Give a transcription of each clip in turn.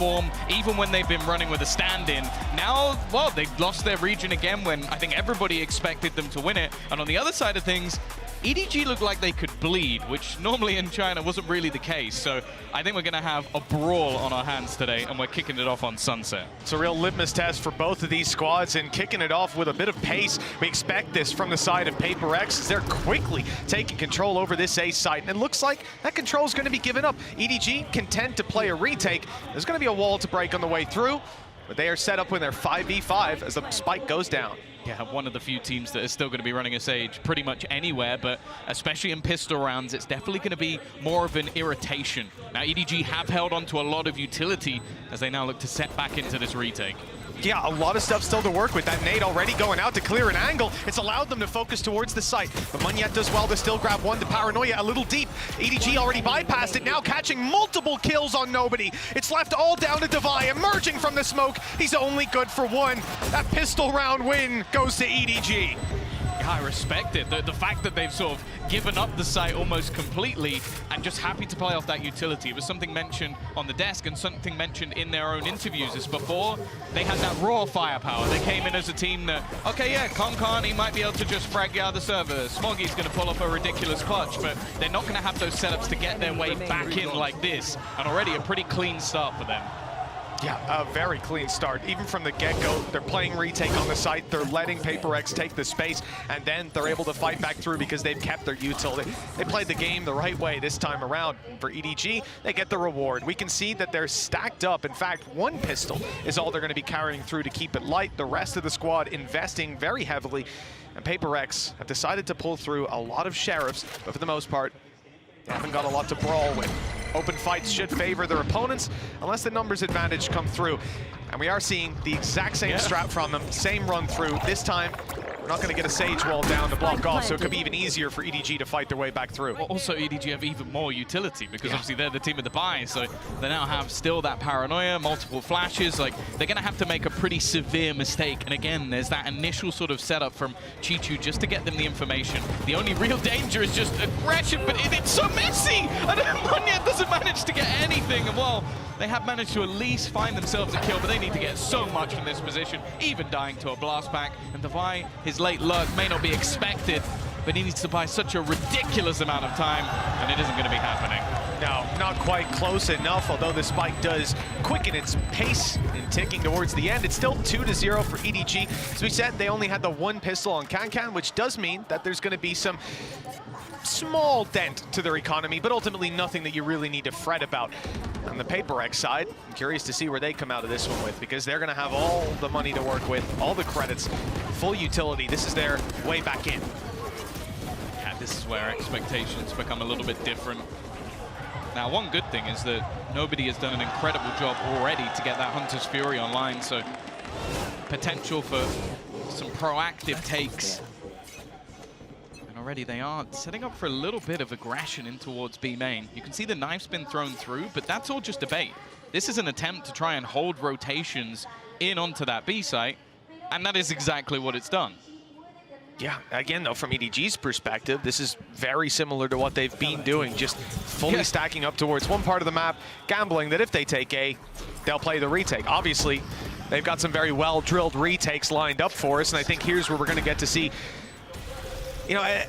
form, even when they've been running with a stand-in. Now, well, they've lost their region again when I think everybody expected them to win it. And on the other side of things, EDG looked like they could bleed, which normally in China wasn't really the case. So I think we're going to have a brawl on our hands today, and we're kicking it off on Sunset. It's a real litmus test for both of these squads, and kicking it off with a bit of pace. We expect this from the side of PRX as they're quickly taking control over this A site, and it looks like that control is going to be given up. EDG content to play a retake. There's going to be a wall to break on the way through, but they are set up with their 5v5 as the spike goes down. Yeah, one of the few teams that is still going to be running a Sage pretty much anywhere, but especially in pistol rounds, it's definitely going to be more of an irritation. Now, EDG have held on to a lot of utility as they now look to set back into this retake. Yeah, a lot of stuff still to work with. That nade already going out to clear an angle. It's allowed them to focus towards the site. But Munyet does well to still grab one. The Paranoia a little deep. EDG already bypassed it, now catching multiple kills on nobody. It's left all down to Devi, emerging from the smoke. He's only good for one. That pistol round win goes to EDG. Yeah, I respect it. The fact that they've sort of given up the site almost completely and just happy to play off that utility. It was something mentioned on the desk and something mentioned in their own interviews. As before, they had that raw firepower. They came in as a team that, okay, yeah, Konkan, he might be able to just frag out the server. Smoggy's going to pull off a ridiculous clutch, but they're not going to have those setups to get their way back in like this. And already a pretty clean start for them. Yeah, a very clean start. Even from the get-go, they're playing retake on the site. They're letting PRX take the space, and then they're able to fight back through because they've kept their utility. They played the game the right way this time around. For EDG, they get the reward. We can see that they're stacked up. In fact, one pistol is all they're going to be carrying through to keep it light. The rest of the squad investing very heavily, and PRX have decided to pull through a lot of sheriffs, but for the most part, they haven't got a lot to brawl with. Open fights should favor their opponents unless the numbers advantage come through. And we are seeing the exact same strat from them, same run through. This time, we're not going to get a Sage wall down to block off, so it could be even easier for EDG to fight their way back through. Also, EDG have even more utility because obviously they're the team of the buy, so they now have still that Paranoia, multiple flashes. Like, they're going to have to make a pretty severe mistake. And again, there's that initial sort of setup from Chichu just to get them the information. The only real danger is just aggression, but it's so messy! And Munyet doesn't manage to get anything. And well, they have managed to at least find themselves a kill, but they need to get so much from this position, even dying to a blast back. And Devi, his late lurk may not be expected, but he needs to buy such a ridiculous amount of time, and it isn't going to be happening. No, not quite close enough, although the spike does quicken its pace in ticking towards the end. It's still 2-0 for EDG. As we said, they only had the one pistol on Kankan, which does mean that there's going to be some small dent to their economy, but ultimately nothing that you really need to fret about. On the PRX side, I'm curious to see where they come out of this one with, because they're going to have all the money to work with, all the credits, full utility. This is their way back in. Yeah, this is where expectations become a little bit different. Now, one good thing is that nobody has done an incredible job already to get that Hunter's Fury online, so potential for some proactive takes. Already they are setting up for a little bit of aggression in towards B main. You can see the knife's been thrown through, but that's all just a bait. This is an attempt to try and hold rotations in onto that B site, and that is exactly what it's done. Yeah, again, though, from EDG's perspective, this is very similar to what they've been doing, just fully stacking up towards one part of the map, gambling that if they take A, they'll play the retake. Obviously, they've got some very well-drilled retakes lined up for us, and I think here's where we're going to get to see, you know,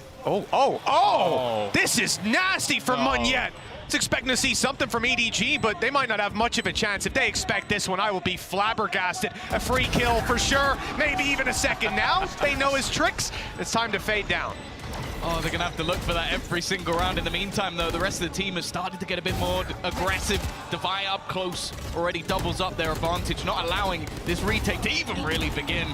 this is nasty for Munyet. It's expecting to see something from EDG, but they might not have much of a chance. If they expect this one, I will be flabbergasted. A free kill for sure, maybe even a second now. They know his tricks. It's time to fade down. Oh, they're going to have to look for that every single round. In the meantime, though, the rest of the team has started to get a bit more aggressive. Devi up close already doubles up their advantage, not allowing this retake to even really begin.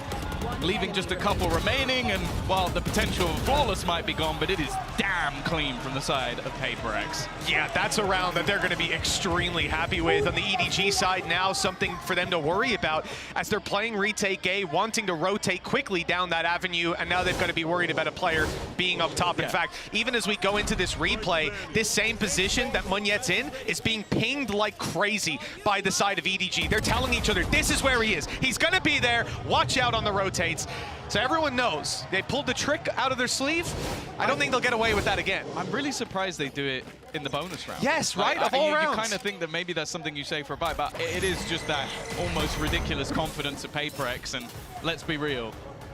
Leaving just a couple remaining, and while the potential of flawless might be gone, but it is damn clean from the side of PRX. Yeah, that's a round that they're going to be extremely happy with. On the EDG side now, something for them to worry about as they're playing retake A, wanting to rotate quickly down that avenue, and now they've got to be worried about a player being up top. In fact, even as we go into this replay, this same position that Munyet's in is being pinged like crazy by the side of EDG. They're telling each other, this is where he is. He's going to be there. Watch out on the rotation. rotates. So everyone knows they pulled the trick out of their sleeve. I don't think they'll get away with that again. I'm really surprised they do it in the bonus round. Yes, right, of all rounds. You kind of think that maybe that's something you say for a bite, but it is just that almost ridiculous confidence of PRX, and let's be real.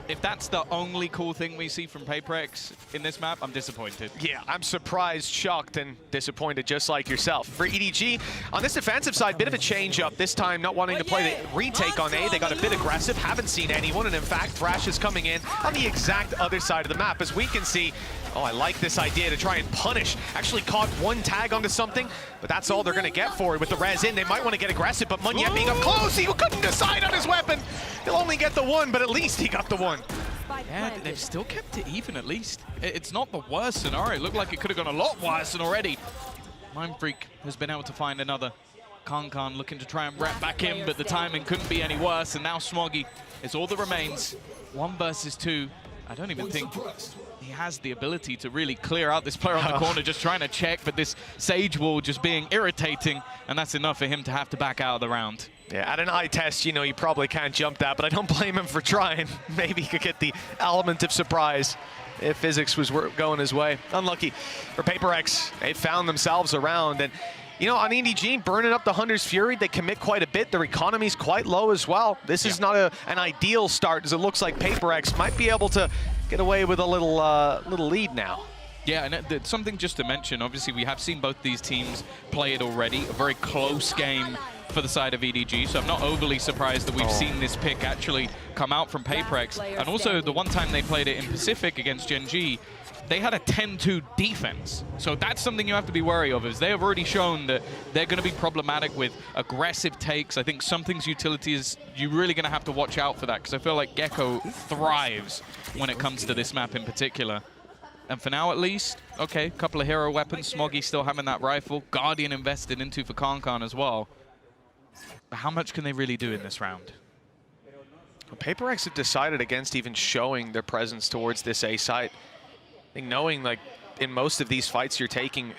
If that's the only cool thing we see from PRX in this map, I'm disappointed. Yeah, I'm surprised, shocked, and disappointed, just like yourself. For EDG, on this defensive side, bit of a change-up. This time, not wanting to play the retake on A. They got a bit aggressive, haven't seen anyone, and in fact, Thrash is coming in on the exact other side of the map. As we can see, oh, I like this idea to try and punish. Actually caught one tag onto something, but that's all they're going to get for it. With the res in, they might want to get aggressive, but Munyet being up close, he couldn't decide on his weapon. He'll only get the one, but at least he got the one. Yeah, they've still kept it even at least. It's not the worst scenario. It looked like it could have gone a lot worse, and already Mindfreak has been able to find another. Kankan looking to try and wrap back in, but the timing couldn't be any worse, and now Smoggy is all that remains. 1 versus 2. I don't even think he has the ability to really clear out this player on the corner, just trying to check, but this Sage wall just being irritating, and that's enough for him to have to back out of the round. Yeah, at an eye test, you know, you probably can't jump that, but I don't blame him for trying. Maybe he could get the element of surprise if physics was going his way. Unlucky for PRX. They found themselves around, and you know, on EDG, burning up the Hunter's Fury, they commit quite a bit. Their economy's quite low as well. This is not an ideal start, as it looks like PRX might be able to get away with a little lead now. Yeah, and something just to mention, obviously we have seen both these teams play it already. A very close game for the side of EDG, so I'm not overly surprised that we've seen this pick actually come out from PRX. And also, the one time they played it in Pacific against Gen G, they had a 10-2 defense. So that's something you have to be wary of, is they have already shown that they're going to be problematic with aggressive takes. I think something's utility is you're really going to have to watch out for that, because I feel like Gecko thrives when it comes to this map in particular. And for now, at least, okay, a couple of hero weapons. Smoggy still having that rifle. Guardian invested into for Kankan as well. But how much can they really do in this round? Well, PRX have decided against even showing their presence towards this A site. I think knowing, like, in most of these fights you're taking,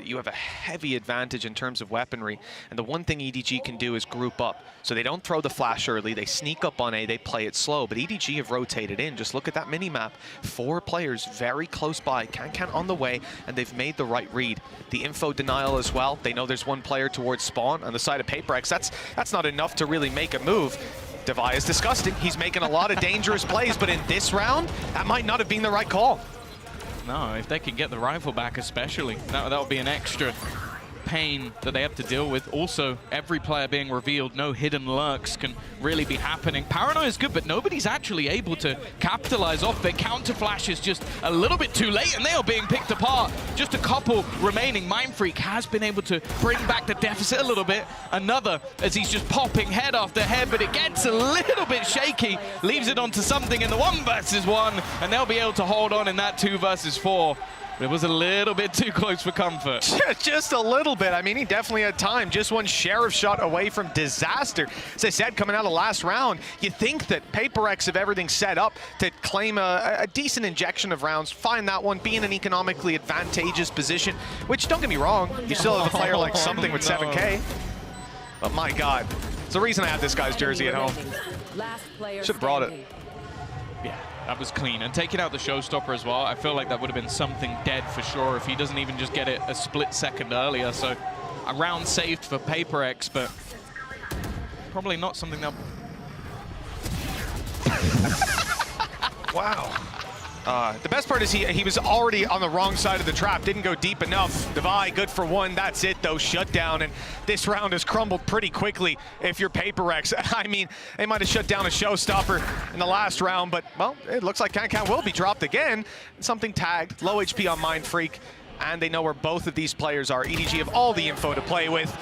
you have a heavy advantage in terms of weaponry. And the one thing EDG can do is group up. So they don't throw the flash early, they sneak up on A, they play it slow. But EDG have rotated in. Just look at that mini-map. 4 players very close by, Kankan on the way, and they've made the right read. The info denial as well. They know there's 1 player towards spawn on the side of PRX. That's not enough to really make a move. Devi is disgusting. He's making a lot of dangerous plays, but in this round, that might not have been the right call. No, if they can get the rifle back especially, that'll be an extra pain that they have to deal with. Also, every player being revealed, no hidden lurks can really be happening. Paranoia is good, but nobody's actually able to capitalize off their counter flashes just a little bit too late, and they are being picked apart. Just a couple remaining. Mindfreak has been able to bring back the deficit a little bit. Another, as he's just popping head after head, but it gets a little bit shaky, leaves it onto something in the 1 versus 1, and they'll be able to hold on in that 2 versus 4. It was a little bit too close for comfort. Just a little bit. I mean, he definitely had time. Just 1 sheriff shot away from disaster. As I said, coming out of last round, you think that PRX have everything set up to claim a decent injection of rounds, find that one, be in an economically advantageous position, which, don't get me wrong, you still have a player like something with 7K. But my God, it's the reason I had this guy's jersey at home. Should have brought it. Yeah, that was clean. And taking out the showstopper as well, I feel like that would have been something dead for sure if he doesn't even just get it a split second earlier. So a round saved for PRX, but probably not something that... Wow. The best part is he was already on the wrong side of the trap, didn't go deep enough. Devi, good for 1, that's it though, shut down, and this round has crumbled pretty quickly if you're PRX. I mean, they might have shut down a showstopper in the last round, but, well, it looks like Kankan will be dropped again. Something tagged, low HP on Mindfreak, and they know where both of these players are. EDG have all the info to play with.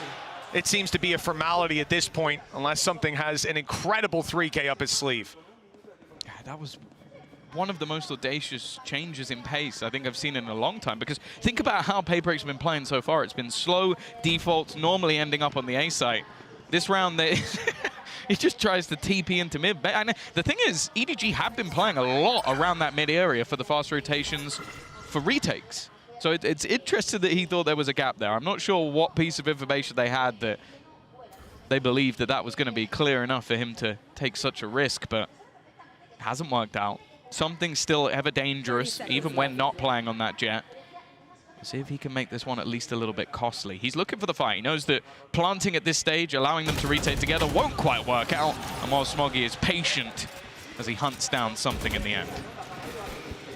It seems to be a formality at this point, unless something has an incredible 3K up his sleeve. Yeah, that was one of the most audacious changes in pace I think I've seen in a long time, because think about how PRX have been playing so far. It's been slow defaults, normally ending up on the A site. This round, he just tries to TP into mid. And the thing is, EDG have been playing a lot around that mid area for the fast rotations for retakes. So it's interesting that he thought there was a gap there. I'm not sure what piece of information they had that they believed that that was going to be clear enough for him to take such a risk, but Hasn't worked out. Something still ever dangerous, even when not playing on that jet. See if he can make this one at least a little bit costly. He's looking for the fight. He knows that planting at this stage, allowing them to retake together, won't quite work out. And while Smoggy is patient as he hunts down something in the end.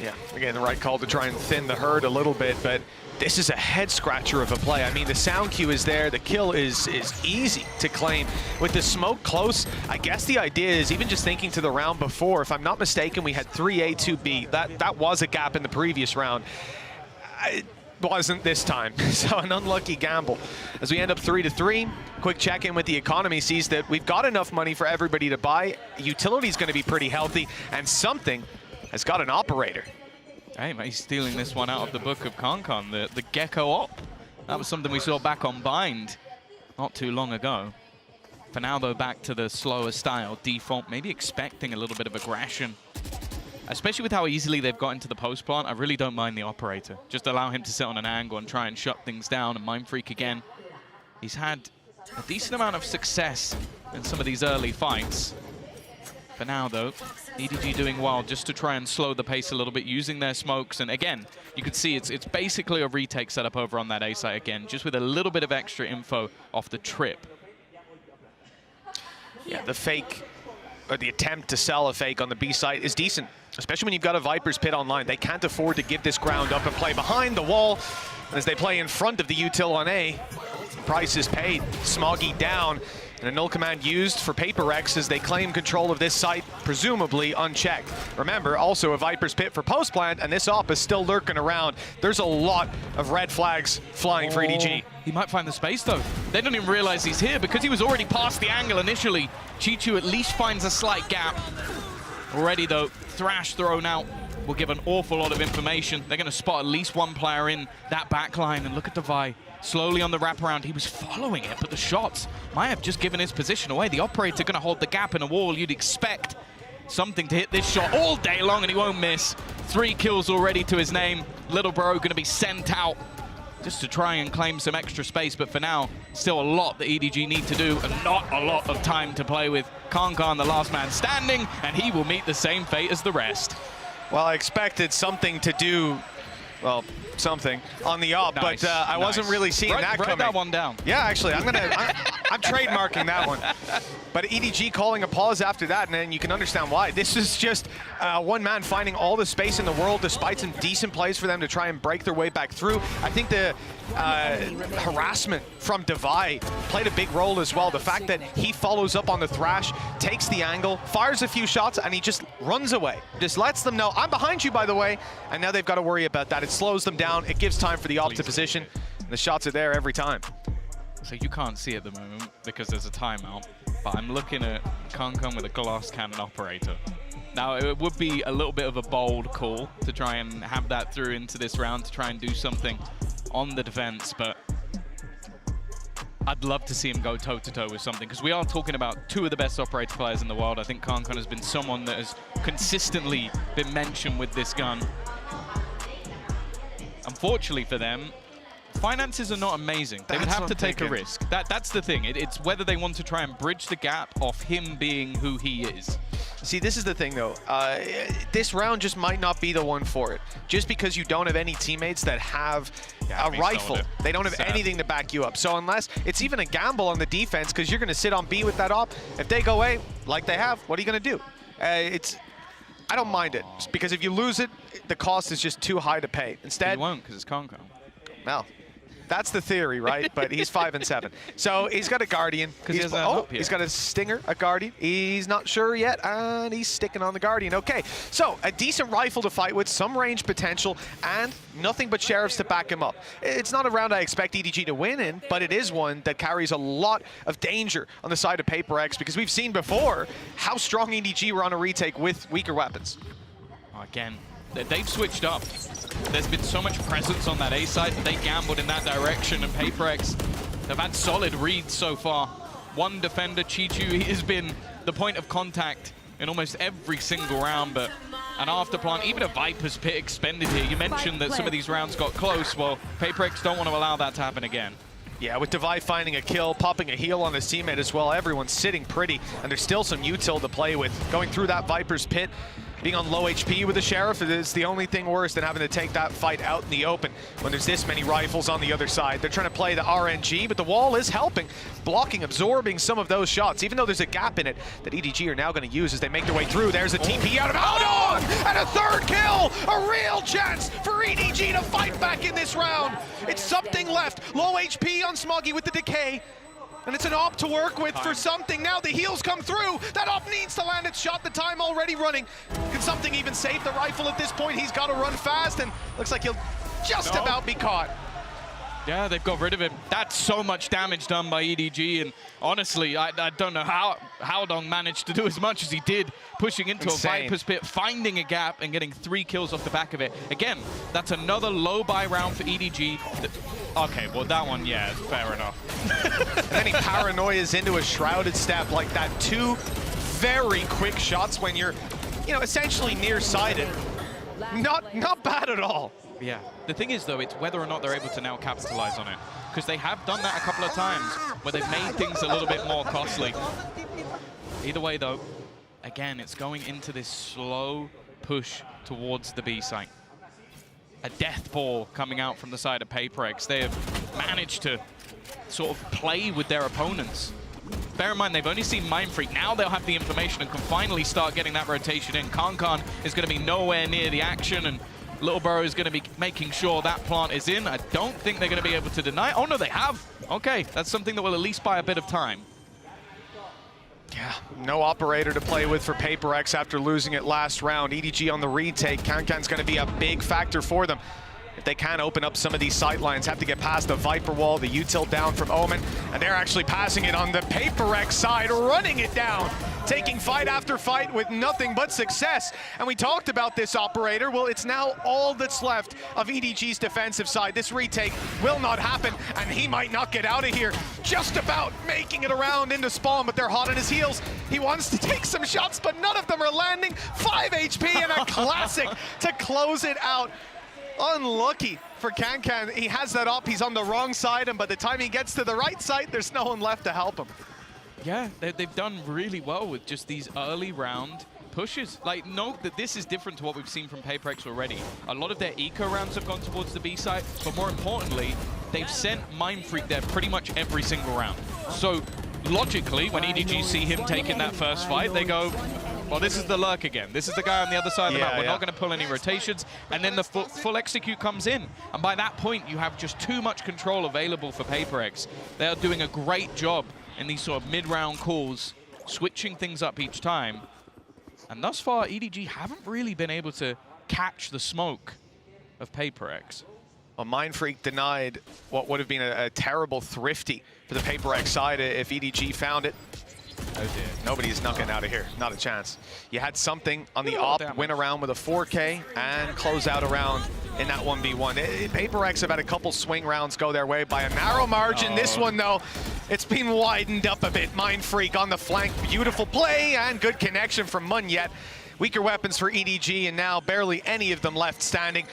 Yeah, again, the right call to try and thin the herd a little bit, but this is a head-scratcher of a play. I mean, the sound cue is there. The kill is easy to claim. With the smoke close, I guess the idea is, even just thinking to the round before, if I'm not mistaken, we had 3A, 2B. That was a gap in the previous round. It wasn't this time, so an unlucky gamble. As we end up 3-3, quick check-in with the economy sees that we've got enough money for everybody to buy. Utility's going to be pretty healthy, and something has got an operator. Hey, he's stealing this one out of the book of Concon, the Gecko op. That was something we saw back on Bind not too long ago. For now, though, back to the slower style default, maybe expecting a little bit of aggression. Especially with how easily they've got into the post plant, I really don't mind the operator. Just allow him to sit on an angle and try and shut things down and Mind Freak again. He's had a decent amount of success in some of these early fights. For now, though, EDG doing well just to try and slow the pace a little bit, using their smokes. And again, you can see it's basically a retake setup over on that A site again, just with a little bit of extra info off the trip. Yeah, the fake, or the attempt to sell a fake on the B site is decent, especially when you've got a Viper's Pit online. They can't afford to give this ground up and play behind the wall. And as they play in front of the util on A, price is paid. Smoggy down. And a null command used for PRX as they claim control of this site, presumably unchecked. Remember, also a Viper's Pit for post plant, and this op is still lurking around. There's a lot of red flags flying for EDG. He might find the space, though. They don't even realize he's here because he was already past the angle initially. Chichu at least finds a slight gap. Already, though, Thrash thrown out will give an awful lot of information. They're going to spot at least one player in that back line, and look at Devi. Slowly on the wraparound, he was following it, but the shots might have just given his position away. The operator going to hold the gap in a wall. You'd expect something to hit this shot all day long, and he won't miss. 3 kills already to his name. Little bro going to be sent out just to try and claim some extra space, but for now, still a lot that EDG need to do, and not a lot of time to play with. Concon, the last man standing, and he will meet the same fate as the rest. Well, I expected something to do, well, something on the op, nice, but I wasn't really seeing that coming. Write that one down. Yeah, actually, I'm trademarking that one. But EDG calling a pause after that, and then you can understand why. This is just one man finding all the space in the world, despite some decent plays for them to try and break their way back through. I think the harassment from Devi played a big role as well. The fact that he follows up on the Thrash, takes the angle, fires a few shots, and he just runs away. Just lets them know, I'm behind you, by the way. And now they've got to worry about that. It slows them down. It gives time for the op to position. And the shots are there every time. So you can't see at the moment because there's a timeout, but I'm looking at Concon with a glass cannon operator. Now, it would be a little bit of a bold call to try and have that through into this round to try and do something on the defense, but I'd love to see him go toe-to-toe with something, because we are talking about 2 of the best operator players in the world. I think Concon has been someone that has consistently been mentioned with this gun. Unfortunately for them, finances are not amazing. They would have to take a risk. That's the thing. It's whether they want to try and bridge the gap off him being who he is. See, this is the thing, though. This round just might not be the one for it. Just because you don't have any teammates that have a rifle. They don't have anything to back you up. So unless it's even a gamble on the defense, because you're going to sit on B with that op. If they go A, like they have, what are you going to do? I don't mind it, because if you lose it, the cost is just too high to pay. Instead, you won't, because it's Concon. Well, that's the theory, right? But he's 5 and 7. So he's got a Guardian. He's got a Stinger, a Guardian. He's not sure yet, and he's sticking on the Guardian. Okay, so a decent rifle to fight with, some range potential, and nothing but Sheriffs to back him up. It's not a round I expect EDG to win in, but it is one that carries a lot of danger on the side of PRX, because we've seen before how strong EDG were on a retake with weaker weapons. Again, they've switched up. There's been so much presence on that A side that they gambled in that direction, and PRX, they've had solid reads so far. One defender, Chichu, he has been the point of contact in almost every single round, but an afterplant, even a Viper's Pit expended here. You mentioned that some of these rounds got close. Well, PRX don't want to allow that to happen again. Yeah, with Devi finding a kill, popping a heal on his teammate as well, everyone's sitting pretty, and there's still some util to play with. Going through that Viper's pit, being on low HP with the Sheriff is the only thing worse than having to take that fight out in the open when there's this many rifles on the other side. They're trying to play the RNG, but the wall is helping, blocking, absorbing some of those shots, even though there's a gap in it that EDG are now going to use as they make their way through. There's a TP out of Outdog, and a third kill! A real chance for EDG to fight back in this round. It's something left. Low HP on Smoggy with the decay. And it's an op to work with for something. Now the heals come through. That op needs to land its shot. The time already running. Can something even save the rifle at this point? He's got to run fast, and looks like he'll just about be caught. Yeah, they've got rid of him. That's so much damage done by EDG, and honestly, I don't know how Howdong managed to do as much as he did, pushing into a Viper's pit, finding a gap, and getting 3 kills off the back of it. Again, that's another low buy round for EDG. Okay, well that one, yeah, fair enough. And then he paranoias into a shrouded step like that. 2 very quick shots when you're, essentially nearsighted. Not bad at all. Yeah. The thing is, though, it's whether or not they're able to now capitalize on it. Because they have done that a couple of times where they've made things a little bit more costly. Either way, though, again, it's going into this slow push towards the B site. A death ball coming out from the side of PRX. They have managed to sort of play with their opponents. Bear in mind, they've only seen Mindfreak. Now they'll have the information and can finally start getting that rotation in. Kankan is going to be nowhere near the action, and Little Burrow is going to be making sure that plant is in. I don't think they're going to be able to deny. Oh, no, they have. Okay, that's something that will at least buy a bit of time. Yeah, no operator to play with for PRX after losing it last round. EDG on the retake. Kankan's going to be a big factor for them. If they can open up some of these sight lines, have to get past the Viper wall, the util down from Omen, and they're actually passing it on the PRX side, running it down, taking fight after fight with nothing but success. And we talked about this operator. Well, it's now all that's left of EDG's defensive side. This retake will not happen, and he might not get out of here. Just about making it around into spawn, but they're hot on his heels. He wants to take some shots, but none of them are landing. 5 HP and a classic to close it out. Unlucky for Kankan. He has that up, he's on the wrong side, and by the time he gets to the right side, there's no one left to help him. Yeah, they've done really well with just these early round pushes. Like, note that this is different to what we've seen from PRX already. A lot of their eco rounds have gone towards the B side, but more importantly, they've sent Mindfreak there pretty much every single round. So, logically, when EDG see him taking that first fight, they go, well, this is the lurk again. This is the guy on the other side of the map. We're not going to pull any rotations. And then the full execute comes in. And by that point, you have just too much control available for PRX. They are doing a great job in these sort of mid-round calls, switching things up each time. And thus far, EDG haven't really been able to catch the smoke of PRX. Well, Mindfreak denied what would have been a terrible thrifty for the PRX side if EDG found it. Oh dear. Nobody's knocking out of here. Not a chance. You had something on the op, win around with a 4K, and close out a round in that 1v1. PRX have had a couple swing rounds go their way by a narrow margin. This one, though, it's been widened up a bit. Mindfreak on the flank. Beautiful play and good connection from Munyet. Weaker weapons for EDG, and now barely any of them left standing.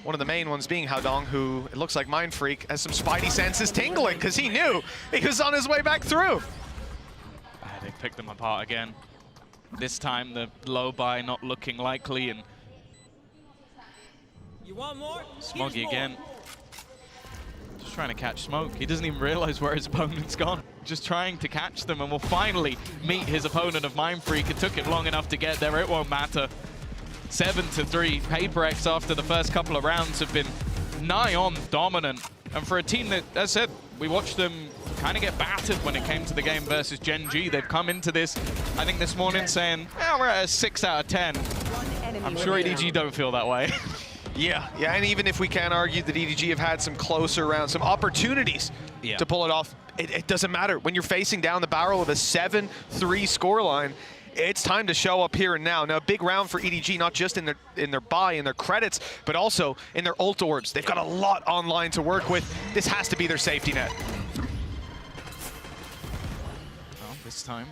One of the main ones being Howdong, who it looks like Mindfreak has some spidey senses tingling because he knew he was on his way back through. They picked them apart again. This time the low buy not looking likely, and you want more? Smoggy again. Just trying to catch Smoke. He doesn't even realize where his opponent's gone. Just trying to catch them, and will finally meet his opponent of Mindfreak. It took it long enough to get there. It won't matter. 7-3. PRX after the first couple of rounds have been nigh on dominant. And for a team that, as I said, we watched them kind of get battered when it came to the game versus Gen G. They've come into this, I think this morning, saying, we're at a 6 out of 10. I'm sure EDG don't feel that way. Yeah, and even if we can argue that EDG have had some closer rounds, some opportunities to pull it off, it doesn't matter. When you're facing down the barrel of a 7-3 scoreline, it's time to show up here and now. Now, a big round for EDG, not just in their buy, in their credits, but also in their ult orbs. They've got a lot online to work with. This has to be their safety net. Well, this time,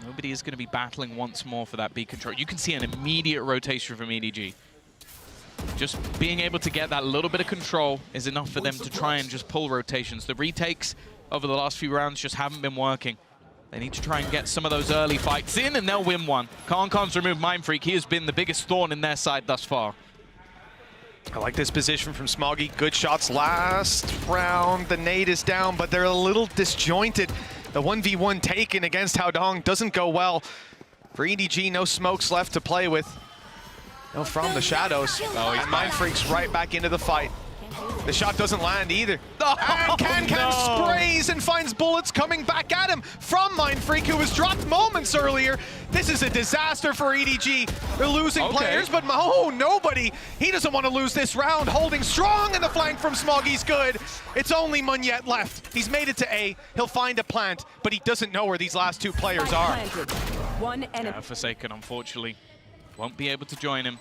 nobody is going to be battling once more for that B control. You can see an immediate rotation from EDG. just being able to get that little bit of control is enough for them to try and just pull rotations. The retakes over the last few rounds just haven't been working. They need to try and get some of those early fights in, and they'll win one. Khan's removed Mindfreak. He has been the biggest thorn in their side thus far. I like this position from Smoggy. Good shots last round. The nade is down, but they're a little disjointed. The 1v1 taken against Haodong doesn't go well. For EDG, no smokes left to play with. No, from the shadows. Oh, and Mindfreak's right back into the fight. The shot doesn't land either. And Can sprays and finds bullets coming back at him from Mindfreak, who was dropped moments earlier. This is a disaster for EDG. They're losing players, but nobody. He doesn't want to lose this round. Holding strong in the flank from Smoggy's good. It's only Munyet left. He's made it to A. He'll find a plant, but he doesn't know where these last two players are. One enemy. Forsaken, unfortunately, won't be able to join him.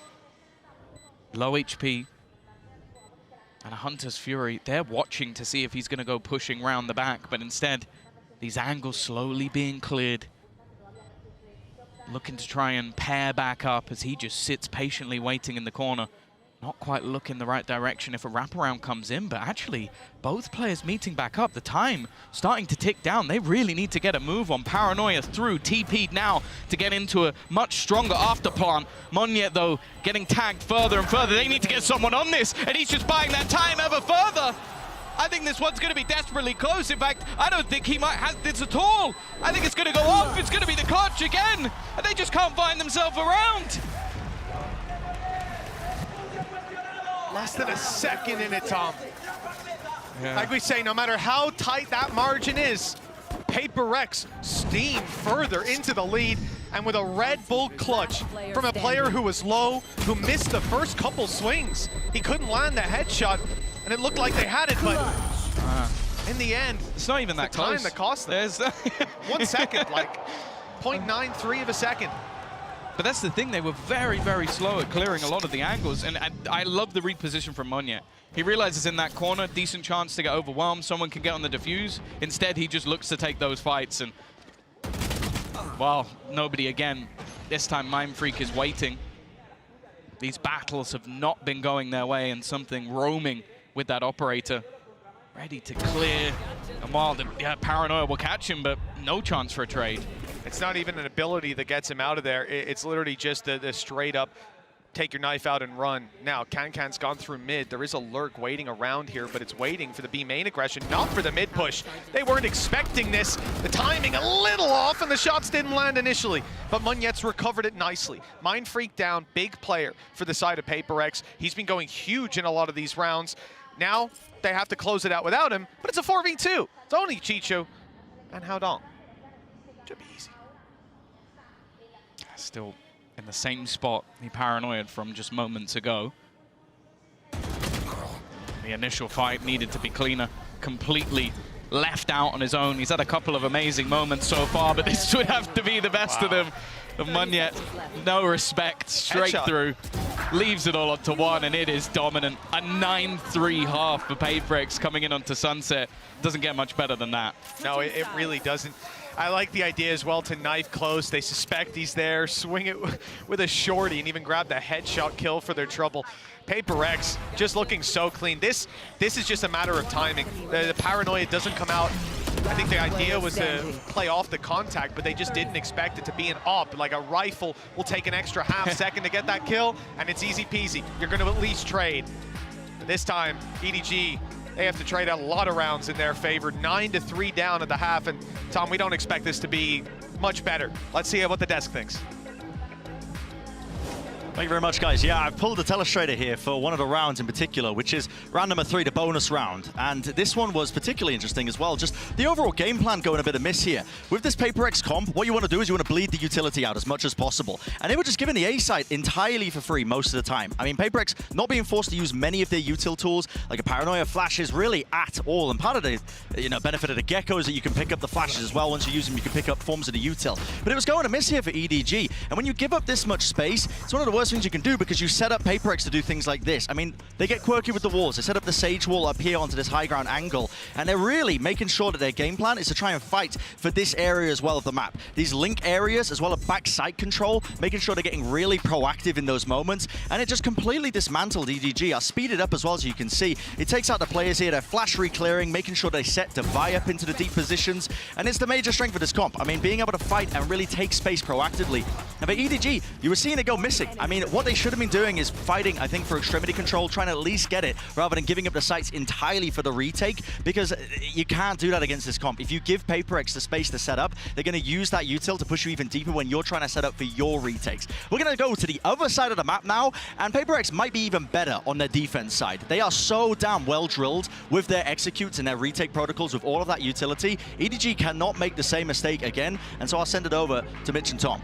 Low HP. And a Hunter's Fury, they're watching to see if he's going to go pushing round the back, but instead, these angles slowly being cleared. Looking to try and pair back up as he just sits patiently waiting in the corner. Not quite looking the right direction if a wraparound comes in, but actually, both players meeting back up. The time starting to tick down. They really need to get a move on. Paranoia through, TP'd now to get into a much stronger after plant. Munyet, though, getting tagged further and further. They need to get someone on this, and he's just buying that time ever further. I think this one's going to be desperately close. In fact, I don't think he might have this at all. I think it's going to go off. It's going to be the clutch again, and they just can't find themselves around. Less than a second in it, Tom. Yeah. Like we say, no matter how tight that margin is, PRX steam further into the lead, and with a Red Bull clutch from a player who was low, who missed the first couple swings. He couldn't land the headshot, and it looked like they had it, but in the end, It's not even that the time close. that cost them. 1 second, like 0.93 of a second. But that's the thing, they were very, very slow at clearing a lot of the angles, and I love the reposition from Munyet. He realizes in that corner, decent chance to get overwhelmed, someone can get on the defuse. Instead, he just looks to take those fights, and, well, nobody again. This time, Mindfreak is waiting. These battles have not been going their way, and something roaming with that operator. Ready to clear, and while the Paranoia will catch him, but no chance for a trade. It's not even an ability that gets him out of there. It's literally just the straight up, take your knife out and run. Now, Can's gone through mid. There is a lurk waiting around here, but it's waiting for the B main aggression, not for the mid push. They weren't expecting this. The timing a little off, and the shots didn't land initially, but Munyet's recovered it nicely. Mindfreak down, big player for the side of PRX. He's been going huge in a lot of these rounds. Now, they have to close it out without him, but it's a 4v2. It's only Chicho and Haodong. Should be easy. Still in the same spot he paranoid from just moments ago. The initial fight needed to be cleaner. Completely left out on his own. He's had a couple of amazing moments so far, but this would have to be the best of them. Of Munyet, no respect, straight through. Leaves it all up to one, and it is dominant. A 9-3 half for PRX coming in onto Sunset. Doesn't get much better than that. No, it really doesn't. I like the idea as well to knife close. They suspect he's there, swing it with a shorty, and even grab the headshot kill for their trouble. PRX just looking so clean. This is just a matter of timing. The Paranoia doesn't come out. I think the idea was to play off the contact, but they just didn't expect it to be an op. Like a rifle will take an extra half second to get that kill, and it's easy peasy. You're going to at least trade. This time, EDG, they have to trade out a lot of rounds in their favor. 9-3 down at the half, and Tom, we don't expect this to be much better. Let's see what the desk thinks. Thank you very much, guys. Yeah, I've pulled a telestrator here for one of the rounds in particular, which is round number 3, the bonus round. And this one was particularly interesting as well. Just the overall game plan going a bit amiss here. With this PRX comp, what you want to do is you want to bleed the utility out as much as possible. And they were just giving the A site entirely for free most of the time. I mean, PRX not being forced to use many of their util tools, like a Paranoia flashes, really at all. And part of the benefit of the Gecko is that you can pick up the flashes as well. Once you use them, you can pick up forms of the util. But it was going amiss here for EDG. And when you give up this much space, it's one of the worst worst things you can do because you set up PRX to do things like this. I mean, they get quirky with the walls. They set up the Sage Wall up here onto this high ground angle, and they're really making sure that their game plan is to try and fight for this area as well of the map. These link areas, as well as backside control, making sure they're getting really proactive in those moments, and it just completely dismantled EDG. I'll speed it up as well, as you can see. It takes out the players here. They're flash re-clearing, making sure they set Devi up into the deep positions, and it's the major strength of this comp. I mean, being able to fight and really take space proactively. And for EDG, you were seeing it go missing. I mean, what they should have been doing is fighting, I think, for extremity control, trying to at least get it, rather than giving up the sites entirely for the retake, because you can't do that against this comp. If you give PRX the space to set up, they're going to use that util to push you even deeper when you're trying to set up for your retakes. We're going to go to the other side of the map now, and PRX might be even better on their defense side. They are so damn well drilled with their executes and their retake protocols with all of that utility. EDG cannot make the same mistake again, and so I'll send it over to Mitch and Tom.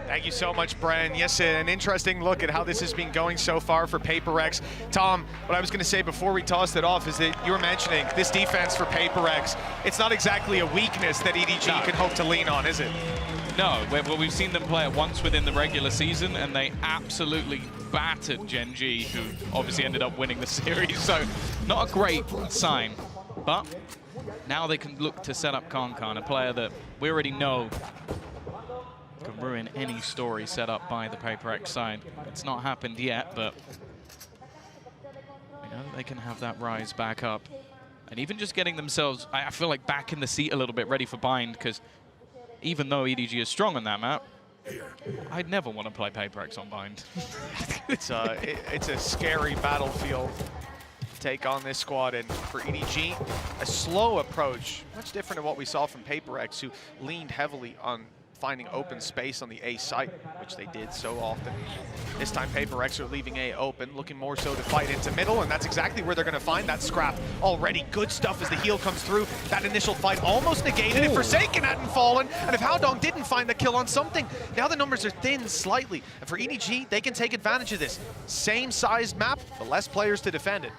Thank you so much, Bren. Yes, an interesting look at how this has been going so far for PRX. Tom, what I was going to say before we tossed it off is that you were mentioning this defense for PRX. It's not exactly a weakness that EDG can hope to lean on, is it? No, well, we've seen them play it once within the regular season, and they absolutely battered Gen G, who obviously ended up winning the series, so not a great sign. But now they can look to set up Kankan, a player that we already know can ruin any story set up by the PRX side. It's not happened yet, but we know that they can have that rise back up. And even just getting themselves, I feel like, back in the seat a little bit, ready for bind, because even though EDG is strong on that map, I'd never want to play PRX on bind. It's a scary battlefield to take on this squad, and for EDG, a slow approach, much different than what we saw from PRX, who leaned heavily on finding open space on the A site, which they did so often. This time PRX are leaving A open, looking more so to fight into middle, and that's exactly where they're going to find that scrap already. Good stuff as the heal comes through. That initial fight almost negated if Forsaken hadn't fallen, and if Haodong didn't find the kill on something. Now the numbers are thin slightly, and for EDG, they can take advantage of this. Same sized map, but less players to defend it.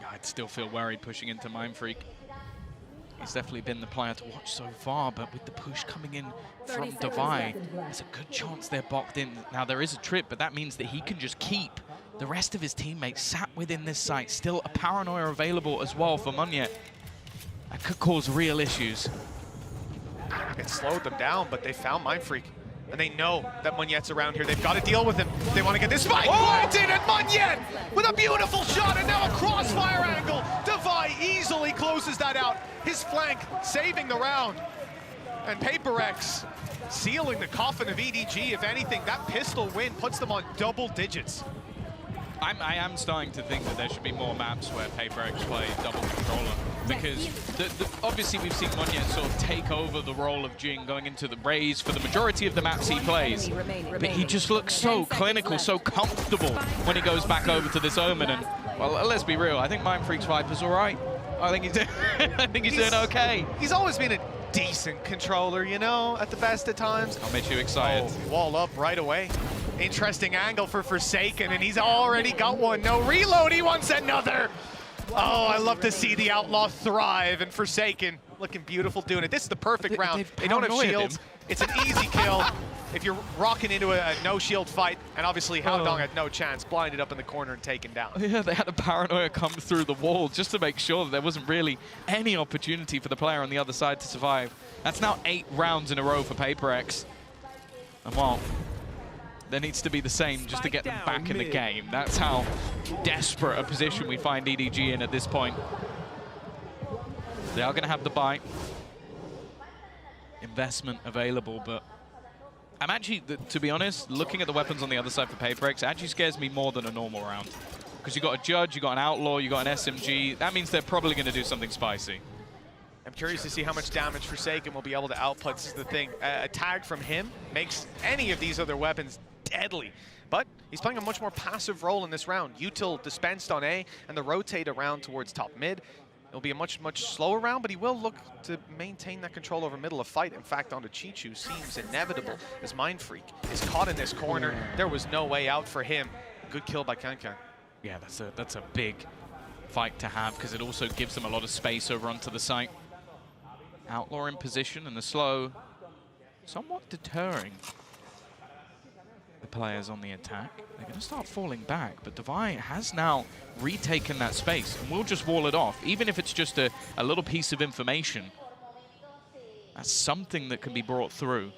I'd still feel worried pushing into Mindfreak. He's definitely been the player to watch so far, but with the push coming in from Devi, there's a good chance they're boxed in. Now, there is a trip, but that means that he can just keep the rest of his teammates sat within this site. Still a paranoia available as well for Munyet. That could cause real issues. It slowed them down, but they found Mindfreak. And they know that Munyet's around here. They've got to deal with him. They want to get this fight planted, and Munyet with a beautiful shot, and now a crossfire angle. Devi easily closes that out. His flank saving the round. And PRX sealing the coffin of EDG. If anything, that pistol win puts them on double digits. I am starting to think that there should be more maps where PRX play double controller, because obviously we've seen Munyet sort of take over the role of Jing going into the Raze for the majority of the maps he plays, but he just looks so clinical, so comfortable when he goes back over to this Omen. And well, let's be real, I think Mindfreak's Viper's all right. I think he's doing okay. He's always been a decent controller, you know, at the best at times. I'll make you excited. Oh, wall up right away. Interesting angle for Forsaken, and he's already got one. No reload, he wants another. Oh, I love to see the Outlaw thrive, and Forsaken looking beautiful doing it. This is the perfect round. They don't have shields. It's an easy kill if you're rocking into a no-shield fight, and obviously Haodong had no chance, blinded up in the corner and taken down. Yeah, they had a paranoia come through the wall just to make sure that there wasn't really any opportunity for the player on the other side to survive. That's now 8 rounds in a row for PRX. And well, there needs to be the same just to get them back in the game. That's how desperate a position we find EDG in at this point. They are going to have the buy. Investment available, but I'm actually, to be honest, looking at the weapons on the other side for PRX actually scares me more than a normal round. Because you've got a Judge, you've got an Outlaw, you've got an SMG. That means they're probably going to do something spicy. I'm curious to see how much damage Forsaken will be able to output. This is the thing. A tag from him makes any of these other weapons deadly. But he's playing a much more passive role in this round. Util dispensed on A, and the rotate around towards top mid. It'll be a much slower round, but he will look to maintain that control over middle of fight. In fact, onto Chichu seems inevitable as Mindfreak is caught in this corner. There was no way out for him. Good kill by Kankan. Yeah, that's a big fight to have, because it also gives them a lot of space over onto the site. Outlaw in position, and the slow somewhat deterring. players on the attack. They're going to start falling back, but Devi has now retaken that space, and we'll just wall it off, even if it's just a little piece of information. That's something that can be brought through.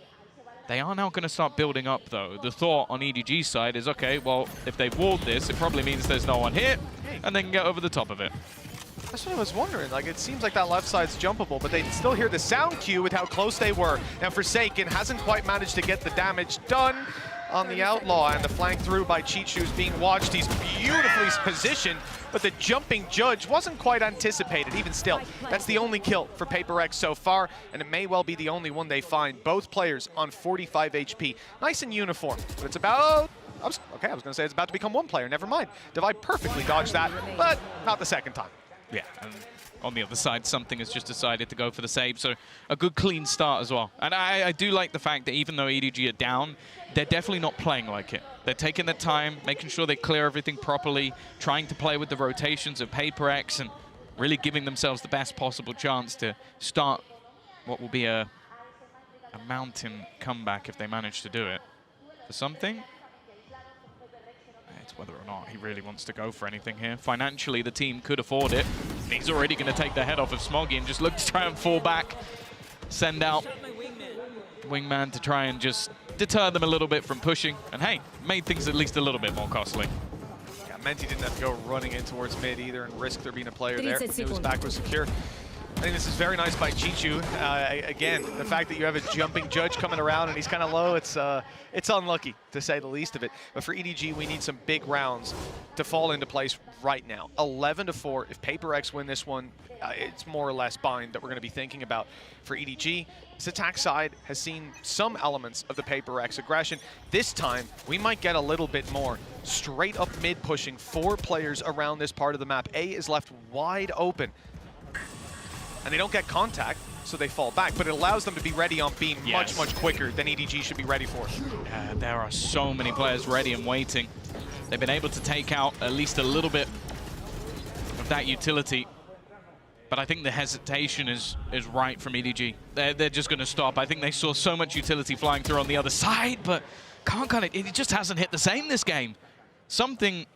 They are now going to start building up, though. The thought on EDG's side is, okay, well, if they've walled this, it probably means there's no one here, and they can get over the top of it. That's what I was wondering. Like, it seems like that left side's jumpable, but they still hear the sound cue with how close they were. Now, Forsaken hasn't quite managed to get the damage done on the Outlaw, and the flank through by Chichu's being watched. He's beautifully positioned, but the jumping Judge wasn't quite anticipated. Even still, that's the only kill for PRX so far, and it may well be the only one they find. Both players on 45 HP. Nice and uniform, but it's about... I was going to say it's about to become one player. Never mind. Devi perfectly dodged that, but not the second time. Yeah, and on the other side, something has just decided to go for the save, so a good clean start as well. And I do like the fact that even though EDG are down, they're definitely not playing like it. They're taking their time, making sure they clear everything properly, trying to play with the rotations of PRX, and really giving themselves the best possible chance to start what will be a mountain comeback if they manage to do it. For something, it's whether or not he really wants to go for anything here. Financially, the team could afford it. He's already going to take the head off of Smoggy and just look to try and fall back. Send out Wingman to try and just deter them a little bit from pushing. And hey, made things at least a little bit more costly. Yeah, Menti didn't have to go running in towards mid either and risk there being a player there. His back was secure. I think this is very nice by Chichu. Again, the fact that you have a jumping Judge coming around and he's kind of low, it's unlucky, to say the least of it. But for EDG, we need some big rounds to fall into place right now. 11-4. If PRX win this one, it's more or less bind that we're going to be thinking about. For EDG, this attack side has seen some elements of the PRX aggression. This time, we might get a little bit more. Straight up mid pushing 4 players around this part of the map. A is left wide open. And they don't get contact, so they fall back. But it allows them to be ready on beam much, much quicker than EDG should be ready for. There are so many players ready and waiting. They've been able to take out at least a little bit of that utility. But I think the hesitation is right from EDG. They're just going to stop. I think they saw so much utility flying through on the other side, but it just hasn't hit the same this game. Something...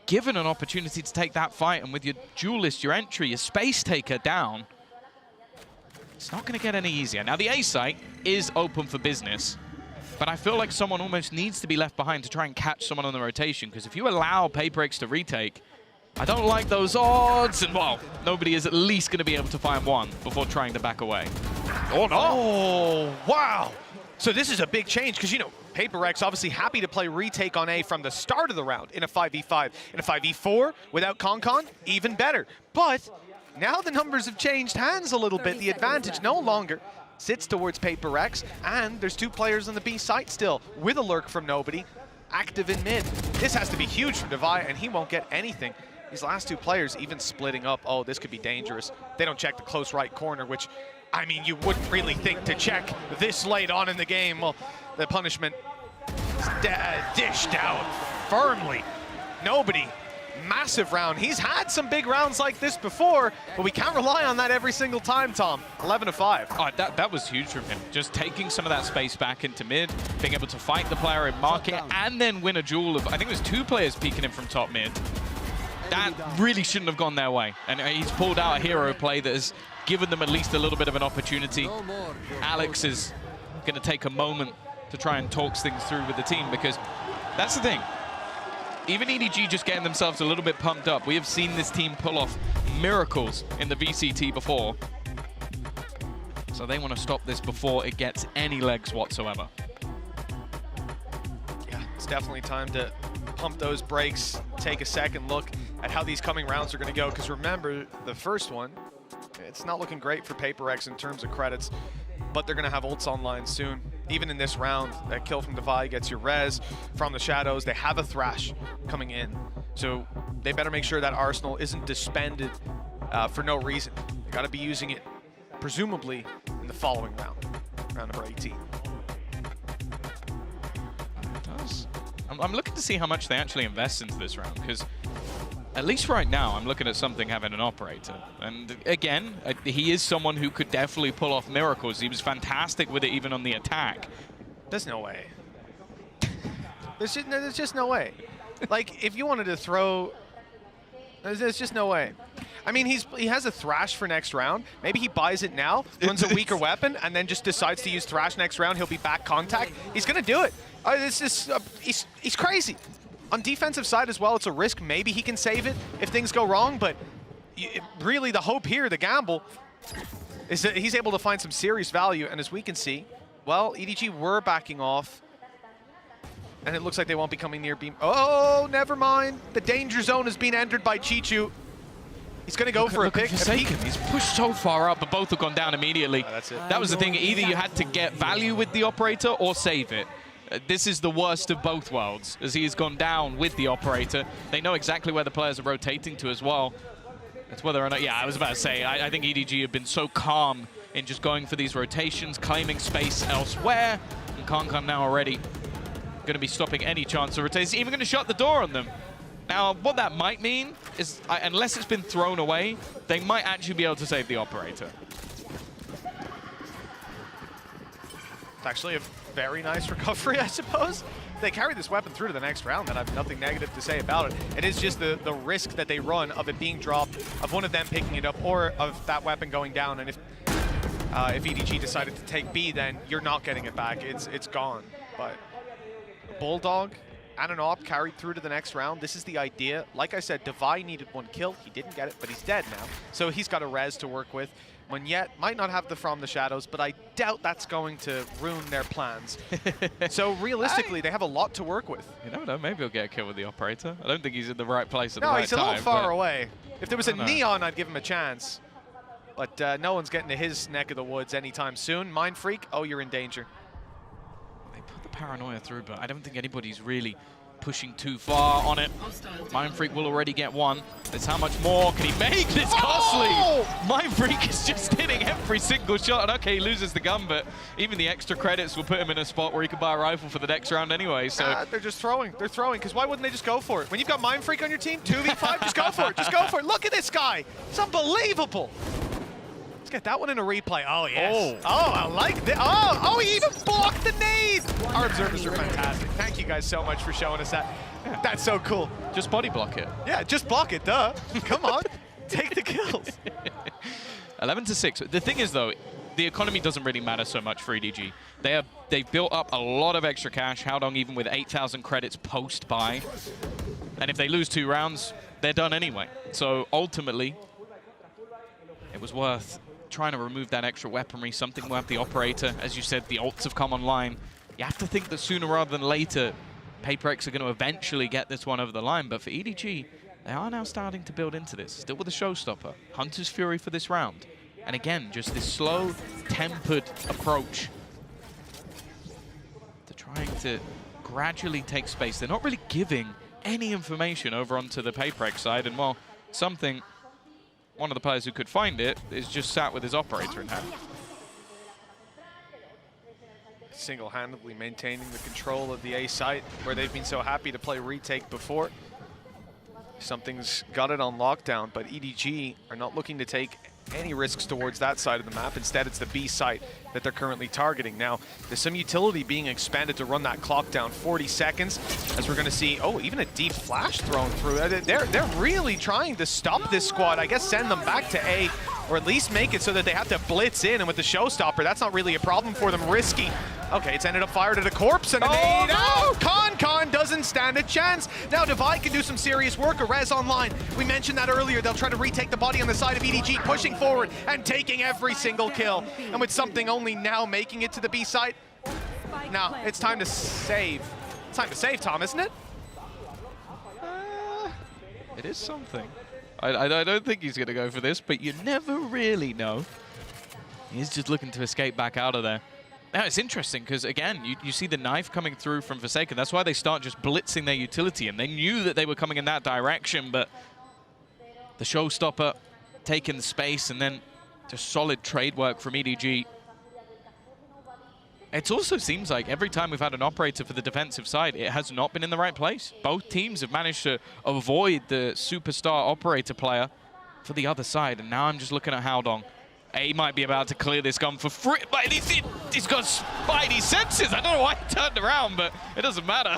Given an opportunity to take that fight, and with your duelist, your entry, your space taker down, it's not going to get any easier. Now, the A site is open for business, but I feel like someone almost needs to be left behind to try and catch someone on the rotation, because if you allow PRX to retake, I don't like those odds, and well, nobody is at least going to be able to find one before trying to back away. Oh, no! Oh, wow! So this is a big change, because, you know, PRX obviously happy to play retake on A from the start of the round in a 5v5. In a 5v4 without Concon, even better. But now the numbers have changed hands a little bit. The advantage no longer sits towards PRX, and there's 2 players on the B site still with a lurk from nobody, active in mid. This has to be huge for Devi, and he won't get anything. These last 2 players even splitting up. Oh, this could be dangerous. They don't check the close right corner, which, I mean, you wouldn't really think to check this late on in the game. Well, the punishment is dished out firmly. Nobody. Massive round. He's had some big rounds like this before, but we can't rely on that every single time, Tom. 11-5. Oh, that was huge from him. Just taking some of that space back into mid, being able to fight the player in market, and then win a duel of, I think it was 2 players peeking him from top mid. That really shouldn't have gone their way. And he's pulled out a hero play that has given them at least a little bit of an opportunity. Alex is going to take a moment to try and talk things through with the team, because that's the thing. Even EDG just getting themselves a little bit pumped up. We have seen this team pull off miracles in the VCT before. So they want to stop this before it gets any legs whatsoever. Yeah, it's definitely time to pump those brakes, take a second look at how these coming rounds are going to go, because remember, the first one, it's not looking great for PRX in terms of credits, but they're going to have ults online soon. Even in this round, that kill from Devi gets your res from the shadows. They have a Thrash coming in, so they better make sure that Arsenal isn't disbanded for no reason. They got to be using it, presumably, in the following round, round number 18. It does. I'm looking to see how much they actually invest into this round, because at least right now, I'm looking at something having an operator. And again, he is someone who could definitely pull off miracles. He was fantastic with it even on the attack. There's no way. There's just no way. Like, if you wanted to throw, there's just no way. I mean, he has a Thrash for next round. Maybe he buys it now, runs a weaker weapon, and then just decides to use Thrash next round. He'll be back contact. He's gonna do it. He's crazy. On defensive side as well, it's a risk. Maybe he can save it if things go wrong, but really the hope here, the gamble, is that he's able to find some serious value. And as we can see, well, EDG were backing off. And it looks like they won't be coming near beam. Oh, never mind. The danger zone has been entered by Chichu. He's going to go for a pick. He's pushed so far up, but both have gone down immediately. Oh, that's it. That was the thing. Either you had to get value with the operator or save it. This is the worst of both worlds, as he has gone down with the operator. They know exactly where the players are rotating to as well. It's whether or not, yeah, I was about to say, I think EDG have been so calm in just going for these rotations, claiming space elsewhere, and Kankan now already going to be stopping any chance of rotation. He's even going to shut the door on them. Now, what that might mean is, unless it's been thrown away, they might actually be able to save the operator. It's actually a very nice recovery, I suppose. They carry this weapon through to the next round, and I have nothing negative to say about it. It is just the risk that they run of it being dropped, of one of them picking it up, or of that weapon going down. And if EDG decided to take B, then you're not getting it back. It's gone. But Bulldog and an op carried through to the next round. This is the idea. Like I said, Devi needed one kill. He didn't get it, but he's dead now. So he's got a res to work with. Monyet might not have the From the Shadows, but I doubt that's going to ruin their plans. So realistically, they have a lot to work with. You never know, maybe he'll get a kill with the operator. I don't think he's in the right place at the right time. No, he's a little far away. If there was a Neon, I'd give him a chance. But no one's getting to his neck of the woods anytime soon. Mind Freak, oh, you're in danger. They put the Paranoia through, but I don't think anybody's really pushing too far on it. Mind Freak will already get one. It's how much more can he make? It's costly! Oh! Mind Freak is just hitting every single shot. And okay, he loses the gun, but even the extra credits will put him in a spot where he can buy a rifle for the next round anyway. So they're just throwing. They're throwing, because why wouldn't they just go for it? When you've got Mind Freak on your team, 2v5, just go for it. Just go for it. Look at this guy. It's unbelievable. Get that one in a replay. Oh, yes. Oh, I like that. Oh, he even blocked the nade. Our observers are fantastic. Thank you guys so much for showing us that. That's so cool. Just body block it. Yeah, just block it, duh. Come on. Take the kills. 11-6. The thing is, though, the economy doesn't really matter so much for EDG. They've built up a lot of extra cash. Howdong even with 8,000 credits post-buy. And if they lose 2 rounds, they're done anyway. So ultimately, it was worth trying to remove that extra weaponry, something will have the operator. As you said, the ults have come online. You have to think that sooner rather than later, PRX are going to eventually get this one over the line. But for EDG, they are now starting to build into this. Still with a showstopper. Hunter's Fury for this round. And again, just this slow, tempered approach to trying to gradually take space. They're not really giving any information over onto the PRX side. And well, something... one of the players who could find it is just sat with his operator in hand. Single-handedly maintaining the control of the A site, where they've been so happy to play retake before. Something's got it on lockdown, but EDG are not looking to take any risks towards that side of the map. Instead, it's the B site that they're currently targeting. Now, there's some utility being expanded to run that clock down 40 seconds, as we're going to see, oh, even a deep flash thrown through. They're really trying to stop this squad. I guess send them back to A, or at least make it so that they have to blitz in, and with the showstopper, that's not really a problem for them. Risky. Okay, it's ended up fired at a corpse, and a nade. Oh, Kankan doesn't stand a chance. Now Devi can do some serious work. A res online. We mentioned that earlier. They'll try to retake the body on the side of EDG, pushing forward and taking every single kill. And with something only now making it to the B site, now it's time to save. It's time to save, Tom, isn't it? It is something. I don't think he's going to go for this, but you never really know. He's just looking to escape back out of there. Now, it's interesting because, again, you see the knife coming through from Forsaken. That's why they start just blitzing their utility, and they knew that they were coming in that direction, but the showstopper taking the space, and then just solid trade work from EDG. It also seems like every time we've had an operator for the defensive side, it has not been in the right place. Both teams have managed to avoid the superstar operator player for the other side, and now I'm just looking at Howdong. He might be about to clear this gun for free, but he's got spidey senses. I don't know why he turned around, but it doesn't matter.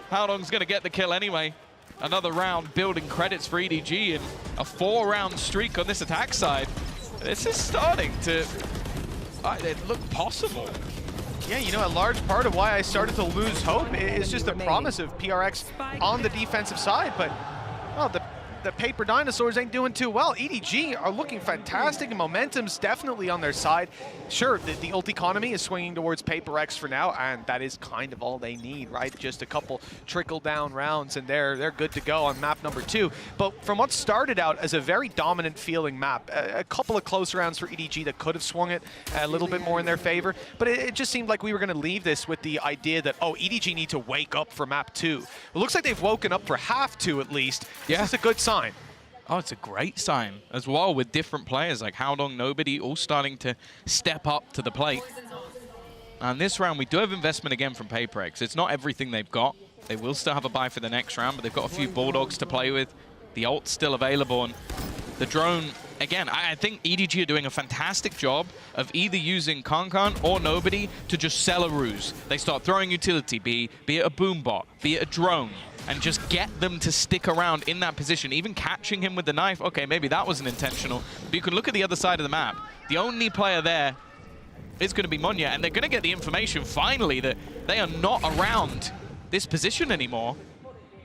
Howdong's going to get the kill anyway. Another round building credits for EDG and a 4-round streak on this attack side. This is starting to look possible. Yeah, you know, a large part of why I started to lose hope is just the promise of PRX on the defensive side, but well, the paper dinosaurs ain't doing too well. EDG are looking fantastic and momentum's definitely on their side. Sure, the ult economy is swinging towards PaperX for now, and that is kind of all they need, right? Just a couple trickle-down rounds, and they're good to go on map number 2. But from what started out as a very dominant feeling map, a couple of close rounds for EDG that could have swung it a little bit more in their favor, but it just seemed like we were going to leave this with the idea that, oh, EDG need to wake up for map 2. It looks like they've woken up for half 2 at least. Yeah. This is a good sign. Oh, it's a great sign as well with different players like Howdong, Nobody, all starting to step up to the plate. And this round, we do have investment again from PaperX. It's not everything they've got. They will still have a buy for the next round, but they've got a few Bulldogs to play with. The ult's still available, and the drone, again, I think EDG are doing a fantastic job of either using Kankan or Nobody to just sell a ruse. They start throwing utility, be it a boom bot, be it a drone, and just get them to stick around in that position. Even catching him with the knife, okay, maybe that wasn't intentional. But you can look at the other side of the map. The only player there is going to be Monya, and they're going to get the information finally that they are not around this position anymore.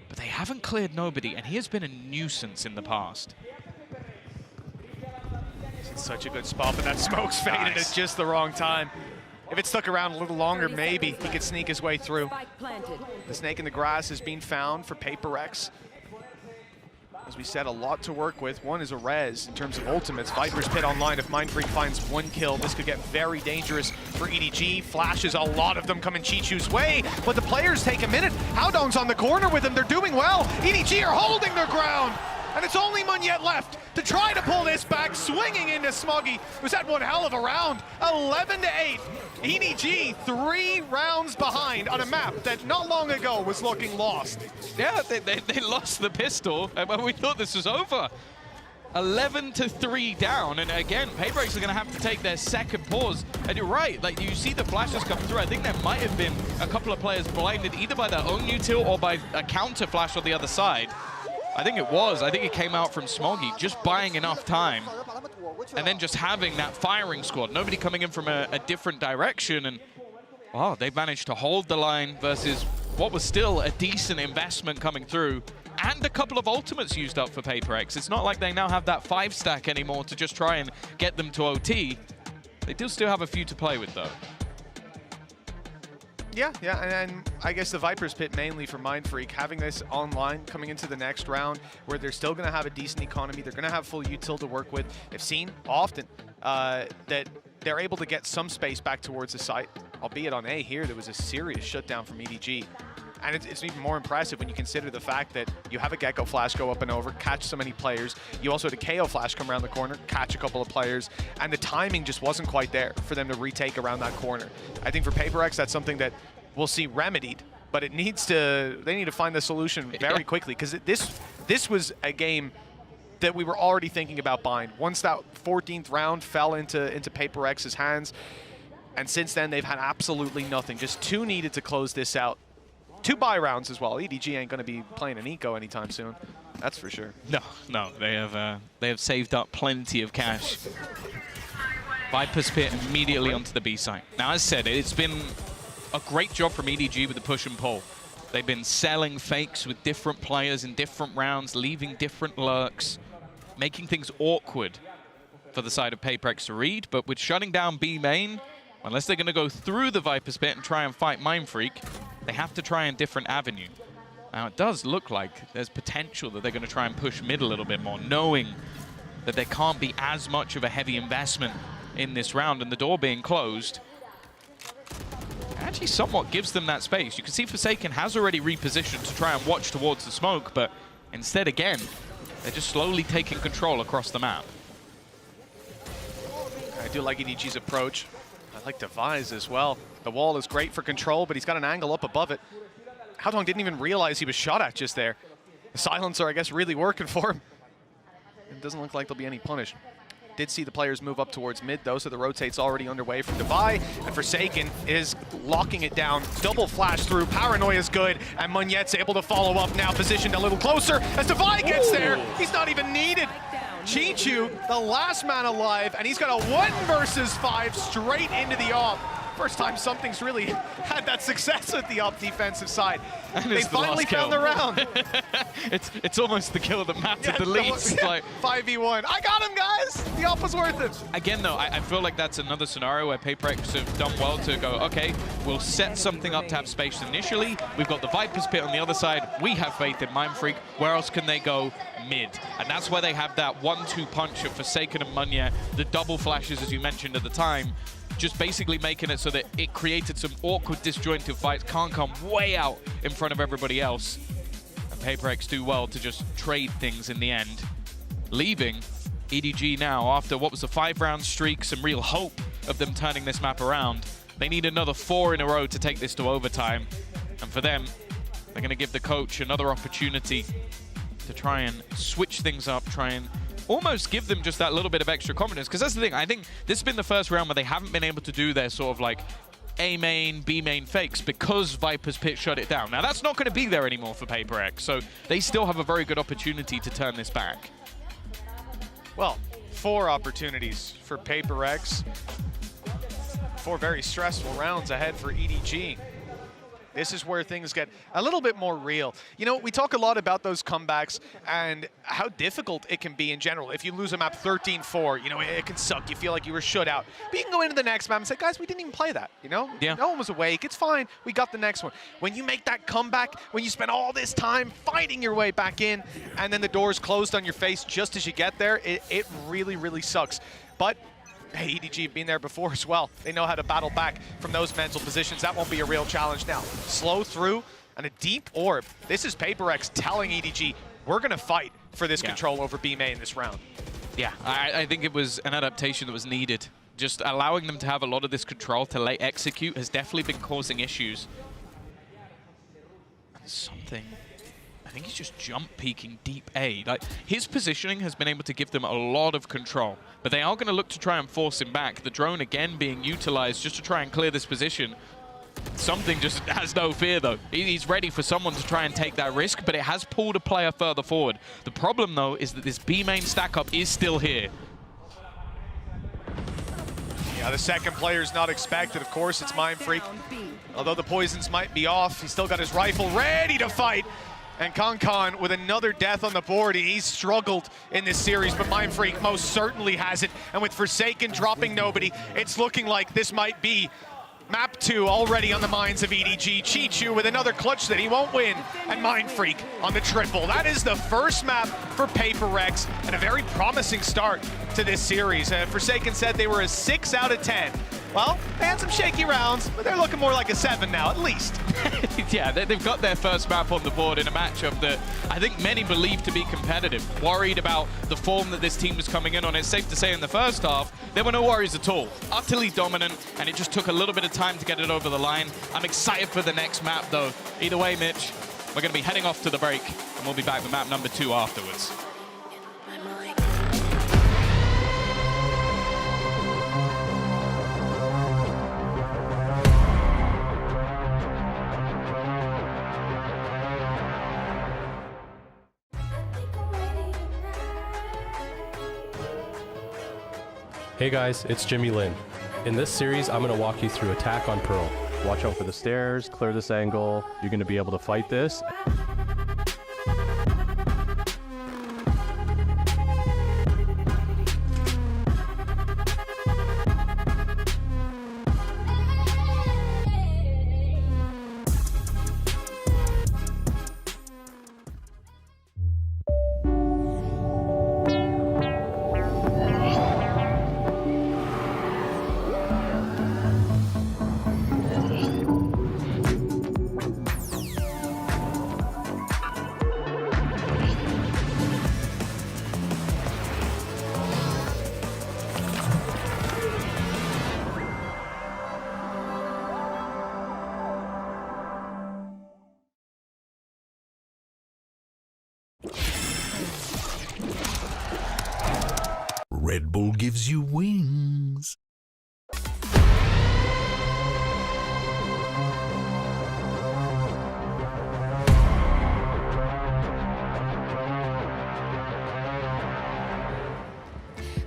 But they haven't cleared Nobody, and he has been a nuisance in the past. He's in such a good spot, but that smoke's faded at just the wrong time. If it stuck around a little longer, maybe he could sneak his way through. The snake in the grass is being found for PaperX. As we said, a lot to work with. One is a res in terms of ultimates. Viper's Pit online. If Mindfreak finds 1 kill, this could get very dangerous for EDG. Flashes, a lot of them coming Chichu's way, but the players take a minute. Howdong's on the corner with him. They're doing well. EDG are holding their ground. And it's only Munyet left to try to pull this back, swinging into Smuggy. Was that one hell of a round? 11-8. EDG 3 rounds behind on a map that not long ago was looking lost. Yeah, they lost the pistol, but we thought this was over. 11-3 down, and again, PaperX are going to have to take their second pause. And you're right, like you see the flashes come through. I think there might have been a couple of players blinded either by their own util or by a counter flash on the other side. I think it came out from Smoggy, just buying enough time. And then just having that firing squad. Nobody coming in from a different direction. And, wow, they've managed to hold the line versus what was still a decent investment coming through. And a couple of ultimates used up for PaperX. It's not like they now have that 5-stack anymore to just try and get them to OT. They do still have a few to play with, though. Yeah, and I guess the Viper's Pit mainly for Mindfreak, having this online coming into the next round where they're still going to have a decent economy, they're going to have full util to work with. They've seen often that they're able to get some space back towards the site, albeit on A here, there was a serious shutdown from EDG. And it's even more impressive when you consider the fact that you have a Gecko Flash go up and over, catch so many players. You also had a KO Flash come around the corner, catch a couple of players, and the timing just wasn't quite there for them to retake around that corner. I think for PaperX, that's something that we'll see remedied, but they need to find the solution very quickly, because this was a game that we were already thinking about buying. Once that 14th round fell into PaperX's hands, and since then they've had absolutely nothing. Just 2 needed to close this out. 2 buy rounds as well. EDG ain't going to be playing an eco anytime soon. That's for sure. No, they have saved up plenty of cash. Viper's Pit immediately onto the B site. Now, as said, it's been a great job from EDG with the push and pull. They've been selling fakes with different players in different rounds, leaving different lurks, making things awkward for the side of PaperX to read. But with shutting down B main, unless they're going to go through the Viper's Pit and try and fight Mindfreak, they have to try a different avenue. Now, it does look like there's potential that they're going to try and push mid a little bit more, knowing that there can't be as much of a heavy investment in this round, and the door being closed actually somewhat gives them that space. You can see Forsaken has already repositioned to try and watch towards the smoke, but instead, again, they're just slowly taking control across the map. I do like EDG's approach. I like Devise as well. The wall is great for control, but he's got an angle up above it. Howdong didn't even realize he was shot at just there. The silencer, I guess, really working for him. It doesn't look like there'll be any punish. Did see the players move up towards mid, though, so the rotate's already underway for Devi, and Forsaken is locking it down. Double flash through, Paranoia's good, and Munyet's able to follow up now, positioned a little closer as Devi gets there. He's not even needed. Chichu, the last man alive, and he's got a 1 versus 5 straight into the op. First time something's really had that success with the op defensive side. They finally found the round. it's almost the kill that mattered the least. Yeah, like 5v1. I got him, guys. The op was worth it. Again, though, I feel like that's another scenario where PRX have done well to go, okay, we'll set something up to have space initially. We've got the Viper's Pit on the other side. We have faith in Mindfreak. Where else can they go? Mid. And that's where they have that 1-2 punch of Forsaken and Munya, the double flashes, as you mentioned at the time, just basically making it so that it created some awkward, disjointed fights. Can't come way out in front of everybody else. And PRX do well to just trade things in the end. Leaving EDG now after what was a 5-round streak, some real hope of them turning this map around. They need another 4 in a row to take this to overtime. And for them, they're going to give the coach another opportunity to try and switch things up, try and almost give them just that little bit of extra confidence. Because that's the thing, I think this has been the first round where they haven't been able to do their sort of like A main, B main fakes because Viper's Pit shut it down. Now that's not going to be there anymore for PRX, so they still have a very good opportunity to turn this back. Well, 4 opportunities for PRX. 4 very stressful rounds ahead for EDG. This is where things get a little bit more real. You know, we talk a lot about those comebacks and how difficult it can be in general. If you lose a map 13-4, you know, it can suck. You feel like you were shut out. But you can go into the next map and say, guys, we didn't even play that, you know? Yeah. No one was awake. It's fine. We got the next one. When you make that comeback, when you spend all this time fighting your way back in, and then the door's closed on your face just as you get there, it really, really sucks. But hey, EDG have been there before as well. They know how to battle back from those mental positions. That won't be a real challenge now. Slow through and a deep orb. This is PRX telling EDG, we're going to fight for this control over B main this round. Yeah, I think it was an adaptation that was needed. Just allowing them to have a lot of this control to late execute has definitely been causing issues. And something, I think he's just jump peeking deep A. Like, his positioning has been able to give them a lot of control, but they are going to look to try and force him back. The drone again being utilized just to try and clear this position. Something just has no fear, though. He's ready for someone to try and take that risk, but it has pulled a player further forward. The problem, though, is that this B main stack up is still here. Yeah, the second player's not expected. Of course, it's Mindfreak. Although the poisons might be off, he's still got his rifle ready to fight. And Concon with another death on the board. He's struggled in this series, but Mindfreak most certainly has it. And with Forsaken dropping nobody, it's looking like this might be map 2 already on the minds of EDG. Chichu with another clutch that he won't win, and Mindfreak on the triple. That is the first map for PRX, and a very promising start to this series. Forsaken said they were a 6 out of 10. Well, they had some shaky rounds, but they're looking more like a 7 now, at least. Yeah, they've got their first map on the board in a matchup that I think many believe to be competitive. Worried about the form that this team was coming in on. It's safe to say in the first half, there were no worries at all. Utterly dominant, and it just took a little bit of time to get it over the line. I'm excited for the next map, though. Either way, Mitch, we're going to be heading off to the break, and we'll be back with map number 2 afterwards. Hey guys, it's Jimmy Lin. In this series, I'm going to walk you through Attack on Pearl. Watch out for the stairs, clear this angle. You're going to be able to fight this. Red Bull gives you wings.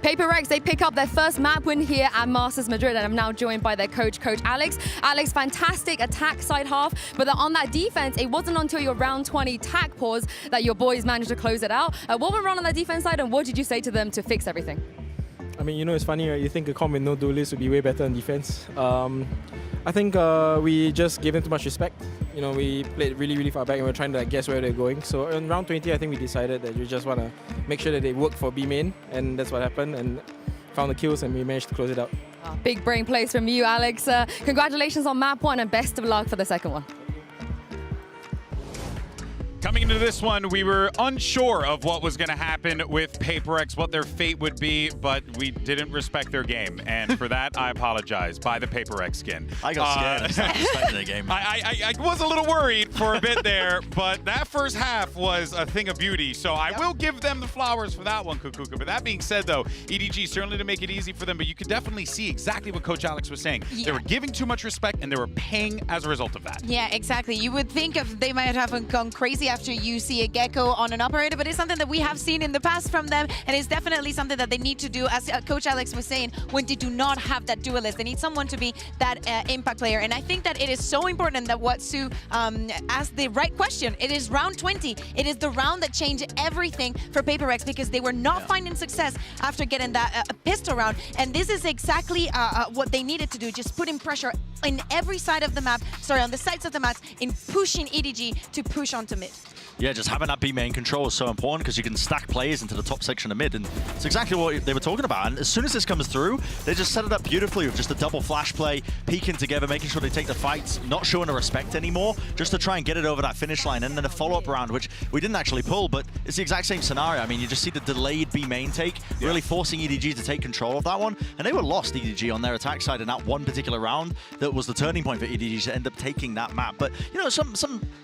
PRX, they pick up their first map win here at Masters Madrid, and I'm now joined by their coach, Coach Alex. Alex, fantastic attack side half, but on that defense, it wasn't until your round 20 tack pause that your boys managed to close it out. What went wrong on that defense side, and what did you say to them to fix everything? I mean, you know, it's funny, right? You think a comp with no duelist would be way better in defense. I think we just gave them too much respect. You know, we played really, really far back and we were trying to guess where they're going. So in round 20, I think we decided that we just want to make sure that they work for B main, and that's what happened. And found the kills and we managed to close it out. Big brain plays from you, Alex. Congratulations on map 1 and best of luck for the second one. Coming into this one, we were unsure of what was going to happen with PRX, what their fate would be, but we didn't respect their game. And for that, I apologize. Buy the PRX skin. I got scared. I started respecting their game. I was a little worried for a bit there, but that first half was a thing of beauty. So I will give them the flowers for that one, Kukuka. But that being said, though, EDG certainly to make it easy for them, but you could definitely see exactly what Coach Alex was saying. Yeah. They were giving too much respect, and they were paying as a result of that. Yeah, exactly. You would think if they might have gone crazy after you see a Gecko on an operator, but it's something that we have seen in the past from them, and it's definitely something that they need to do, as Coach Alex was saying, when they do not have that duelist. They need someone to be that impact player, and I think that it is so important that what Sue asked the right question. It is round 20. It is the round that changed everything for PRX because they were not finding success after getting that pistol round, and this is exactly what they needed to do, just putting pressure in every side of the map, on the sides of the map, in pushing EDG to push onto mid. Yeah, just having that B main control is so important because you can stack players into the top section of mid, and it's exactly what they were talking about. And as soon as this comes through, they just set it up beautifully with just a double flash play, peeking together, making sure they take the fights, not showing the respect anymore, just to try and get it over that finish line. And then a follow-up round, which we didn't actually pull, but it's the exact same scenario. I mean, you just see the delayed B main take, really forcing EDG to take control of that one. And they were lost, EDG, on their attack side in that one particular round. That was the turning point for EDG to end up taking that map. But, you know, some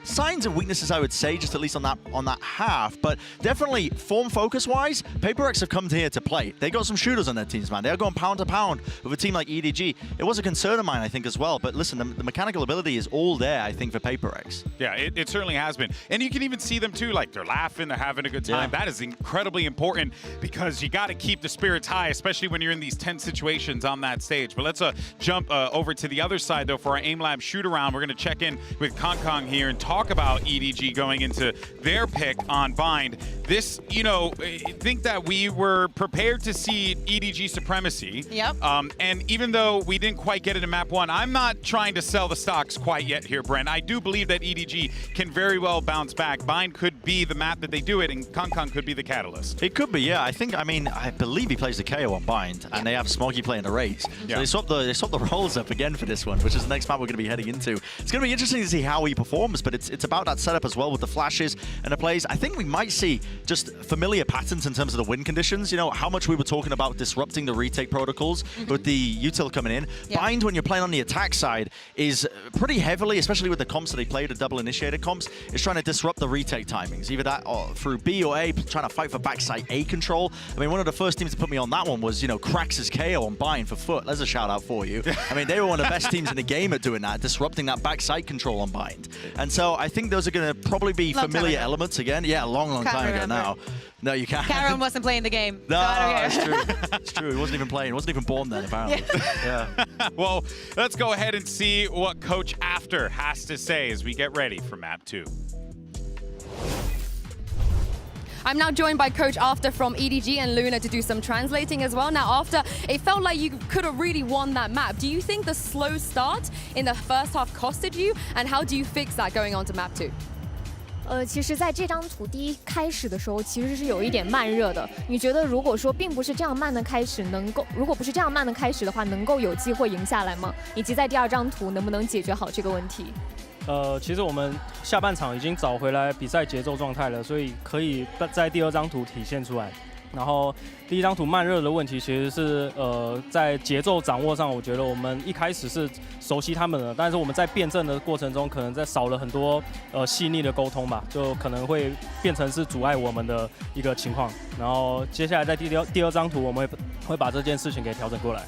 signs of weaknesses, I would say, just at least on that half, but definitely form focus wise, PRX have come here to play. They got some shooters on their teams, man. They're going pound to pound with a team like EDG. It was a concern of mine, I think, as well. But listen, the mechanical ability is all there, I think, for PRX. Yeah, it certainly has been. And you can even see them too, like they're laughing, they're having a good time. Yeah. That is incredibly important because you got to keep the spirits high, especially when you're in these tense situations on that stage. But let's jump over to the other side, though, for our aim lab shoot around. We're going to check in with Kong here and talk about EDG going into their pick on Bind. This, you know, I think that we were prepared to see EDG supremacy. Yep. And even though we didn't quite get it in map 1, I'm not trying to sell the stocks quite yet here, Brent. I do believe that EDG can very well bounce back. Bind could be the map that they do it, and Kong could be the catalyst. It could be, yeah. I believe he plays the KO on Bind, and they have Smoggy playing the Raze. So they swapped the roles up again for this one, which is the next map we're going to be heading into. It's going to be interesting to see how he performs, but it's about that setup as well with the flashes and the plays. I think we might see just familiar patterns in terms of the win conditions. You know, how much we were talking about disrupting the retake protocols with the util coming in. Bind, when you're playing on the attack side, is pretty heavily, especially with the comps that they played, the double initiator comps, is trying to disrupt the retake timings. Either that or through B or A, trying to fight for backside A control. I mean, one of the first teams to put me on that one was, you know, Krax's KO on Bind for Foot. There's a shout out for you. I mean, they were one of the best teams in the game at doing that, disrupting that backside control on Bind. And so I think those are going to probably be familiar elements again. Yeah, a long time ago now. No, you can't. Karen wasn't playing the game. No, so I don't care. It's true. It's true. He wasn't even playing. He wasn't even born then, apparently. Yeah. Well, let's go ahead and see what Coach After has to say as we get ready for map 2. I'm now joined by Coach After from EDG and Luna to do some translating as well. Now, After, it felt like you could have really won that map. Do you think the slow start in the first half costed you? And how do you fix that going on to map 2? 其实在这张图第一开始的时候，其实是有一点慢热的。你觉得如果说并不是这样慢的开始，如果不是这样慢的开始的话，能够有机会赢下来吗？以及在第二张图能不能解决好这个问题？其实我们下半场已经找回来比赛节奏状态了，所以可以在第二张图体现出来。然后第一张图慢热的问题其实是在节奏掌握上，我觉得我们一开始是熟悉他们的，但是我们在辩证的过程中，可能在少了很多细腻的沟通吧，就可能会变成是阻碍我们的一个情况。然后接下来在第二张图，我们会把这件事情给调整过来。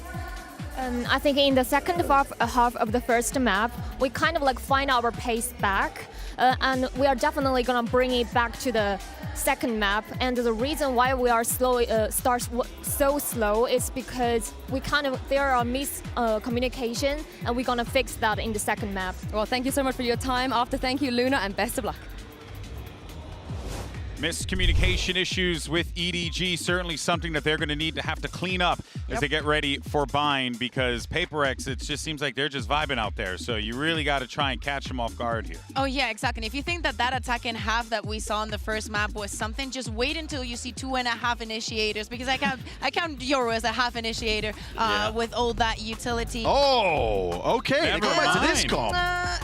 I think in the second half of the first map, we kind of like find our pace back, and we are definitely gonna bring it back to the second map. And the reason why we are so slow is because there are miscommunication, and we're gonna fix that in the second map. Well, thank you so much for your time. Thank you, Luna, and best of luck. Miscommunication issues with EDG, certainly something that they're going to need to have to clean up as they get ready for Bind, because PRX, it just seems like they're just vibing out there. So you really got to try and catch them off guard here. Oh, yeah, exactly. And if you think that attack in half that we saw in the first map was something, just wait until you see 2.5 initiators, because I count Yoru as a half initiator with all that utility. Oh, okay. They go back to this comp.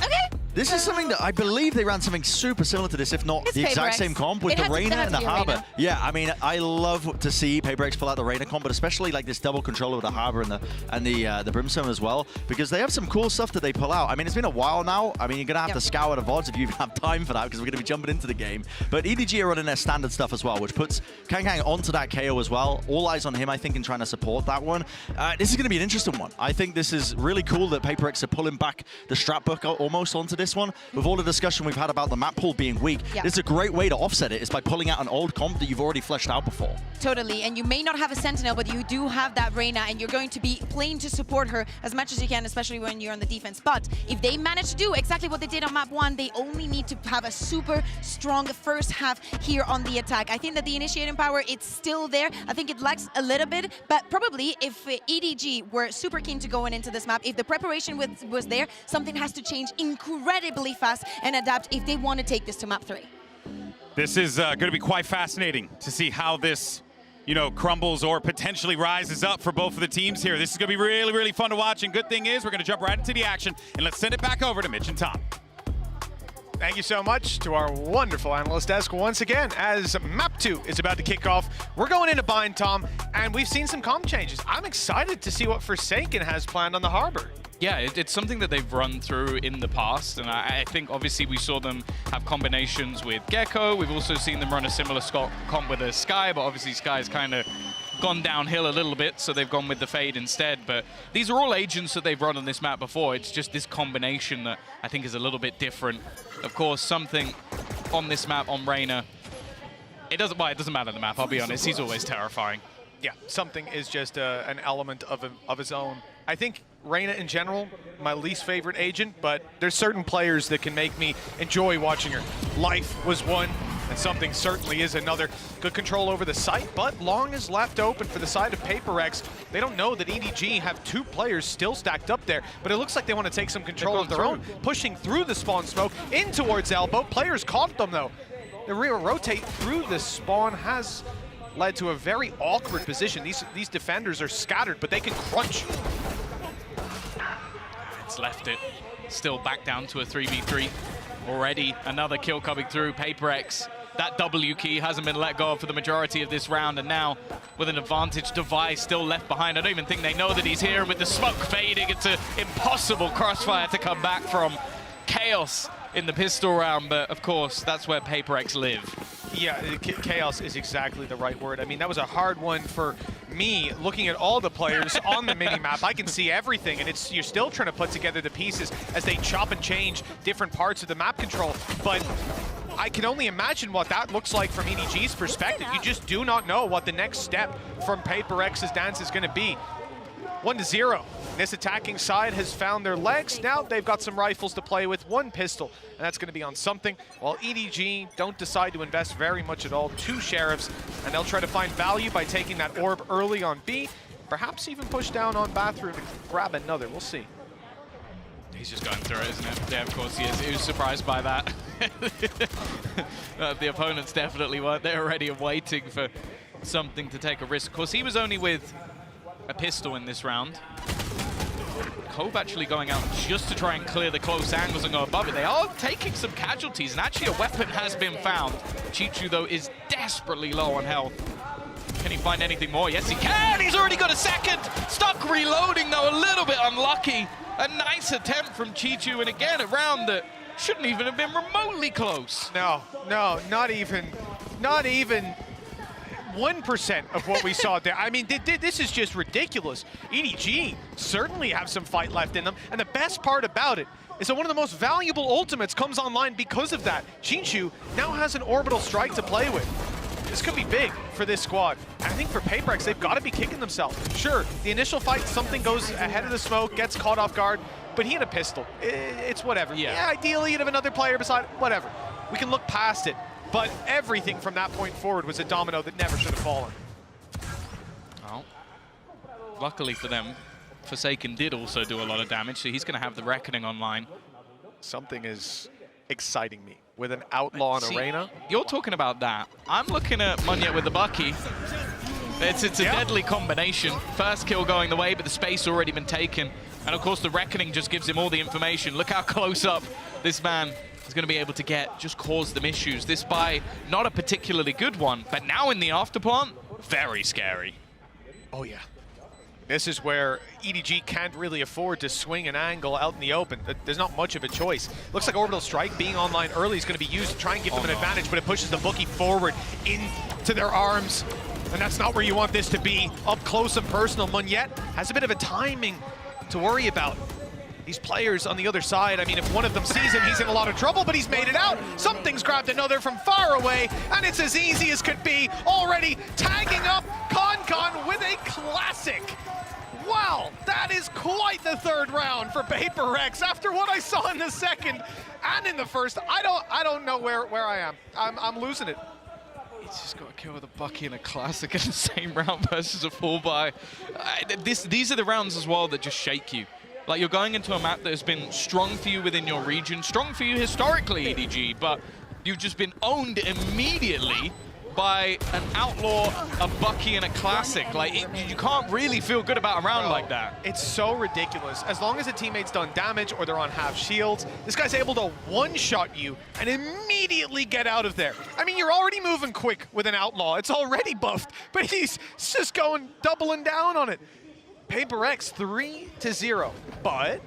Okay. This is something that I believe they ran something super similar to this, if not the exact same comp with the Reyna and the Harbor. Yeah, I mean, I love to see PRX pull out the Reyna comp, but especially like this double control with the Harbor and the Brimstone as well, because they have some cool stuff that they pull out. I mean, it's been a while now. I mean, you're going to have to scour the VODs if you even have time for that, because we're going to be jumping into the game. But EDG are running their standard stuff as well, which puts Kang onto that KO as well. All eyes on him, I think, in trying to support that one. This is going to be an interesting one. I think this is really cool that PRX are pulling back the strap book almost onto this one. With all the discussion we've had about the map pool being weak, this is a great way to offset it, is by pulling out an old comp that you've already fleshed out before. Totally, and you may not have a Sentinel, but you do have that Reyna, and you're going to be playing to support her as much as you can, especially when you're on the defense. But if they manage to do exactly what they did on map 1, they only need to have a super strong first half here on the attack. I think that the initiating power, it's still there. I think it lacks a little bit, but probably if EDG were super keen to going into this map, if the preparation was there, something has to change incredibly fast and adapt if they want to take this to map 3. This is going to be quite fascinating to see how this, crumbles or potentially rises up for both of the teams here. This is going to be really, really fun to watch. And good thing is we're going to jump right into the action, and let's send it back over to Mitch and Tom. Thank you so much to our wonderful analyst desk once again. As map 2 is about to kick off, we're going into Bind, Tom, and we've seen some comp changes. I'm excited to see what Forsaken has planned on the Harbor. Yeah, it's something that they've run through in the past, and I think obviously we saw them have combinations with Gecko. We've also seen them run a similar comp with a Sky, but obviously Sky's kind of gone downhill a little bit, so they've gone with the Fade instead. But these are all agents that they've run on this map before. It's just this combination that I think is a little bit different. Of course, something on this map on Reyna, it doesn't matter the map, I'll be honest. He's always terrifying. Yeah, something is just an element of his own. I think Reyna in general, my least favorite agent, but there's certain players that can make me enjoy watching her. Life was one, and something certainly is another. Good control over the site, but long is left open for the side of PRX. They don't know that EDG have 2 players still stacked up there, but it looks like they want to take some control of their own, pushing through the spawn smoke in towards Elbow. Players caught them though. The rear rotate through the spawn has led to a very awkward position. These defenders are scattered, but they can crunch. It's left it. Still back down to a 3v3. Already another kill coming through. PRX, that W key hasn't been let go of for the majority of this round, and now with an advantage device still left behind. I don't even think they know that he's here, and with the smoke fading, it's an impossible crossfire to come back from. Chaos in the pistol round, but of course, that's where PRX live. Yeah, chaos is exactly the right word. I mean, that was a hard one for me, looking at all the players on the mini-map. I can see everything, and you're still trying to put together the pieces as they chop and change different parts of the map control. But I can only imagine what that looks like from EDG's perspective. You just do not know what the next step from PRX's dance is going to be. 1-0. This attacking side has found their legs. Now they've got some rifles to play with, 1 pistol, and that's going to be on something. While EDG don't decide to invest very much at all. 2 Sheriffs, and they'll try to find value by taking that orb early on B. Perhaps even push down on Bathroom and grab another. We'll see. He's just going through it, isn't it? Yeah, of course he is. He was surprised by that. The opponents definitely weren't. They're already waiting for something to take a risk. Of course, he was only with a pistol in this round. Cove actually going out just to try and clear the close angles and go above it. They are taking some casualties, and actually a weapon has been found. Chichu, though, is desperately low on health. Can Can he find anything more? Yes, he can! He's already got a second! Stuck reloading, though, a little bit unlucky. A nice attempt from Chichu, and again, a round that shouldn't even have been remotely close. No, not even 1% of what we saw there. I mean, this is just ridiculous. EDG certainly have some fight left in them, and the best part about it is that one of the most valuable ultimates comes online because of that. Chichu now has an orbital strike to play with. This could be big for this squad. I think for PRX, they've got to be kicking themselves. Sure, the initial fight, something goes ahead of the smoke, gets caught off guard, but he had a pistol. It's whatever. Yeah, ideally, you'd have another player beside, whatever. We can look past it. But everything from that point forward was a domino that never should have fallen. Well, luckily for them, Forsaken did also do a lot of damage, so he's going to have the Reckoning online. Something is exciting me with an outlaw in Arena. You're talking about that. I'm looking at Munyet with the Bucky. It's a deadly combination. First kill going the way, but the space already been taken. And of course, the Reckoning just gives him all the information. Look how close up this man is going to be able to get, just cause them issues. This buy, not a particularly good one, but now in the afterplant, very scary. Oh yeah. This is where EDG can't really afford to swing an angle out in the open. There's not much of a choice. Looks like Orbital Strike being online early is going to be used to try and give them an advantage, but it pushes the Bookie forward into their arms. And that's not where you want this to be. Up close and personal. Munyet has a bit of a timing to worry about. These players on the other side, I mean, if one of them sees him, he's in a lot of trouble, but he's made it out. Something's grabbed another from far away, and it's as easy as could be. Already tagging up Con with a classic. Wow, that is quite the third round for PRX. After what I saw in the second and in the first, I don't know where I am. I'm losing it. He's just got a kill with a Bucky and a classic in the same round versus a full buy. These are the rounds as well that just shake you. Like, you're going into a map that has been strong for you within your region, strong for you historically, EDG, but you've just been owned immediately by an outlaw, a Bucky, and a classic. Like, you can't really feel good about a round like that. It's so ridiculous. As long as a teammate's done damage or they're on half shields, this guy's able to one-shot you and immediately get out of there. I mean, you're already moving quick with an outlaw. It's already buffed, but he's just going doubling down on it. PRX 3-0, but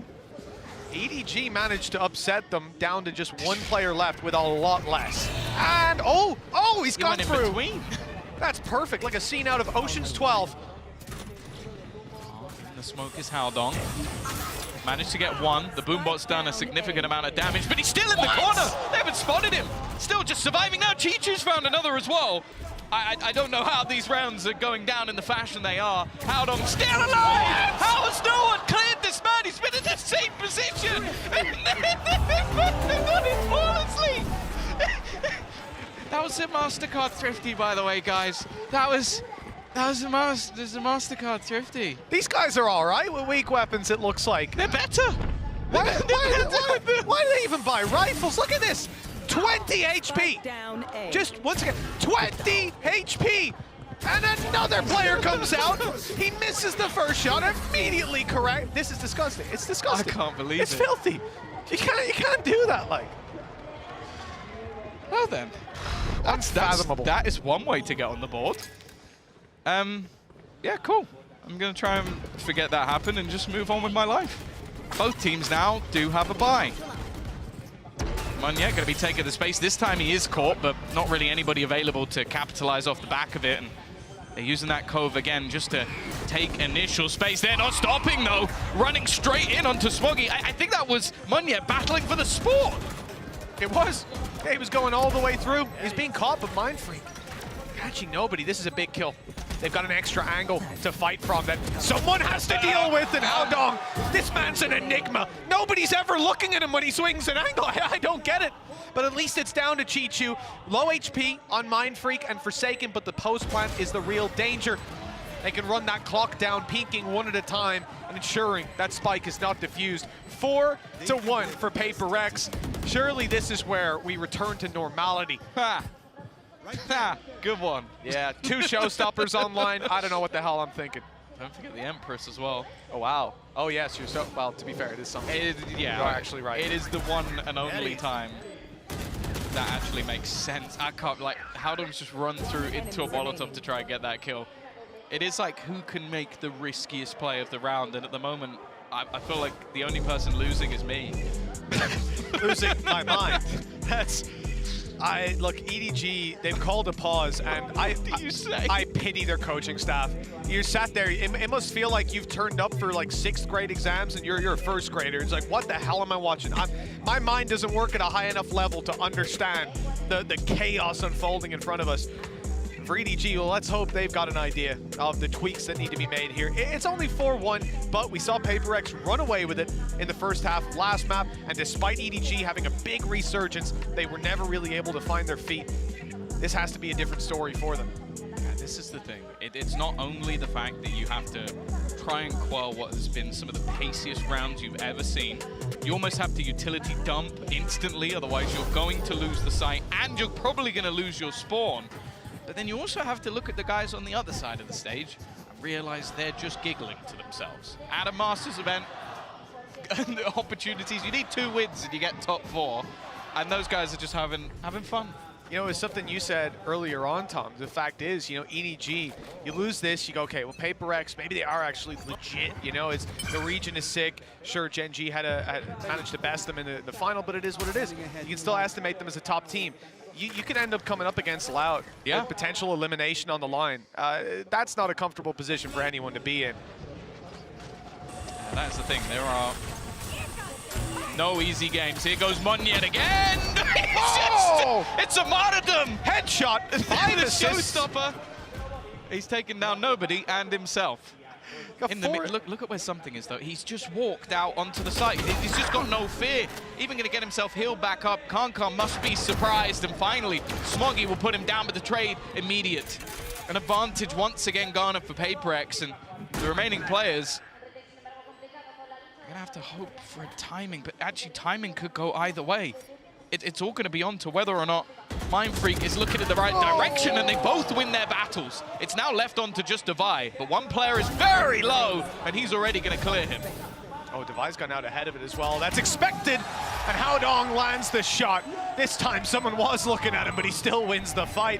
EDG managed to upset them down to just one player left with a lot less. And oh, he's gone through. That's perfect, like a scene out of Ocean's 12. The smoke is Haldong. Managed to get one. The Boombot's done a significant amount of damage, but he's still in the corner. They haven't spotted him. Still just surviving now. Chichu's found another as well. I don't know how these rounds are going down in the fashion they are. Haldong still alive! How has no one cleared this man? He's been in the same position! And they've got him flawlessly! That was a MasterCard Thrifty, by the way, guys. That was a MasterCard Thrifty. These guys are all right with weak weapons, it looks like. They're better! Why do they even buy rifles? Look at this! 20 HP! Just once again, 20 HP! And another player comes out. He misses the first shot, immediately correct. This is disgusting. It's disgusting. I can't believe it's it. It's filthy. You can't do that, like. Well then, unfathomable. That is one way to get on the board. Yeah, cool. I'm gonna try and forget that happened and just move on with my life. Both teams now do have a bye. Munyet going to be taking the space. This time he is caught, but not really anybody available to capitalize off the back of it. And they're using that cove again just to take initial space. They're not stopping, though. Running straight in onto Smoggy. I think that was Munyet battling for the sport. It was. He was going all the way through. He's being caught, but Mindfreak catching nobody. This is a big kill. They've got an extra angle to fight from that someone has to deal with. And Haldong, this man's an enigma. Nobody's ever looking at him when he swings an angle. I don't get it. But at least it's down to Chichu. Low HP on Mindfreak and Forsaken, but the post plant is the real danger. They can run that clock down, peeking one at a time and ensuring that spike is not diffused. 4-1 for PRX. Surely this is where we return to normality. Good one. Yeah, 2 showstoppers online. I don't know what the hell I'm thinking. Don't forget the Empress as well. Oh, wow. Oh, yes, you're so... Well, to be fair, it is something. Yeah, you're actually right. It is the one and only time. that actually makes sense. I can't, like, Howdom's just run through into a Molotov to try and get that kill. It is like, who can make the riskiest play of the round? And at the moment, I feel like the only person losing is me. Losing my mind. Look, EDG, they've called a pause, and I pity their coaching staff. You sat there, it must feel like you've turned up for like 6th grade exams and you're a 1st grader. It's like, what the hell am I watching? My mind doesn't work at a high enough level to understand the chaos unfolding in front of us. For EDG, well, let's hope they've got an idea of the tweaks that need to be made here. It's only 4-1, but we saw PRX run away with it in the first half last map, and despite EDG having a big resurgence, they were never really able to find their feet. This has to be a different story for them. Yeah, this is the thing. It's not only the fact that you have to try and quell what has been some of the paciest rounds you've ever seen. You almost have to utility dump instantly, otherwise you're going to lose the site, and you're probably going to lose your spawn. But then you also have to look at the guys on the other side of the stage and realize they're just giggling to themselves. At a Masters event, the opportunities, you need 2 wins and you get top 4. And those guys are just having fun. You know, it's something you said earlier on, Tom. The fact is, you know, EDG, you lose this, you go, okay, well, PRX, maybe they are actually legit. You know, the region is sick. Sure, Gen G had managed to best them in the final, but it is what it is. You can still estimate them as a top team. You could end up coming up against Loud. Yeah. With potential elimination on the line. That's not a comfortable position for anyone to be in. That's the thing. There are no easy games. Here goes Munyan again. It's a martyrdom. Headshot. The showstopper. He's taken down nobody and himself. In the look at where something is, though. He's just walked out onto the site. He's just got no fear. Even going to get himself healed back up. Kankan must be surprised. And finally, Smoggy will put him down with the trade immediate. An advantage once again garnered for PRX. And the remaining players are going to have to hope for a timing. But actually, timing could go either way. It's all going to be on to whether or not Mindfreak is looking in the right direction, and they both win their battles. It's now left on to just Devi, but one player is very low, and he's already going to clear him. Oh, Devi's gone out ahead of it as well. That's expected, and Howdong lands the shot. This time someone was looking at him, but he still wins the fight.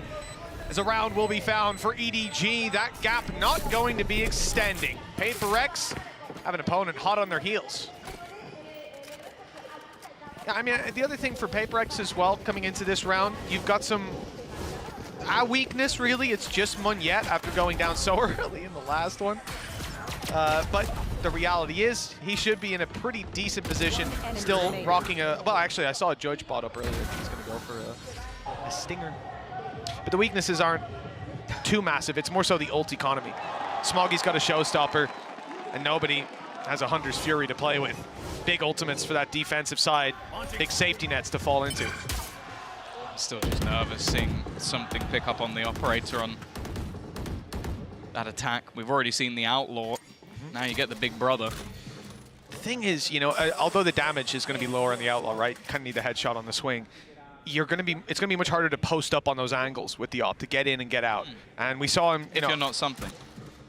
As a round will be found for EDG, that gap not going to be extending. PRX have an opponent hot on their heels. I mean, the other thing for PRX as well, coming into this round, you've got some weakness, really. It's just Munyet after going down so early in the last one. But the reality is, he should be in a pretty decent position, still rocking a... Well, actually, I saw a Judge bot up earlier. He's going to go for a stinger. But the weaknesses aren't too massive. It's more so the ult economy. Smoggy's got a showstopper, and nobody has a Hunter's Fury to play with. Big ultimates for that defensive side. Big safety nets to fall into. I'm still just nervous seeing something pick up on the operator on that attack. We've already seen the Outlaw. Now you get the big brother. The thing is, you know, although the damage is going to be lower on the Outlaw, right? Kind of need the headshot on the swing. It's going to be much harder to post up on those angles with the op to get in and get out. And we saw him, if you're not something.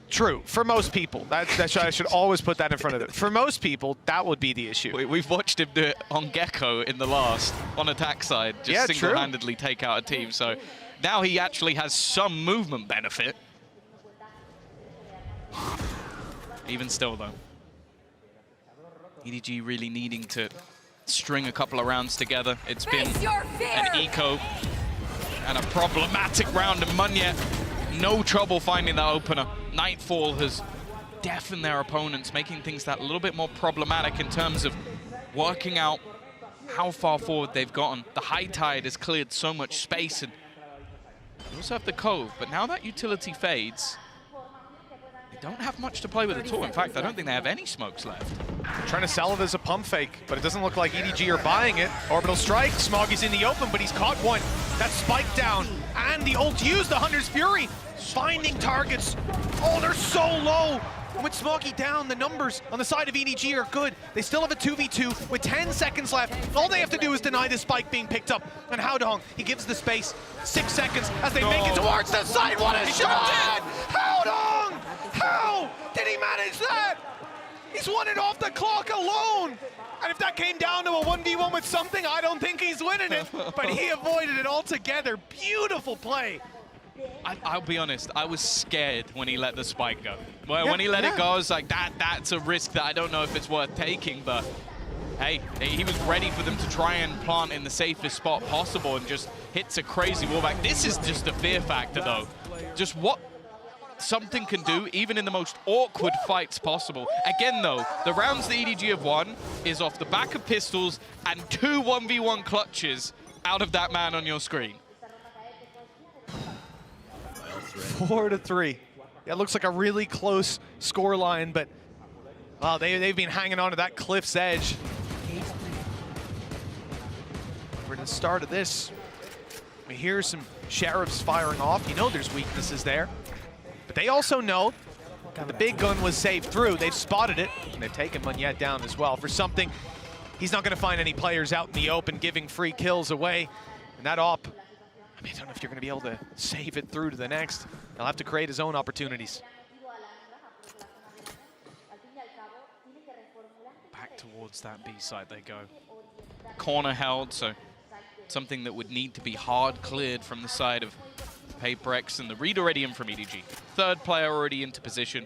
True, for most people. I should always put that in front of it. For most people, that would be the issue. We've watched him do it on Gecko in the last, on attack side, just single-handedly take out a team. So now he actually has some movement benefit. Even still, though. EDG really needing to string a couple of rounds together. It's been an eco and a problematic round of Munyet. No trouble finding that opener. Nightfall has deafened their opponents, making things that little bit more problematic in terms of working out how far forward they've gotten. The high tide has cleared so much space, and you also have the Cove. But now that utility fades, they don't have much to play with at all. In fact, I don't think they have any smokes left. Trying to sell it as a pump fake, but it doesn't look like EDG are buying it. Orbital strike, Smoggy's in the open, but he's caught one. That spike down, and the ult used, the Hunter's Fury, finding targets. Oh, they're so low. And with Smoggy down, the numbers on the side of EDG are good. They still have a 2v2 with 10 seconds left. All they have to do is deny the spike being picked up. And Howdong, he gives the space. 6 seconds as they make it towards the side. What a shot! Howdong! How did he manage that? He's won it off the clock alone. And if that came down to a 1v1, anyone with something, I don't think he's winning it, but he avoided it altogether. Beautiful play. I'll be honest, I was scared when he let the spike go. Well, when he let it go, I was like, that's a risk that I don't know if it's worth taking, but hey, he was ready for them to try and plant in the safest spot possible and just hits a crazy wallback. This is just a fear factor, though. Just what something can do, even in the most awkward fights possible. Again, though, the rounds the EDG have won is off the back of pistols and 2 1v1 clutches out of that man on your screen. 4-3. Yeah, it looks like a really close score line, but wow, they've been hanging on to that cliff's edge. For the start of this, we hear some sheriffs firing off. You know there's weaknesses there. But they also know that the big gun was saved through. They've spotted it, and they've taken Munyet down as well. For something, he's not going to find any players out in the open giving free kills away. And that op, I mean, I don't know if you're going to be able to save it through to the next. He'll have to create his own opportunities. Back towards that B side they go. Corner held, so something that would need to be hard cleared from the side of PRX, and the read already in from EDG. Third player already into position.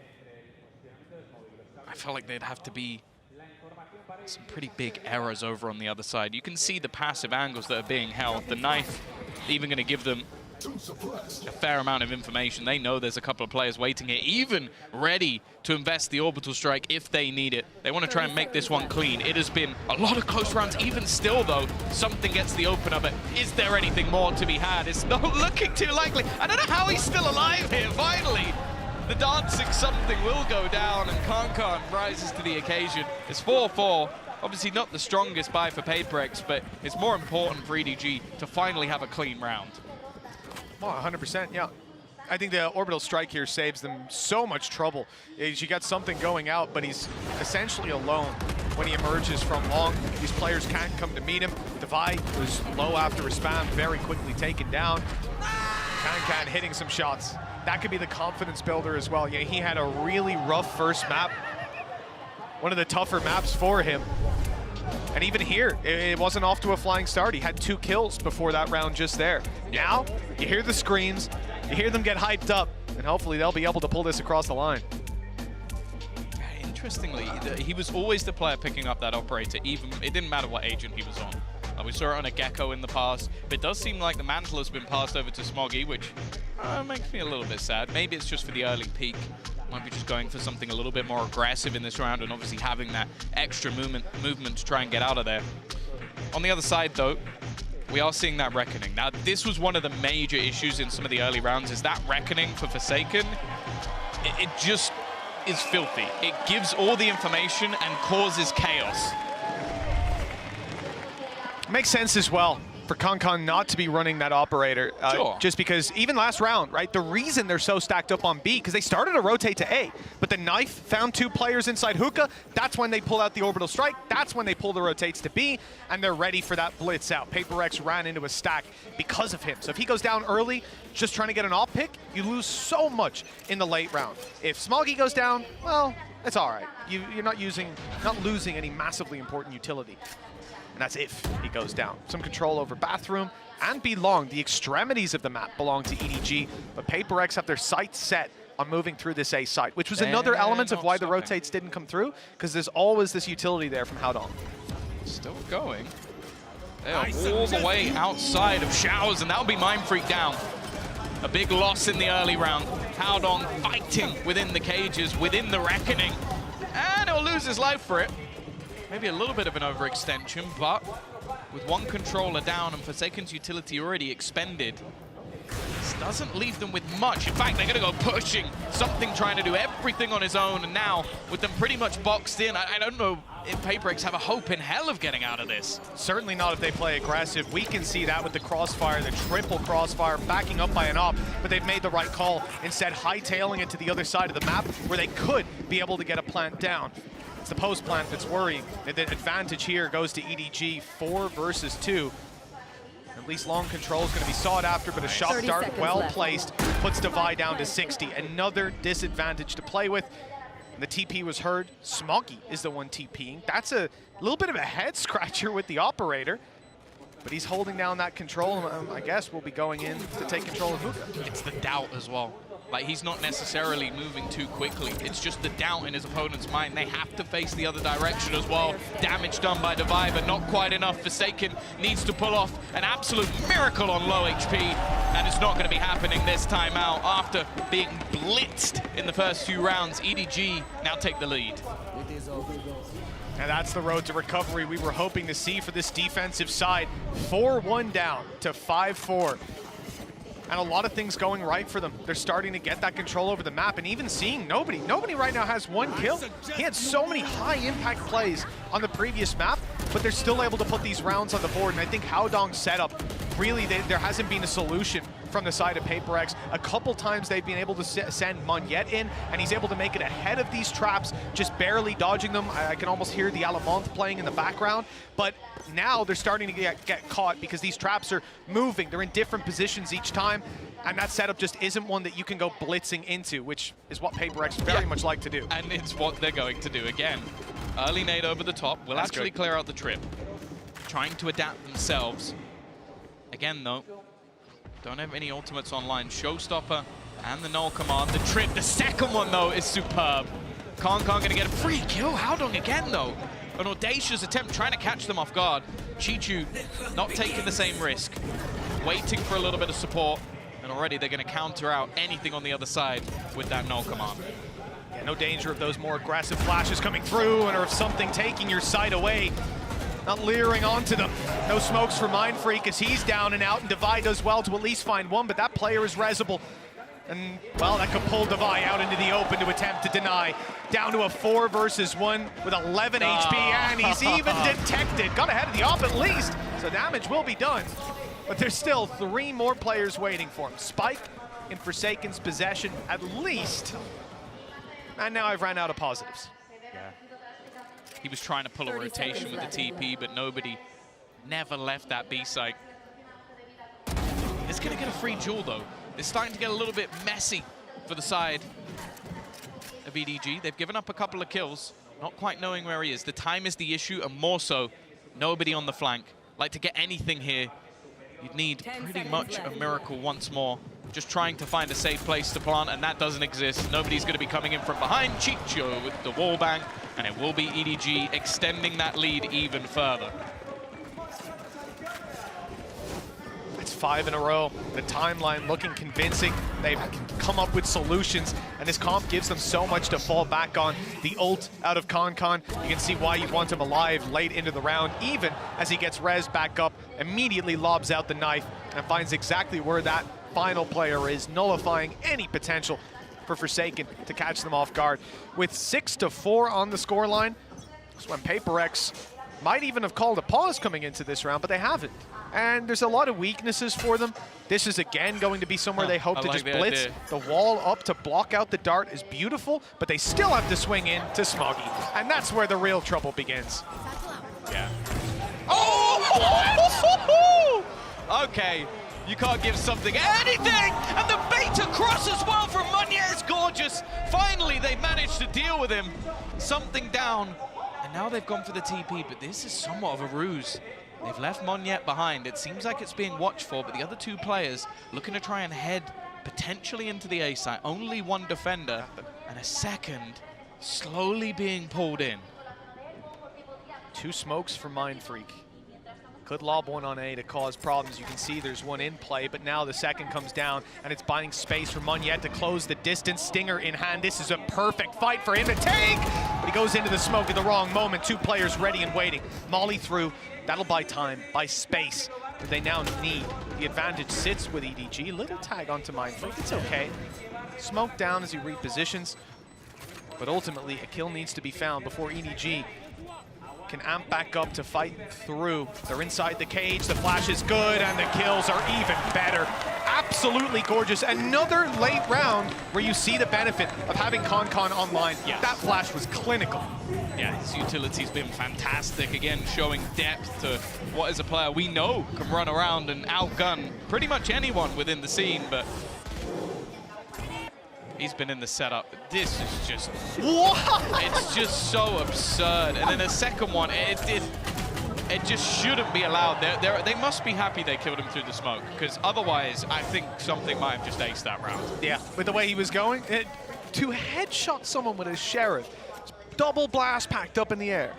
I felt like there'd have to be some pretty big errors over on the other side. You can see the passive angles that are being held. The knife even going to give them a fair amount of information. They know there's a couple of players waiting here, even ready to invest the orbital strike if they need it. They want to try and make this one clean. It has been a lot of close rounds. Even still, though, something gets the opener, but is there anything more to be had? It's not looking too likely. I don't know how he's still alive here, finally. The dancing something will go down, and Kankan rises to the occasion. It's 4-4. Obviously not the strongest buy for PRX, but it's more important for EDG to finally have a clean round. Well, 100%, yeah. I think the orbital strike here saves them so much trouble. You got something going out, but he's essentially alone when he emerges from long. These players can't come to meet him. Devi was low after a spam, very quickly taken down. Kankan hitting some shots. That could be the confidence builder as well. Yeah, he had a really rough first map. One of the tougher maps for him. And even here, it wasn't off to a flying start. He had 2 kills before that round just there. Now, you hear the screams, you hear them get hyped up, and hopefully they'll be able to pull this across the line. Interestingly, he was always the player picking up that operator, even it didn't matter what agent he was on. We saw it on a Gecko in the past, but it does seem like the mantle has been passed over to Smoggy, which makes me a little bit sad. Maybe it's just for the early peak. Might be just going for something a little bit more aggressive in this round, and obviously having that extra movement to try and get out of there. On the other side, though, we are seeing that Reckoning. Now, this was one of the major issues in some of the early rounds, is that Reckoning for Forsaken. It just is filthy. It gives all the information and causes chaos. Makes sense as well for Kankan not to be running that operator, Sure. just because even last round, right, the reason they're so stacked up on B, because they started to rotate to A, but the knife found 2 players inside hookah. That's when they pull out the orbital strike. That's when they pull the rotates to B, and they're ready for that blitz out. PRX ran into a stack because of him. So if he goes down early, just trying to get an op pick, you lose so much in the late round. If Smoggy goes down, well, it's all right. You're not losing any massively important utility. And that's if he goes down. Some control over bathroom and B long. The extremities of the map belong to EDG, but PRX have their sights set on moving through this A site, which was another element of why the rotates didn't come through, because there's always this utility there from Haodong. Still going. They are all the way outside of Showers, and that'll be Mind Freak down. A big loss in the early round. Haodong fighting within the cages, within the Reckoning, and he'll lose his life for it. Maybe a little bit of an overextension, but with one controller down and Forsaken's utility already expended, this doesn't leave them with much. In fact, they're going to go pushing. Something trying to do everything on his own, and now with them pretty much boxed in, I don't know if PRX have a hope in hell of getting out of this. Certainly not if they play aggressive. We can see that with the crossfire, the triple crossfire, backing up by an op, but they've made the right call. Instead, hightailing it to the other side of the map where they could be able to get a plant down. It's the post plant that's worrying. And the advantage here goes to EDG, 4 versus 2. At least long control is going to be sought after, but a shock dart well placed puts Devi down to 60. Another disadvantage to play with. The TP was heard. Smoggy is the one TPing. That's a little bit of a head scratcher with the operator. But he's holding down that control. I guess we'll be going in to take control of Hookah. It's the doubt as well. Like, he's not necessarily moving too quickly. It's just the doubt in his opponent's mind. They have to face the other direction as well. Damage done by Divide, but not quite enough. Forsaken needs to pull off an absolute miracle on low HP, and it's not going to be happening this time out. After being blitzed in the first few rounds, EDG now take the lead. And that's the road to recovery we were hoping to see for this defensive side. 4-1 down to 5-4. And a lot of things going right for them. They're starting to get that control over the map, and even seeing nobody. Nobody right now has one kill. He had so many high-impact plays on the previous map, but they're still able to put these rounds on the board. And I think Howdong's setup, really, there hasn't been a solution from the side of PRX. A couple times they've been able to send Monyet in, and he's able to make it ahead of these traps, just barely dodging them. I can almost hear the Alamonth playing in the background, but now they're starting to get caught because these traps are moving. They're in different positions each time, and that setup just isn't one that you can go blitzing into, which is what PRX very much like to do. And it's what they're going to do again. Early nade over the top will actually clear out the trip. Trying to adapt themselves. Again, though, don't have any ultimates online. Showstopper and the null command. The trip, the second one, though, is superb. Kong going to get a free kill. Howdong again, though. An audacious attempt, trying to catch them off guard. Chichu not taking the same risk. Waiting for a little bit of support. And already they're going to counter out anything on the other side with that null command. Yeah, no danger of those more aggressive flashes coming through, or of something taking your sight away. Not leering onto them. No smokes for Mindfreak as he's down and out, and Divide does well to at least find one, but that player is Resable. And, well, that could pull Divide out into the open to attempt to deny. Down to a 4 versus 1 with 11 HP, and he's even detected. Got ahead of the op at least, so damage will be done. But there's still 3 more players waiting for him. Spike in Forsaken's possession, at least. And now I've ran out of positives. He was trying to pull a rotation with the TP, but nobody never left that B site. It's going to get a free duel, though. It's starting to get a little bit messy for the side of EDG. They've given up a couple of kills, not quite knowing where he is. The time is the issue, and more so, nobody on the flank. Like, to get anything here, you'd need pretty much a miracle once more. Just trying to find a safe place to plant, and that doesn't exist. Nobody's going to be coming in from behind. Chicho with the wall bang, and it will be EDG extending that lead even further. That's 5 in a row. The timeline looking convincing. They've come up with solutions, and this comp gives them so much to fall back on. The ult out of Concon, you can see why you want him alive late into the round, even as he gets rezzed back up, immediately lobs out the knife, and finds exactly where that final player is, nullifying any potential for Forsaken to catch them off guard. With 6-4 on the scoreline, that's when PRX might even have called a pause coming into this round, but they haven't. And there's a lot of weaknesses for them. This is again going to be somewhere they hope to just blitz. The wall up to block out the dart is beautiful, but they still have to swing in to Smoggy. And that's where the real trouble begins. Yeah. Oh! Okay. You can't give something anything! And the bait across as well from Monyet is gorgeous. Finally, they managed to deal with him. Something down. And now they've gone for the TP, but this is somewhat of a ruse. They've left Monyet behind. It seems like it's being watched for, but the other 2 players looking to try and head potentially into the A site. Only 1 defender and a second slowly being pulled in. 2 smokes for Mindfreak. Could lob one on A to cause problems. You can see there's one in play, but now the second comes down, and it's buying space for Monyet to close the distance. Stinger in hand. This is a perfect fight for him to take, but he goes into the smoke at the wrong moment. 2 players ready and waiting. Molly through. That'll buy time, buy space that they now need. The advantage sits with EDG. Little tag onto Mindfreak. It's okay. Smoke down as he repositions, but ultimately a kill needs to be found before EDG can amp back up to fight through. They're inside the cage, the flash is good, and the kills are even better. Absolutely gorgeous. Another late round where you see the benefit of having Concon online. Yes. That flash was clinical. Yeah, his utility's been fantastic. Again, showing depth to what is a player we know can run around and outgun pretty much anyone within the scene, but He's been in the setup. This is just... What? It's just so absurd. And then the second one, it just shouldn't be allowed. They must be happy they killed him through the smoke, because otherwise, I think something might have just aced that round. Yeah, with the way he was going, to headshot someone with a Sheriff, double blast packed up in the air.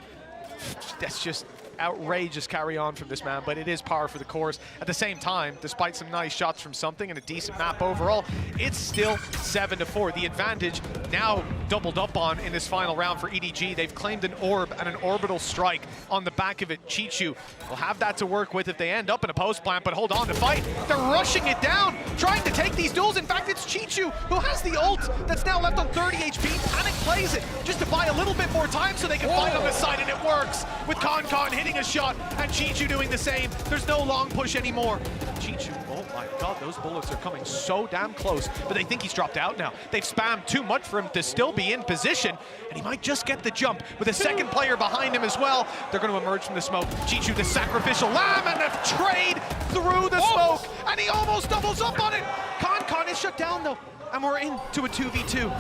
That's just outrageous carry on from this man, but it is par for the course. At the same time, despite some nice shots from something and a decent map overall, it's still 7-4. The advantage now doubled up on in this final round for EDG. They've claimed an orb and an orbital strike on the back of it. Chichu will have that to work with if they end up in a post plant, but hold on to fight. They're rushing it down, trying to take these duels. In fact, it's Chichu who has the ult that's now left on 30 HP. Panic plays it just to buy a little bit more time so they can fight on the side, and it works with Con hitting a shot and Chichu doing the same. There's no long push anymore. Chichu, oh my god, those bullets are coming so damn close, but they think he's dropped out now. They've spammed too much for him to still be in position, and he might just get the jump with a second player behind him as well. They're going to emerge from the smoke. Chichu, the sacrificial lamb, and a trade through the smoke, and he almost doubles up on it. Con is shut down though, and we're into a 2v2.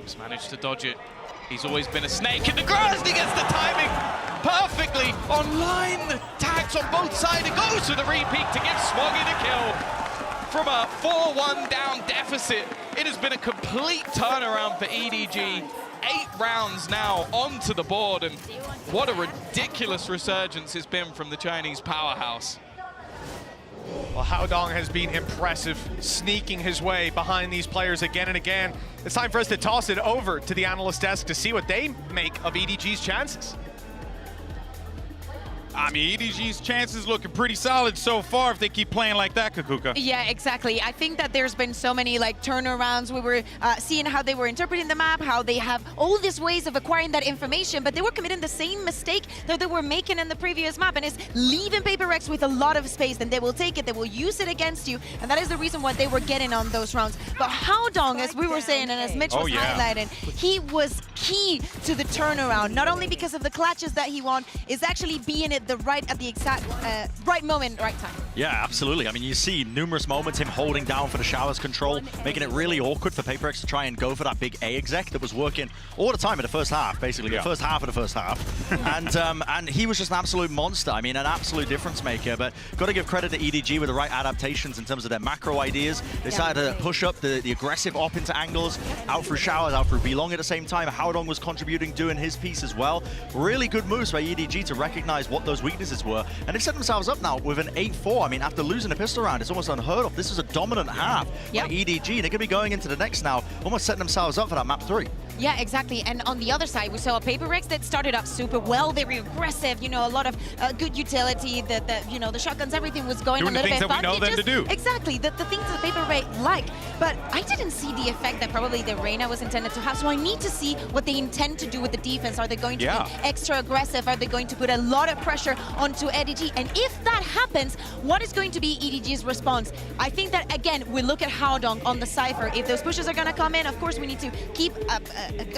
He's managed to dodge it. He's always been a snake in the grass, and he gets the timing perfectly online. The tags on both sides. It goes to the repeat to give Smoggy the kill. From a 4-1 down deficit, it has been a complete turnaround for EDG. 8 rounds now onto the board, and what a ridiculous resurgence it's been from the Chinese powerhouse. Well, Haodong has been impressive, sneaking his way behind these players again and again. It's time for us to toss it over to the analyst desk to see what they make of EDG's chances. I mean, EDG's chances looking pretty solid so far if they keep playing like that, Kakuka. Yeah, exactly. I think that there's been so many like turnarounds. We were seeing how they were interpreting the map, how they have all these ways of acquiring that information, but they were committing the same mistake that they were making in the previous map, and it's leaving PRX with a lot of space. Then they will take it, they will use it against you, and that is the reason why they were getting on those rounds. But Haodong, as we were saying, and as Mitch was highlighting, he was key to the turnaround, not only because of the clutches that he won, is actually being at the exact right moment, right time. Yeah, absolutely. I mean, you see numerous moments, him holding down for the showers control, making it really awkward for PRX to try and go for that big A exec that was working all the time in the first half, basically, the first half of the first half. and he was just an absolute monster. I mean, an absolute difference maker, but got to give credit to EDG with the right adaptations in terms of their macro ideas. They decided to push up the aggressive op into angles, out through showers, out through B-long at the same time. Haodong was contributing, doing his piece as well. Really good moves by EDG to recognize what those weaknesses were, and they've set themselves up now with an 8-4. I mean, after losing a pistol round, it's almost unheard of. This is a dominant half by EDG. They're going to be going into the next now, almost setting themselves up for that map 3. Yeah, exactly. And on the other side, we saw a PRX that started up super well, very aggressive, you know, a lot of good utility, the shotguns, everything was going doing a little the things bit that we know them to do. Exactly, the things that PRX like. But I didn't see the effect that probably the Reyna was intended to have, so I need to see what they intend to do with the defense. Are they going to be extra aggressive? Are they going to put a lot of pressure onto EDG? And if that happens, what is going to be EDG's response? I think that, again, we look at Haodong on the Cypher. If those pushes are going to come in, of course, we need to keep a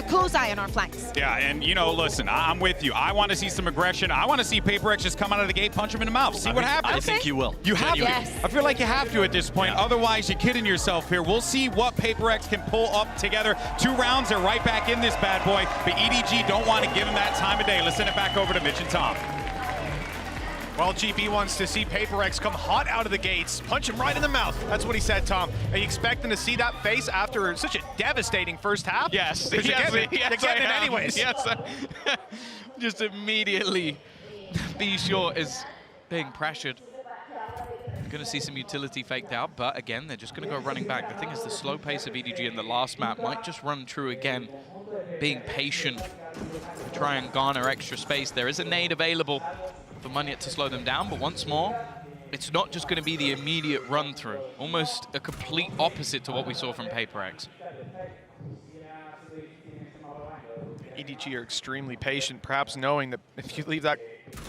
close eye on our flanks. Yeah, and, you know, listen, I'm with you. I want to see some aggression. I want to see PRX just come out of the gate, punch him in the mouth, see what happens. I think you will. You have to. I feel like you have to at this point. Otherwise, you're kidding yourself here. We'll see what PRX can pull up together. 2 rounds, they're right back in this bad boy, but EDG don't want to give him that time of day. Let's send it back over to Mitch and Tom. Well, GP wants to see PRX come hot out of the gates, punch him right in the mouth. That's what he said, Tom. Are you expecting to see that face after such a devastating first half? Yes. They're getting it anyways. Yes. Just immediately be short is being pressured. Going to see some utility faked out, but again, they're just going to go running back. The thing is, the slow pace of EDG in the last map might just run true again, being patient to try and garner extra space. There is a nade available for Munyet to slow them down, but once more, it's not just going to be the immediate run-through. Almost a complete opposite to what we saw from PRX. EDG are extremely patient, perhaps knowing that if you leave that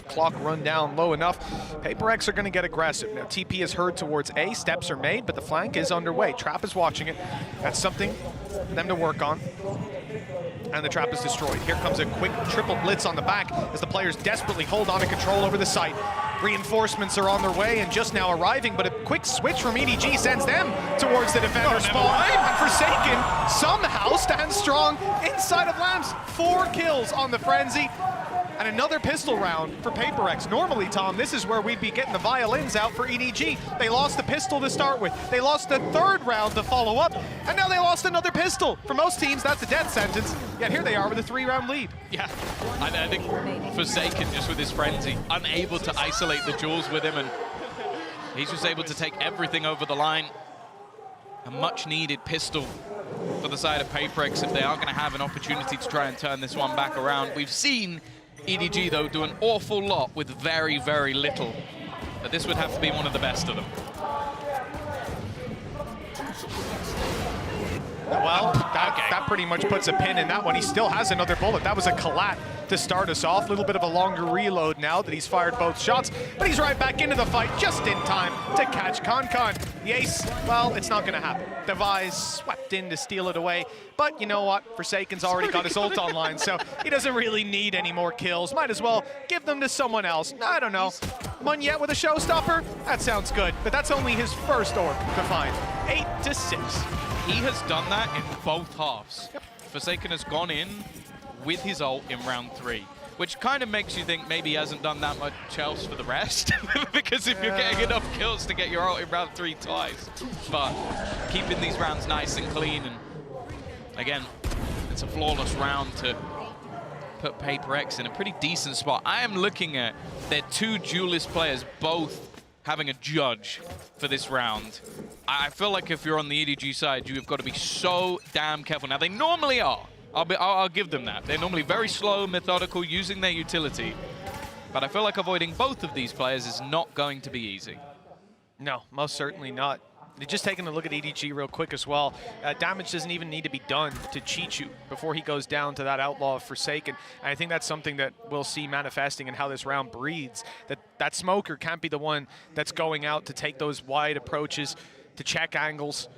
clock run down low enough, PRX are going to get aggressive. Now, TP is heard towards A, steps are made, but the flank is underway. Trap is watching it. That's something for them to work on. And the trap is destroyed. Here comes a quick triple blitz on the back as the players desperately hold on to control over the site. Reinforcements are on their way and just now arriving, but a quick switch from EDG sends them towards the defender spawn. And Forsaken somehow stands strong inside of Lambs. 4 kills on the Frenzy. And another pistol round for PRX. Normally, Tom, this is where we'd be getting the violins out for EDG. They lost the pistol to start with. They lost the 3rd round to follow up. And now they lost another pistol. For most teams, that's a death sentence. Yet here they are with a 3-round lead. Yeah, I think Forsaken, just with his Frenzy, unable to isolate the jewels with him, and he's just able to take everything over the line. A much-needed pistol for the side of PRX if they are going to have an opportunity to try and turn this one back around. We've seen EDG, though, do an awful lot with very, very little. But this would have to be one of the best of them. Well, that pretty much puts a pin in that one. He still has another bullet. That was a collat to start us off. A little bit of a longer reload now that he's fired both shots, but he's right back into the fight just in time to catch Concon. The ace, well, it's not going to happen. Device swept in to steal it away, but you know what? Forsaken's already got his ult online, so he doesn't really need any more kills. Might as well give them to someone else. I don't know. Munyet with a showstopper? That sounds good, but that's only his first orb to find. 8-6. He has done that in both halves. Yep. Forsaken has gone in with his ult in round 3, which kind of makes you think maybe he hasn't done that much else for the rest. Because if you're getting enough kills to get your ult in round 3 twice. But keeping these rounds nice and clean, and again, it's a flawless round to put PRX in a pretty decent spot. I am looking at their 2 duelist players both having a judge for this round. I feel like if you're on the EDG side, you've got to be so damn careful. Now, they normally are. I'll give them that. They're normally very slow, methodical, using their utility. But I feel like avoiding both of these players is not going to be easy. No, most certainly not. Just taking a look at EDG real quick as well. Damage doesn't even need to be done to Chichu before he goes down to that Outlaw of Forsaken. And I think that's something that we'll see manifesting in how this round breeds. That Smoker can't be the one that's going out to take those wide approaches, to check angles.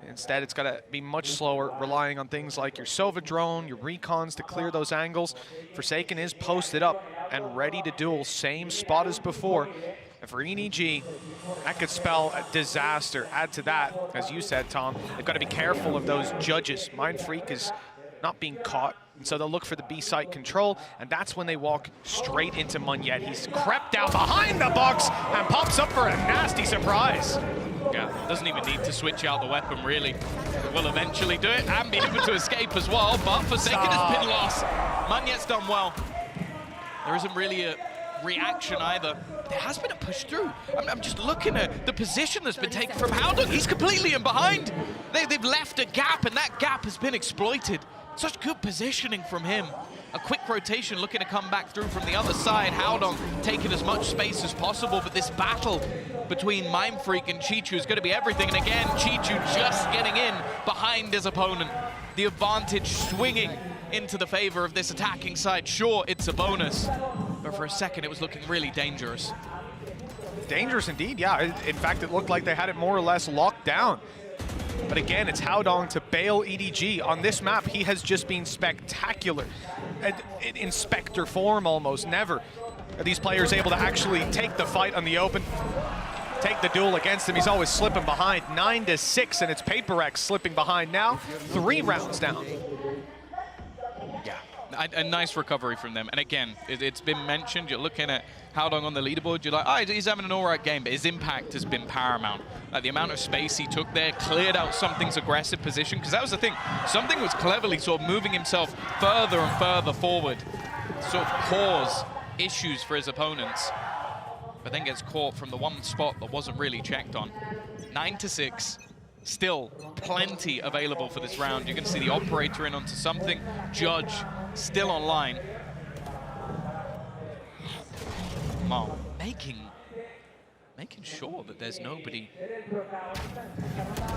Instead, it's got to be much slower, relying on things like your Sova drone, your recons to clear those angles. Forsaken is posted up and ready to duel, same spot as before. And for EDG, that could spell a disaster. Add to that, as you said, Tom, they've got to be careful of those judges. Mindfreak is not being caught, and so they'll look for the B site control, and that's when they walk straight into Munyet. He's crept out behind the box and pops up for a nasty surprise. Yeah, doesn't even need to switch out the weapon, really. Will eventually do it and be able to escape as well, but Forsaken has been lost. Munyet's done well. There isn't really a reaction either. There has been a push through. I'm just looking at the position that's been taken from Howdong. He's completely in behind. They've left a gap, and that gap has been exploited. Such good positioning from him. A quick rotation looking to come back through from the other side. Howdong taking as much space as possible, but this battle between Mindfreak and Chichu is going to be everything. And again, Chichu just getting in behind his opponent. The advantage swinging into the favor of this attacking side. Sure, it's a bonus, but for a second it was looking really dangerous. Dangerous indeed, yeah. In fact, it looked like they had it more or less locked down. But again, it's Howdong to bail EDG. On this map, he has just been spectacular. In Spectre form almost. Never are these players able to actually take the fight on the open, take the duel against him. He's always slipping behind. 9-6, and it's PRX slipping behind now. 3 rounds down. Yeah, a nice recovery from them. And again, it's been mentioned, you're looking at Howdong on the leaderboard, you're like, oh, he's having an all right game, but his impact has been paramount. Like the amount of space he took there, cleared out Something's aggressive position, because that was the thing. Something was cleverly sort of moving himself further and further forward, sort of cause issues for his opponents, but then gets caught from the one spot that wasn't really checked on. 9-6. Still plenty available for this round. You can see the operator in onto Something. Judge still online. Mal making sure that there's nobody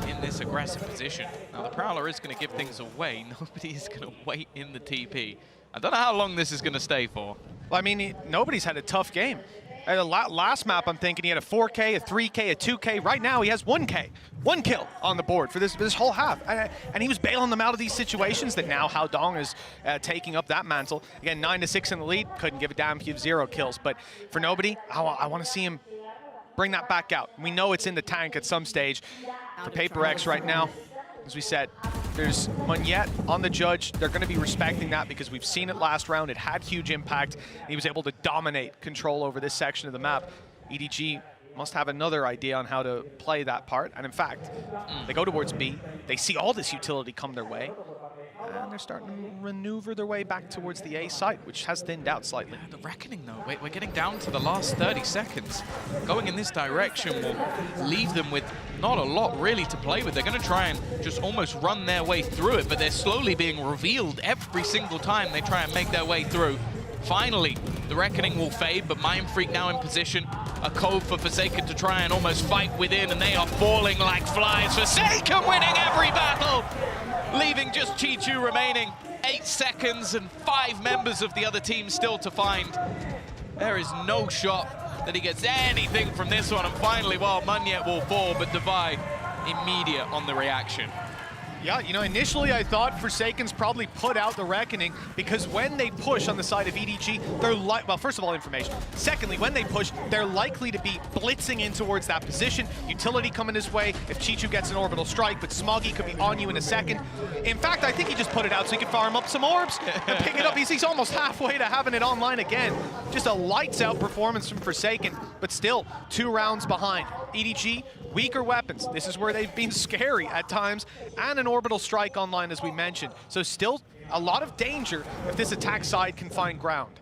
in this aggressive position. Now the Prowler is going to give things away. Nobody is going to wait in the TP. I don't know how long this is going to stay for. Well, I mean, nobody's had a tough game. Last map, I'm thinking he had a 4K, a 3K, a 2K. Right now, he has 1K. 1 kill on the board for this whole half. And he was bailing them out of these situations that now HaoDong is taking up that mantle. Again, 9-6 in the lead. Couldn't give a damn if you have 0 kills. But for nobody, I want to see him bring that back out. We know it's in the tank at some stage. For PRX right now, as we said, there's Monyet on the judge. They're going to be respecting that because we've seen it last round. It had huge impact. He was able to dominate control over this section of the map. EDG must have another idea on how to play that part. And in fact, they go towards B. They see all this utility come their way. And they're starting to maneuver their way back towards the A site, which has thinned out slightly. The Reckoning, though, we're getting down to the last 30 seconds. Going in this direction will leave them with not a lot really to play with. They're going to try and just almost run their way through it, but they're slowly being revealed every single time they try and make their way through. Finally, the Reckoning will fade, but Mindfreak now in position. A cove for Forsaken to try and almost fight within, and they are falling like flies. Forsaken winning every battle, leaving just Chi-Chu remaining. 8 seconds and 5 members of the other team still to find. There is no shot that he gets anything from this one, and finally, well, Monyet will fall, but Divide immediate on the reaction. Yeah, you know, initially I thought Forsaken's probably put out the Reckoning because when they push on the side of EDG, they're well, first of all, information. Secondly, when they push, they're likely to be blitzing in towards that position. Utility coming his way if Chi-Chu gets an orbital strike, but Smoggy could be on you in a second. In fact, I think he just put it out so he could farm up some orbs and pick it up. He's almost halfway to having it online again. Just a lights-out performance from Forsaken, but still 2 rounds behind. EDG, weaker weapons. This is where they've been scary at times, and an orbital strike online, as we mentioned. So still a lot of danger if this attack side can find ground.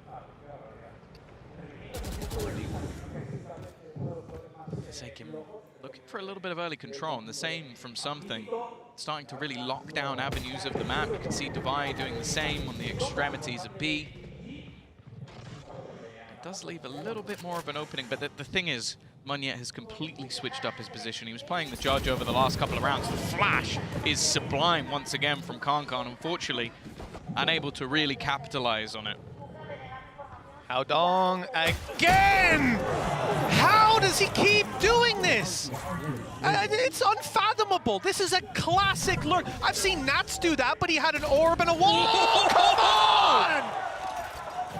Forsaken looking for a little bit of early control, and the same from Something. Starting to really lock down avenues of the map. You can see Divide doing the same on the extremities of B. It does leave a little bit more of an opening, but the thing is, Monyet has completely switched up his position. He was playing the judge over the last couple of rounds. The flash is sublime once again from Kankan, unfortunately unable to really capitalize on it. HaoDong again! How does he keep doing this? It's unfathomable. This is a classic lurk. I've seen Nats do that, but he had an orb and a wall. Oh, come on!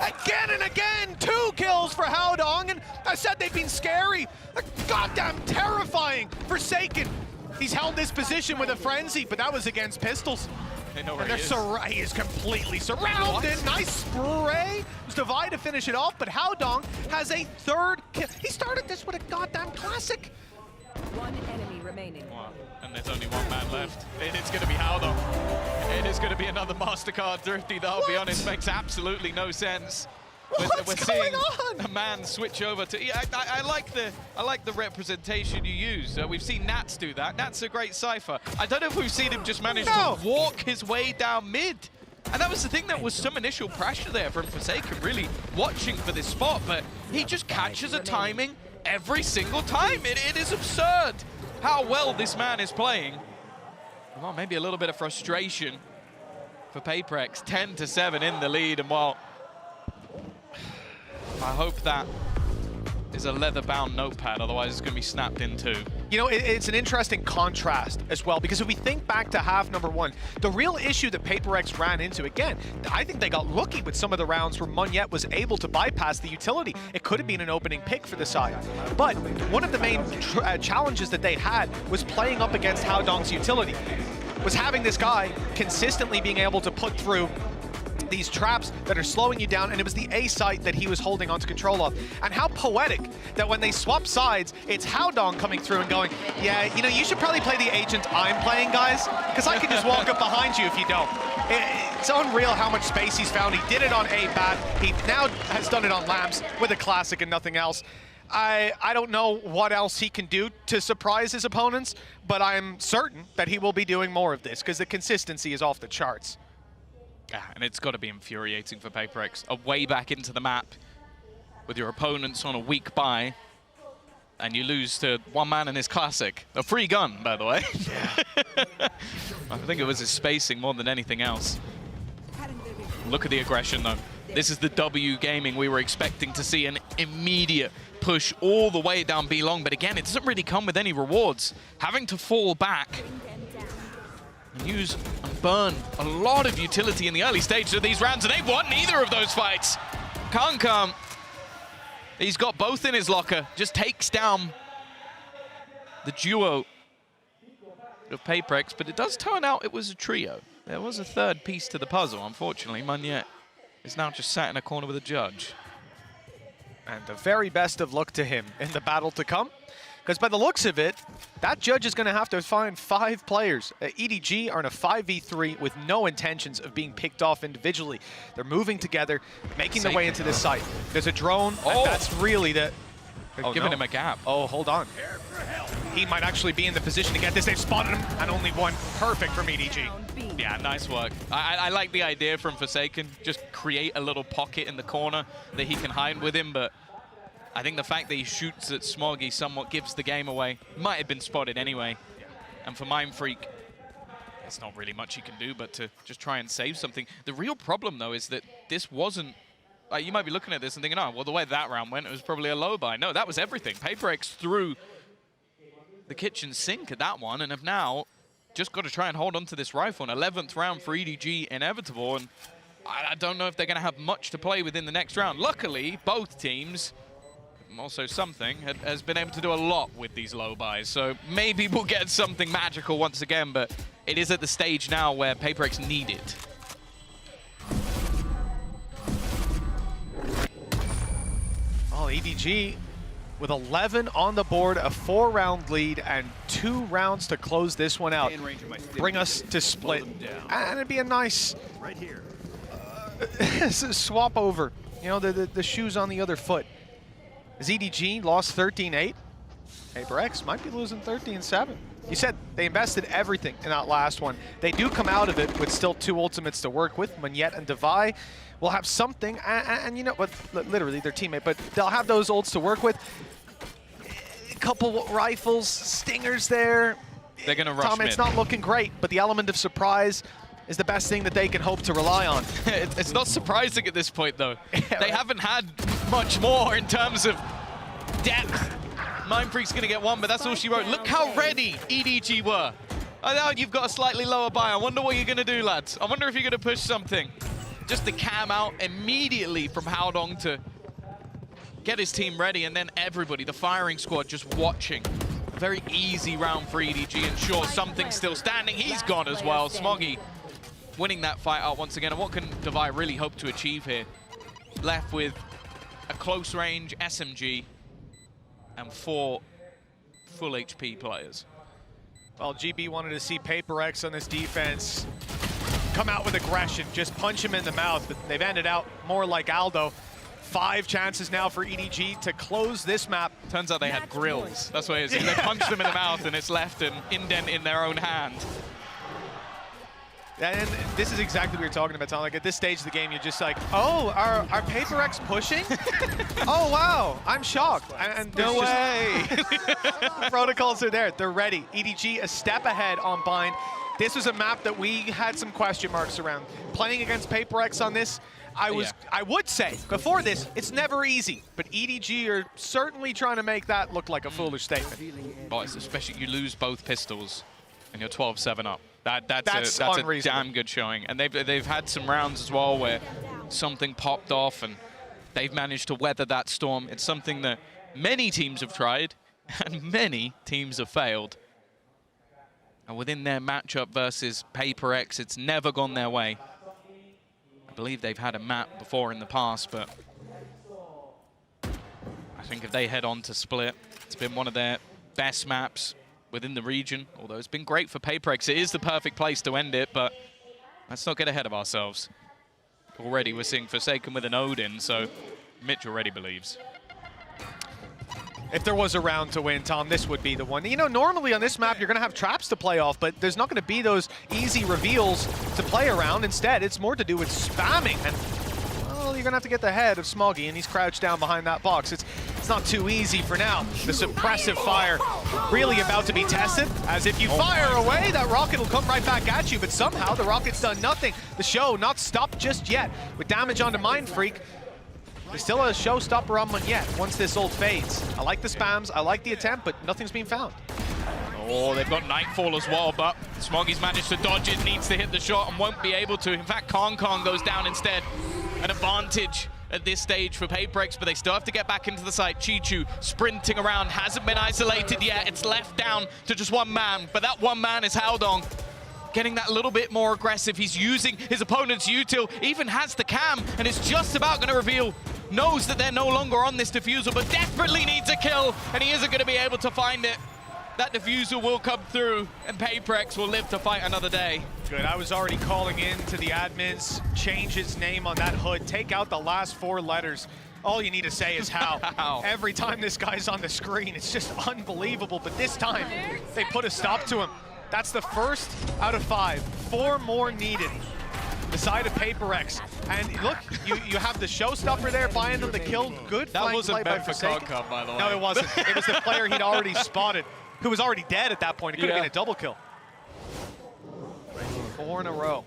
Again and again, 2 kills for HaoDong, and I said they've been scary. They're goddamn terrifying. Forsaken, he's held this position with a frenzy, but that was against pistols. They know where and he is completely surrounded. What? Nice spray. It was Divide to finish it off, but HaoDong has a 3rd kill. He started this with a goddamn classic. 1 enemy remaining. Wow. And there's only 1 man left. It's going to be HaoDong. It is going to be another MasterCard Thrifty, though, I'll be honest. Makes absolutely no sense. We're seeing on? a man switch over to... Yeah, I like the representation you use. We've seen Nats do that. Nats a great Cypher. I don't know if we've seen him just manage to walk his way down mid. And that was the thing, that was some initial pressure there from Forsaken, really watching for this spot, but he just catches a timing every single time. It is absurd how well this man is playing. Well, maybe a little bit of frustration for PRX. 10-7 in the lead, and while I hope that is a leather-bound notepad, otherwise it's going to be snapped in two. You know, it's an interesting contrast as well, because if we think back to half number 1, the real issue that PRX ran into, again, I think they got lucky with some of the rounds where Monyet was able to bypass the utility. It could have been an opening pick for the side. But one of the main challenges that they had was playing up against HaoDong's utility, was having this guy consistently being able to put through these traps that are slowing you down, and it was the A site that he was holding onto control of. And how poetic that when they swap sides, it's HaoDong coming through and going, yeah, you know, you should probably play the agent I'm playing, guys, because I can just walk up behind you if you don't. It's unreal how much space he's found. He did it on A bat. He now has done it on Lamps with a classic and nothing else. I don't know what else he can do to surprise his opponents, but I'm certain that he will be doing more of this because the consistency is off the charts. Yeah, and it's got to be infuriating for PRX. A way back into the map with your opponents on a weak buy, and you lose to one man in his classic. A free gun, by the way. Yeah. I think it was his spacing more than anything else. Look at the aggression, though. This is the W Gaming we were expecting to see, an immediate push all the way down B long, but again, it doesn't really come with any rewards. Having to fall back and use and burn a lot of utility in the early stages of these rounds, and they've won neither of those fights. Kankam, he's got both in his locker, just takes down the duo of PRX, but it does turn out it was a trio. There was a third piece to the puzzle, unfortunately. Magnet is now just sat in a corner with a judge. And the very best of luck to him in the battle to come. Because by the looks of it, that judge is going to have to find 5 players. EDG are in a 5v3 with no intentions of being picked off individually. They're moving together, making their way into this site. There's a drone, and that's really the... Oh, giving him a gap. Oh, hold on. He might actually be in the position to get this. They've spotted him, and only one. Perfect from EDG. Yeah, nice work. I like the idea from Forsaken. Just create a little pocket in the corner that he can hide with him, but I think the fact that he shoots at Smoggy somewhat gives the game away. Might have been spotted anyway. And for Mindfreak, there's not really much he can do but to just try and save something. The real problem, though, is that this wasn't... you might be looking at this and thinking, oh, well, the way that round went, it was probably a low buy. No, that was everything. PRX threw the kitchen sink at that one and have now just got to try and hold on to this rifle. An 11th round for EDG inevitable, and I don't know if they're going to have much to play with in the next round. Luckily, both teams, also something, has been able to do a lot with these low buys, so maybe we'll get something magical once again, but it is at the stage now where PRX need it. Oh, EDG with 11 on the board, a 4-round lead, and 2 rounds to close this one out. Bring us to split. And it'd be a nice swap over. You know, the shoes on the other foot. As EDG lost 13-8, PRX might be losing 13-7. You said they invested everything in that last one. They do come out of it with still 2 ultimates to work with. Magnet and Devi will have something, and you know what, literally their teammate, but they'll have those ults to work with. A couple rifles, stingers there. They're going to rush Tom, mid. it's not looking great, but the element of surprise is the best thing that they can hope to rely on. It's not surprising at this point, though. They haven't had much more in terms of depth. Mindfreak's going to get one, but that's all she wrote. Look how ready EDG were. I know you've got a slightly lower buy. I wonder what you're going to do, lads. I wonder if you're going to push something. Just the cam out immediately from Haodong to get his team ready, and then everybody, the firing squad, just watching. Very easy round for EDG, and sure, something's still standing. He's gone as well. Smoggy winning that fight out once again. And what can Devi really hope to achieve here? Left with a close range SMG and 4 full HP players. Well, GB wanted to see PRX on this defense come out with aggression, just punch him in the mouth, but they've ended out more like Aldo. 5 chances now for EDG to close this map. Turns out they had grills. That's what it is. They punched them in the mouth and it's left an indent in their own hand. And this is exactly what you're talking about, Tom. Like at this stage of the game, you're just like, oh, are PRX pushing? Oh, wow, I'm shocked. And no way. Protocols are there, they're ready. EDG a step ahead on Bind. This was a map that we had some question marks around. Playing against PRX on this, I would say, before this, it's never easy. But EDG are certainly trying to make that look like a foolish statement. Oh, especially you lose both pistols and you're 12-7 up. That's a damn good showing. And they've had some rounds as well where something popped off and they've managed to weather that storm. It's something that many teams have tried and many teams have failed. And within their matchup versus PRX, it's never gone their way. I believe they've had a map before in the past, but I think if they head on to Split, it's been one of their best maps within the region, although it's been great for PRX. It is the perfect place to end it, but let's not get ahead of ourselves. Already we're seeing Forsaken with an Odin, so Mitch already believes. If there was a round to win, Tom, this would be the one. You know, normally on this map, you're going to have traps to play off, but there's not going to be those easy reveals to play around. Instead, it's more to do with spamming. And, well, you're going to have to get the head of Smoggy, and he's crouched down behind that box. It's it's not too easy for now. The suppressive fire really about to be tested, as if you fire away, that rocket will come right back at you, but somehow the rocket's done nothing. The show not stopped just yet. With damage onto Mind Freak, there's still a showstopper on Monette once this ult fades. I like the spams, I like the attempt, but nothing's been found. Oh, they've got Nightfall as well, but Smoggy's managed to dodge it, needs to hit the shot and won't be able to. In fact, Kong goes down instead. An advantage at this stage for PRX, but they still have to get back into the site. Chichu sprinting around, hasn't been isolated yet. It's left down to just one man, but that one man is Haldong. Getting that little bit more aggressive. He's using his opponent's util, even has the cam, and it's just about going to reveal. Knows that they're no longer on this diffusal, but desperately needs a kill, and he isn't going to be able to find it. That diffusal will come through, and PRX will live to fight another day. Good, I was already calling in to the admins, change his name on that hood, take out the last 4 letters. All you need to say is how. Every time this guy's on the screen, it's just unbelievable, but this time, they put a stop to him. That's the first out of 5, 4 more needed. The side of PRX. And look, you have the showstopper there buying them the kill. Good that wasn't play meant for Kong, by the way. No, it wasn't. It was the player he'd already spotted, who was already dead at that point. It could have been a double kill. 4 in a row.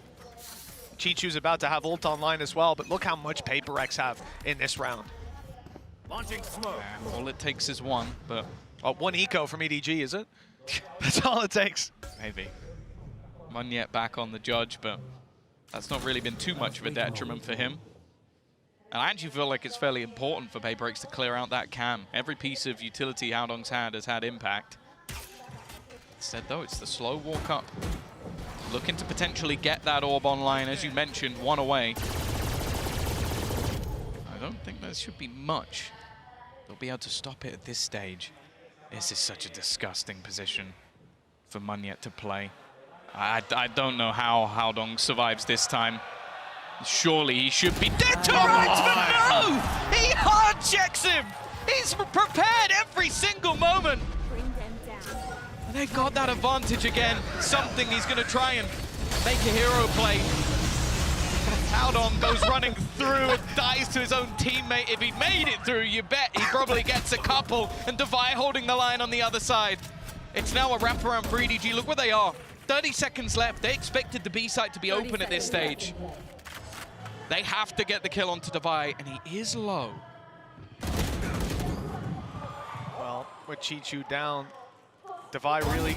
Chichu's about to have ult online as well, but look how much PRX have in this round. Launching smoke. All it takes is one, but... Oh, 1 eco from EDG, is it? That's all it takes. Maybe. Monette back on the judge, but that's not really been too much of a detriment for him. And I actually feel like it's fairly important for PRX to clear out that cam. Every piece of utility Haldong's had has had impact. Instead, though, it's the slow walk up. Looking to potentially get that orb online, as you mentioned, 1 away. I don't think there should be much. They'll be able to stop it at this stage. This is such a disgusting position for Monette to play. I don't know how Haldong survives this time. Surely he should be dead to rights, but no! He hard checks him! He's prepared every single moment! And they've got that advantage again. Something he's gonna try and make a hero play. Haldong goes running through and dies to his own teammate. If he made it through, you bet he probably gets a couple. And Devi holding the line on the other side. It's now a wraparound for EDG. Look where they are. 30 seconds left. They expected the B site to be open at this stage. They have to get the kill onto Devi, and he is low. Well, with Chichu down, Devi really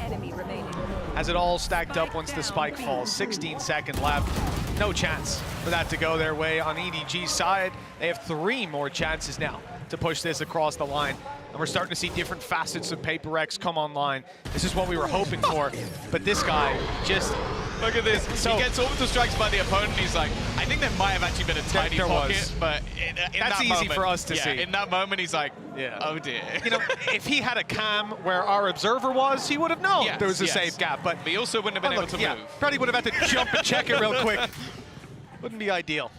has it all stacked up once the spike falls. 16 seconds left. No chance for that to go their way on EDG's side. They have 3 more chances now to push this across the line. And we're starting to see different facets of PRX come online. This is what we were hoping for. But this guy just... Look at this. So, he gets orbital strikes by the opponent. He's like, I think there might have actually been a tiny pocket, but in that's that easy moment, for us to see. In that moment, he's like, oh dear. You know, if he had a cam where our observer was, he would have known there was a safe gap. But he also wouldn't have been able to move. Probably would have had to jump and check it real quick. Wouldn't be ideal.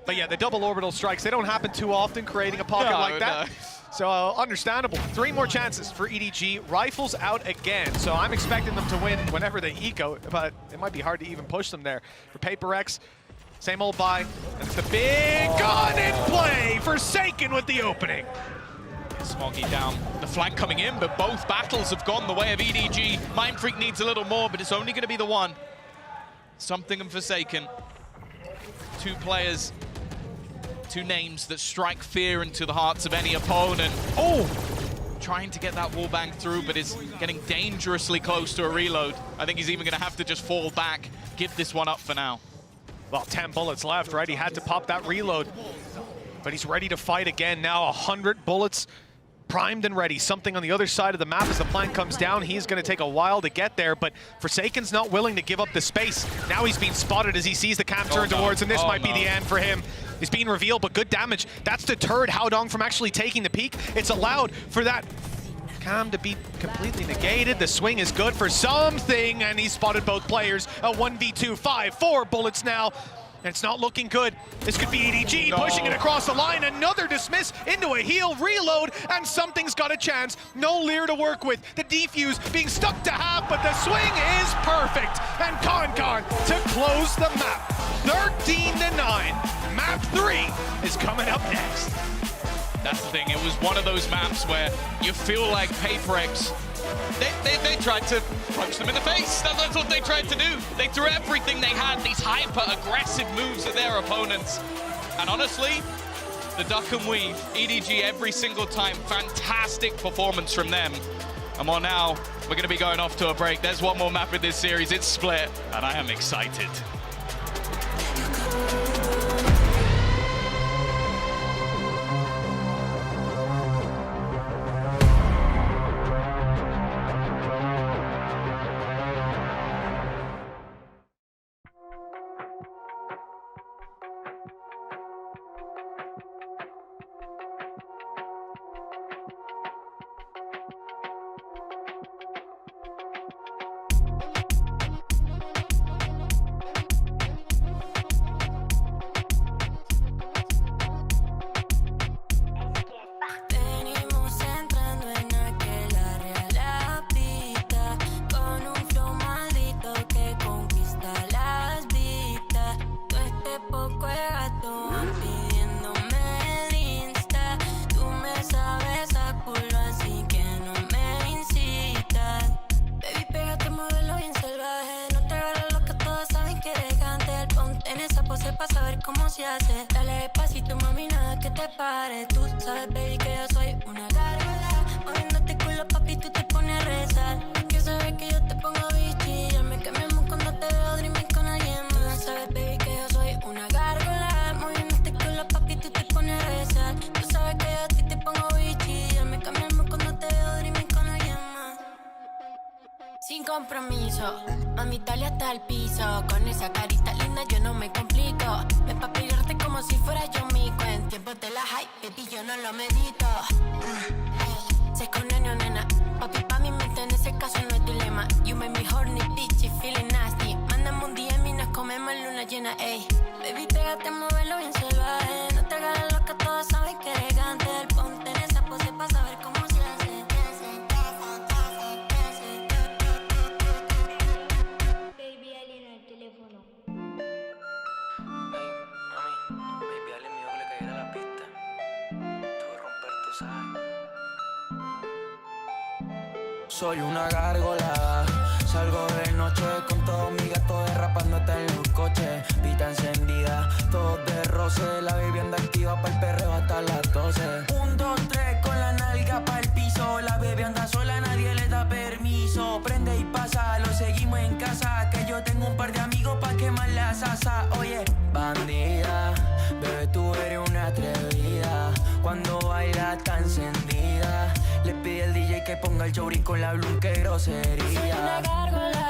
But yeah, the double orbital strikes, they don't happen too often, creating a pocket like that. So understandable. 3 more chances for EDG. Rifles out again. So I'm expecting them to win whenever they eco, but it might be hard to even push them there. For PRX, same old buy. And it's the big gun in play. Forsaken with the opening. Smoggy down. The flank coming in, but both battles have gone the way of EDG. Mind Freak needs a little more, but it's only going to be the one. Something and Forsaken. 2 players. 2 names that strike fear into the hearts of any opponent. Oh! Trying to get that wallbang through, but is getting dangerously close to a reload. I think he's even going to have to just fall back, give this one up for now. Well, 10 bullets left, right? He had to pop that reload. But he's ready to fight again now. 100 bullets primed and ready. Something on the other side of the map as the flank comes down. He's going to take a while to get there, but Forsaken's not willing to give up the space. Now he's being spotted as he sees the cam turn towards him. This might be the end for him. He's being revealed, but good damage. That's deterred Haldong from actually taking the peak. It's allowed for that cam to be completely negated. The swing is good for something, and he spotted both players. A 1v2, 4 bullets now. And it's not looking good. This could be EDG pushing it across the line. Another dismiss into a heal, reload, and something's got a chance. No Lear to work with. The defuse being stuck to half, but the swing is perfect. And Kong to close the map. 13-9. Map 3 is coming up next. That's the thing. It was one of those maps where you feel like PRX, they tried to punch them in the face. That's what they tried to do. They threw everything they had, these hyper-aggressive moves at their opponents. And honestly, the duck and weave, EDG every single time, fantastic performance from them. And well, now we're going to be going off to a break. There's one more map in this series. It's Split, and I am excited. Pa' saber cómo se hace. Dale despacito, mami, nada que te pare. Tú sabes, baby, que yo soy una gárgola. Moviéndote culo, papi, tú te pones a rezar. Que sabes que yo te pongo bichi. Ya me cambiamos cuando te veo dreaming con alguien más. Tú sabes, baby, que yo soy una gárgola. Moviéndote culo, papi, tú te pones a rezar. Tú sabes que yo a ti te pongo bichi. Ya me cambiamos cuando te veo dreaming con alguien más. Sin compromiso, mami, dale hasta el piso. Con esa carita linda yo no me complico. Me pa' pegarte como si fuera yo mico. En tiempos de la hype, baby, yo no lo medito. Se con nena, papi, pa' mi mente en ese caso no hay dilema. You make me horny, bitchy, feeling nasty. Mándame un DM y nos comemos en luna llena, ey. Baby, pégate, móvelo bien salvaje. No te hagas loca, todos saben que eres gante. Ponte en esa pose pa' saber cómo se hace. Soy una gárgola, salgo de noche con todos mis gatos derrapándote en los coches. Pita encendida, todos de roce, la vivienda activa para el perreo hasta las 12. 1, 2, 3 con la nalga para el piso, la bebé anda sola, nadie le da permiso. Prende y pasa, lo seguimos en casa, que yo tengo un par de amigos pa' quemar la salsa. Oye, bandida, bebé, tú eres una atrevida, cuando bailas tan encendida. Le pide al DJ que ponga el Jory con la Bloom, que grosería. Soy una gárgola,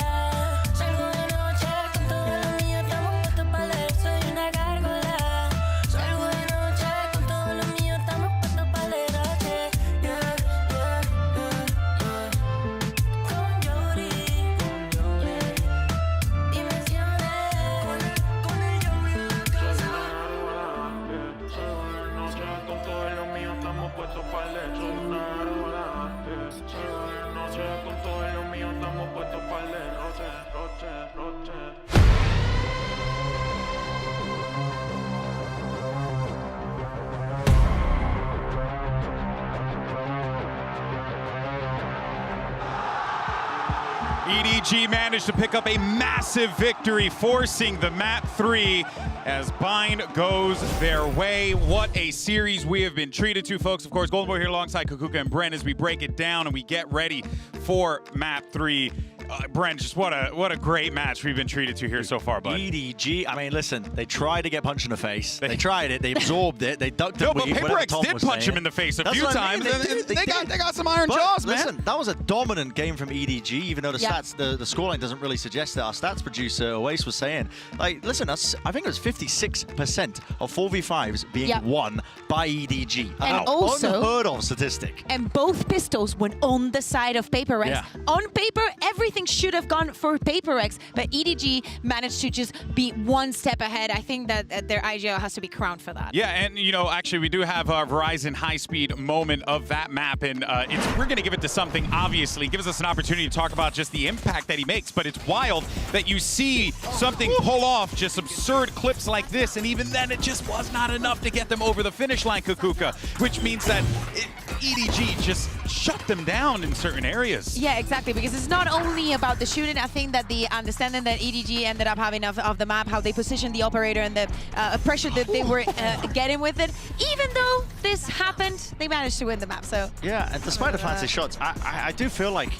salgo de noche con todo lo mío, estamos puestos para leer. Soy una gárgola, salgo de noche con todo lo mío, estamos puestos para leer. Yeah, yeah, yeah, yeah. Con Jory, dimensiones. Con el Jory en la casa. Salgo de noche con todo lo mío, estamos puestos para leer. Salgo de noche con todo lo mío, estamos puestos para leer. Roche. EDG managed to pick up a massive victory, forcing the map 3 as Bind goes their way. What a series we have been treated to, folks. Of course, Golden Boy here alongside Kukuka and Bren as we break it down and we get ready for map 3. Bren, just what a great match we've been treated to here so far, bud. EDG, I mean, listen, they tried to get punched in the face. They tried it. They absorbed it. They ducked it. No, but PRX did punch him in the face a few times. They got some iron jaws, man. Listen, that was a dominant game from EDG, even though the stats, the scoreline doesn't really suggest that. Our stats producer, Oasis, was saying, like, listen, I think it was 56% of 4v5s being won by EDG. And also, unheard of statistic. And both pistols went on the side of PRX. Yeah. On paper, everything everything should have gone for PaperX, but EDG managed to just be one step ahead. I think that their IGL has to be crowned for that. Yeah, and you know, actually, we do have a Verizon high-speed moment of that map, and we're going to give it to something, obviously. Gives us an opportunity to talk about just the impact that he makes, but it's wild that you see something pull off just absurd clips like this, and even then, it just was not enough to get them over the finish line, Kukuka, which means that EDG just shut them down in certain areas. Yeah, exactly, because it's not only about the shooting. I think that the understanding that EDG ended up having of the map, how they positioned the operator, and the pressure that they were getting with it, even though this happened, they managed to win the map. So yeah, and despite the fancy shots, I do feel like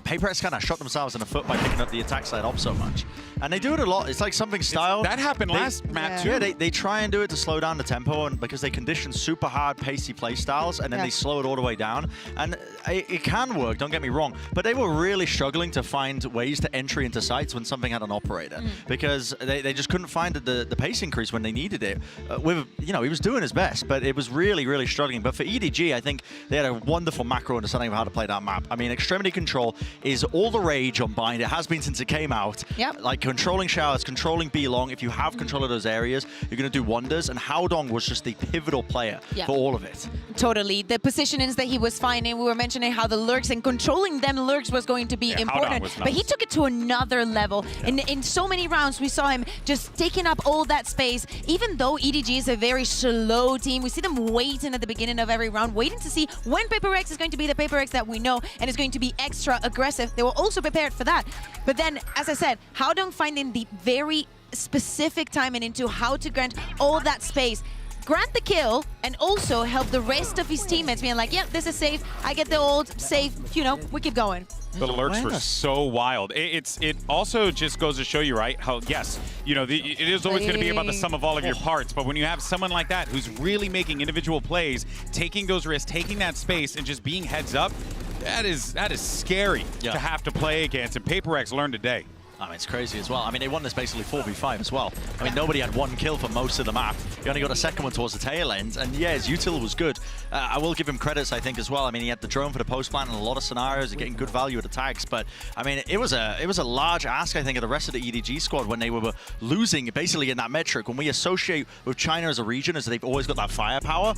PaperX kind of shot themselves in the foot by picking up the attack side op so much. And they do it a lot. It's like something style. That happened last map too. Yeah, they try and do it to slow down the tempo, and because they condition super hard, pacey play styles, and then they slow it all the way down. And it can work, don't get me wrong, but they were really struggling to find ways to entry into sites when something had an operator, because they just couldn't find the pace increase when they needed it. He was doing his best, but it was really, really struggling. But for EDG, I think they had a wonderful macro understanding of how to play that map. I mean, extremity control is all the rage on Bind. It has been since it came out. Yep. Like controlling showers, controlling B-Long. If you have control of those areas, you're going to do wonders. And Haodong was just the pivotal player for all of it. Totally. The positionings that he was finding, we were mentioning how the lurks and controlling them lurks was going to be important. But he took it to another level. In so many rounds, we saw him just taking up all that space. Even though EDG is a very slow team, we see them waiting at the beginning of every round, waiting to see when PaperX is going to be the PaperX that we know and is going to be extra aggressive. They were also prepared for that. But then, as I said, Haodong finding the very specific timing into how to grant all that space, grant the kill, and also help the rest of his teammates being like, yeah, this is safe, I get the ult, safe, you know, we keep going. The lurks were so wild. It also just goes to show you, right, how, yes, you know, it is always going to be about the sum of all of your parts, but when you have someone like that who's really making individual plays, taking those risks, taking that space, and just being heads up, that is scary to have to play against, and PaperX learned today. I mean, it's crazy as well. I mean, they won this basically 4v5 as well. I mean, nobody had one kill for most of the map. He only got a second one towards the tail end. And yeah, his util was good. I will give him credits, I think, as well. I mean, he had the drone for the post plant in a lot of scenarios, getting good value at the tags. But I mean, it was a large ask, I think, of the rest of the EDG squad when they were losing basically in that metric. When we associate with China as a region, as they've always got that firepower,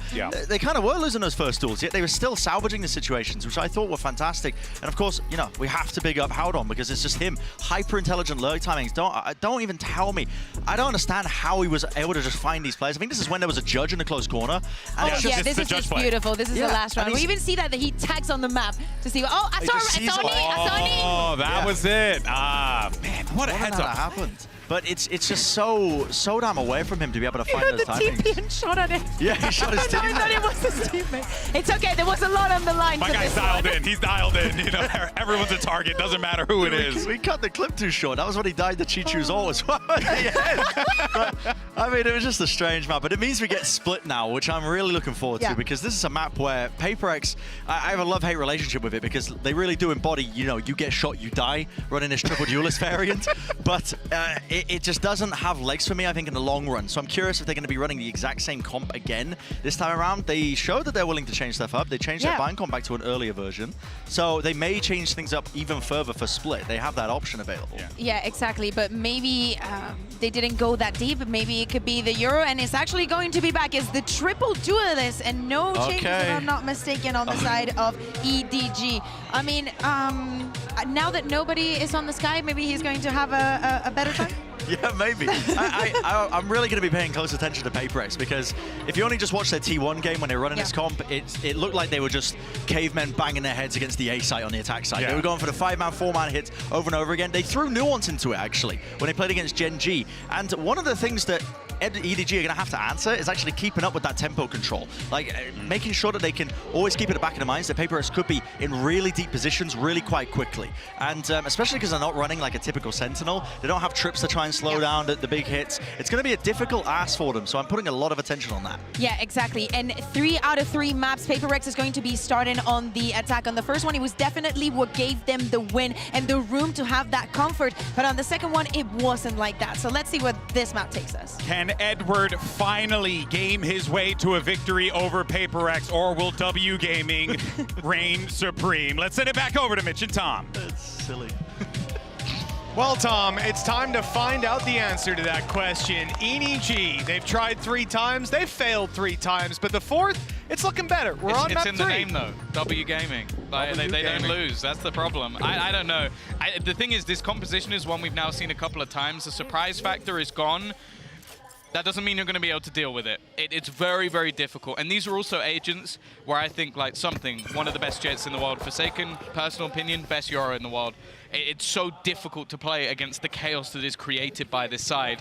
they kind of were losing those first duels, yet they were still salvaging the situations, which I thought were fantastic. And of course, you know, we have to big up Haodong because it's just him, hyper-intelligent lurk timings. Don't even tell me. I don't understand how he was able to just find these players. I think this is when there was a judge in the close corner. And yeah, this is just beautiful. This is the last round. We even see that he tags on the map to see. Oh, I saw me. Oh, that was it. Ah, man, what a heads up. Happened. But it's just so damn away from him to be able to find those timings. He had the TP and shot at it. Yeah, he shot his teammate. I thought it was his teammate. It's okay. There was a lot on the line. My guy's dialed in. He's dialed in. You know, everyone's a target. Doesn't matter who it is. We cut the clip too short. That was when he died the Chichu's ult as well. But, I mean, it was just a strange map. But it means we get split now, which I'm really looking forward to, because this is a map where PaperX, I have a love-hate relationship with it because they really do embody, you know, you get shot, you die, running this triple duelist variant. But it just doesn't have legs for me, I think, in the long run. So I'm curious if they're going to be running the exact same comp again this time around. They showed that they're willing to change stuff up. They changed their bind comp back to an earlier version. So they may change things up even further for split. They have that option available. Yeah, exactly. But maybe they didn't go that deep. Maybe it could be the Euro, and it's actually going to be back as the triple duelist, and no changes, if I'm not mistaken, on the side of EDG. I mean, now that nobody is on the sky, maybe he's going to have a better time. Yeah, maybe. I'm really going to be paying close attention to PaperX because if you only just watch their T1 game when they were running this comp, it looked like they were just cavemen banging their heads against the A site on the attack side. They were going for the 5-man, 4-man hits over and over again. They threw nuance into it, actually, when they played against Gen G. And one of the things that EDG are going to have to answer is actually keeping up with that tempo control. Like, making sure that they can always keep it at the back of their minds that PaperX could be in really deep positions really quite quickly. And especially because they're not running like a typical Sentinel. They don't have trips to try and slow down the big hits. It's going to be a difficult ask for them, so I'm putting a lot of attention on that. Yeah, exactly. And 3 out of 3 maps, PaperX is going to be starting on the attack. On the first one, it was definitely what gave them the win and the room to have that comfort. But on the second one, it wasn't like that. So let's see what this map takes us. Can Edward finally game his way to a victory over PaperX, or will W Gaming reign supreme? Let's send it back over to Mitch and Tom. It's silly. Well, Tom, it's time to find out the answer to that question. EDG, they've tried 3 times, they've failed 3 times, but the 4th, it's looking better. We're on map 3. It's in the name, though. W Gaming. Like, they don't lose. That's the problem. I don't know. The thing is, this composition is one we've now seen a couple of times. The surprise factor is gone. That doesn't mean you're going to be able to deal with it. It's very, very difficult. And these are also agents where I think, like, something, one of the best jets in the world, Forsaken, personal opinion, best Euro in the world. It's so difficult to play against the chaos that is created by this side.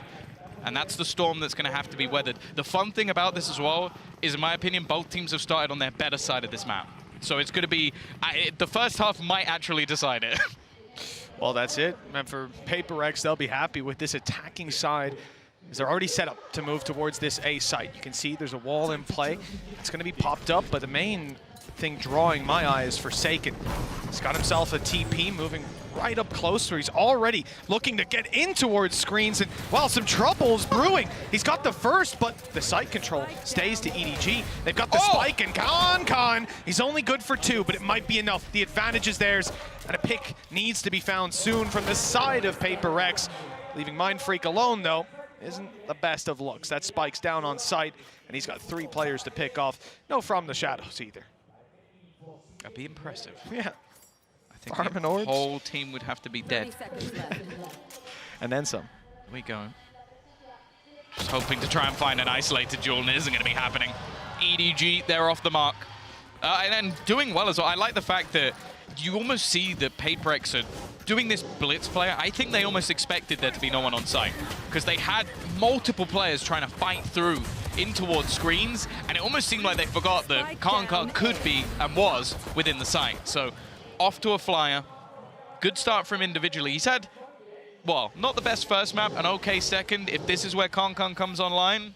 And that's the storm that's going to have to be weathered. The fun thing about this as well is, in my opinion, both teams have started on their better side of this map. So it's going to be, the first half might actually decide it. Well, that's it. And for PRX, they'll be happy with this attacking side, as they're already set up to move towards this A site. You can see there's a wall in play. It's going to be popped up, but the main thing drawing my eye is Forsaken. He's got himself a TP moving right up close, where he's already looking to get in towards screens, and, well, some trouble's brewing. He's got the first, but the site control stays to EDG. They've got the spike, and Con, he's only good for 2, but it might be enough. The advantage is theirs, and a pick needs to be found soon from the side of PRX. Leaving Mindfreak alone, though, isn't the best of looks. That spike's down on site, and he's got 3 players to pick off. No from the shadows either. That'd be impressive. Yeah. I think the whole team would have to be dead. And then some. Here we go. Just hoping to try and find an isolated duel, and it isn't going to be happening. EDG, they're off the mark. And then doing well as well. I like the fact that you almost see that PRX are doing this blitz player. I think they almost expected there to be no one on site, because they had multiple players trying to fight through in towards screens, and it almost seemed like they forgot that Con could be and was within the site. So off to a flyer. Good start from individually. He's had, well, not the best first map, an okay second. If this is where Con comes online,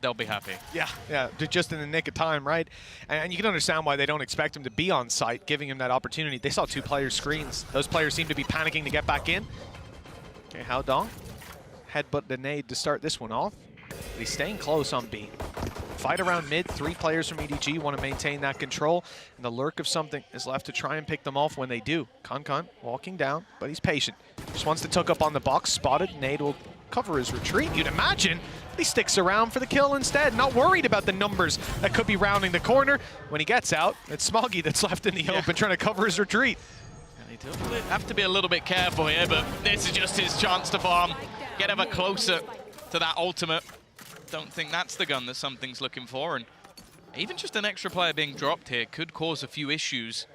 they'll be happy. Yeah, just in the nick of time, right? And you can understand why they don't expect him to be on site, giving him that opportunity. They saw 2 players' screens. Those players seem to be panicking to get back in. Okay, Hao Dong. Headbutt the nade to start this one off. But he's staying close on B. Fight around mid. 3 players from EDG want to maintain that control. And the lurk of something is left to try and pick them off when they do. Con walking down, but he's patient. Just wants to tuck up on the box. Spotted. Nade will cover his retreat, you'd imagine. He sticks around for the kill instead, not worried about the numbers that could be rounding the corner. When he gets out, it's Smoggy that's left in the open trying to cover his retreat. And he does have to be a little bit careful here, but this is just his chance to farm, get ever closer to that ultimate. Don't think that's the gun that something's looking for, and even just an extra player being dropped here could cause a few issues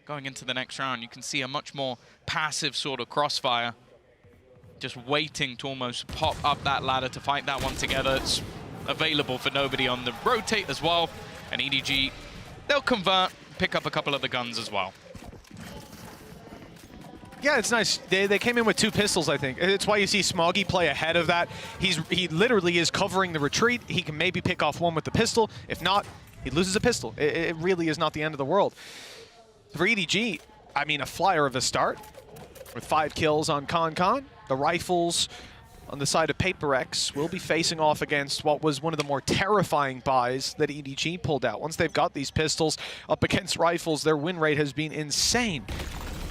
going into the next round. You can see a much more passive sort of crossfire, just waiting to almost pop up that ladder to fight that one together. It's available for nobody on the rotate as well. And EDG, they'll convert, pick up a couple of the guns as well. Yeah, it's nice. They came in with 2 pistols, I think. It's why you see Smoggy play ahead of that. He literally is covering the retreat. He can maybe pick off one with the pistol. If not, he loses a pistol. It really is not the end of the world. For EDG, I mean, a flyer of a start with 5 kills on Con. The rifles on the side of PRX will be facing off against what was one of the more terrifying buys that EDG pulled out. Once they've got these pistols up against rifles, their win rate has been insane.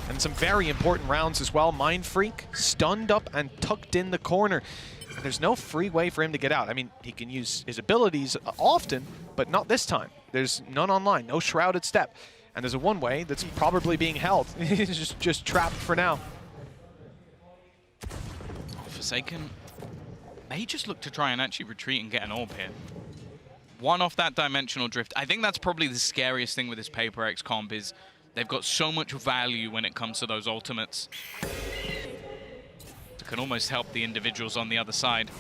And some very important rounds as well. Mindfreak stunned up and tucked in the corner. And there's no free way for him to get out. I mean, he can use his abilities often, but not this time. There's none online, no shrouded step. And there's a one-way that's probably being held. He's just trapped for now. Forsaken may just look to try and actually retreat and get an orb here. One off that dimensional drift. I think that's probably the scariest thing with this PRX comp is they've got so much value when it comes to those ultimates. It can almost help the individuals on the other side.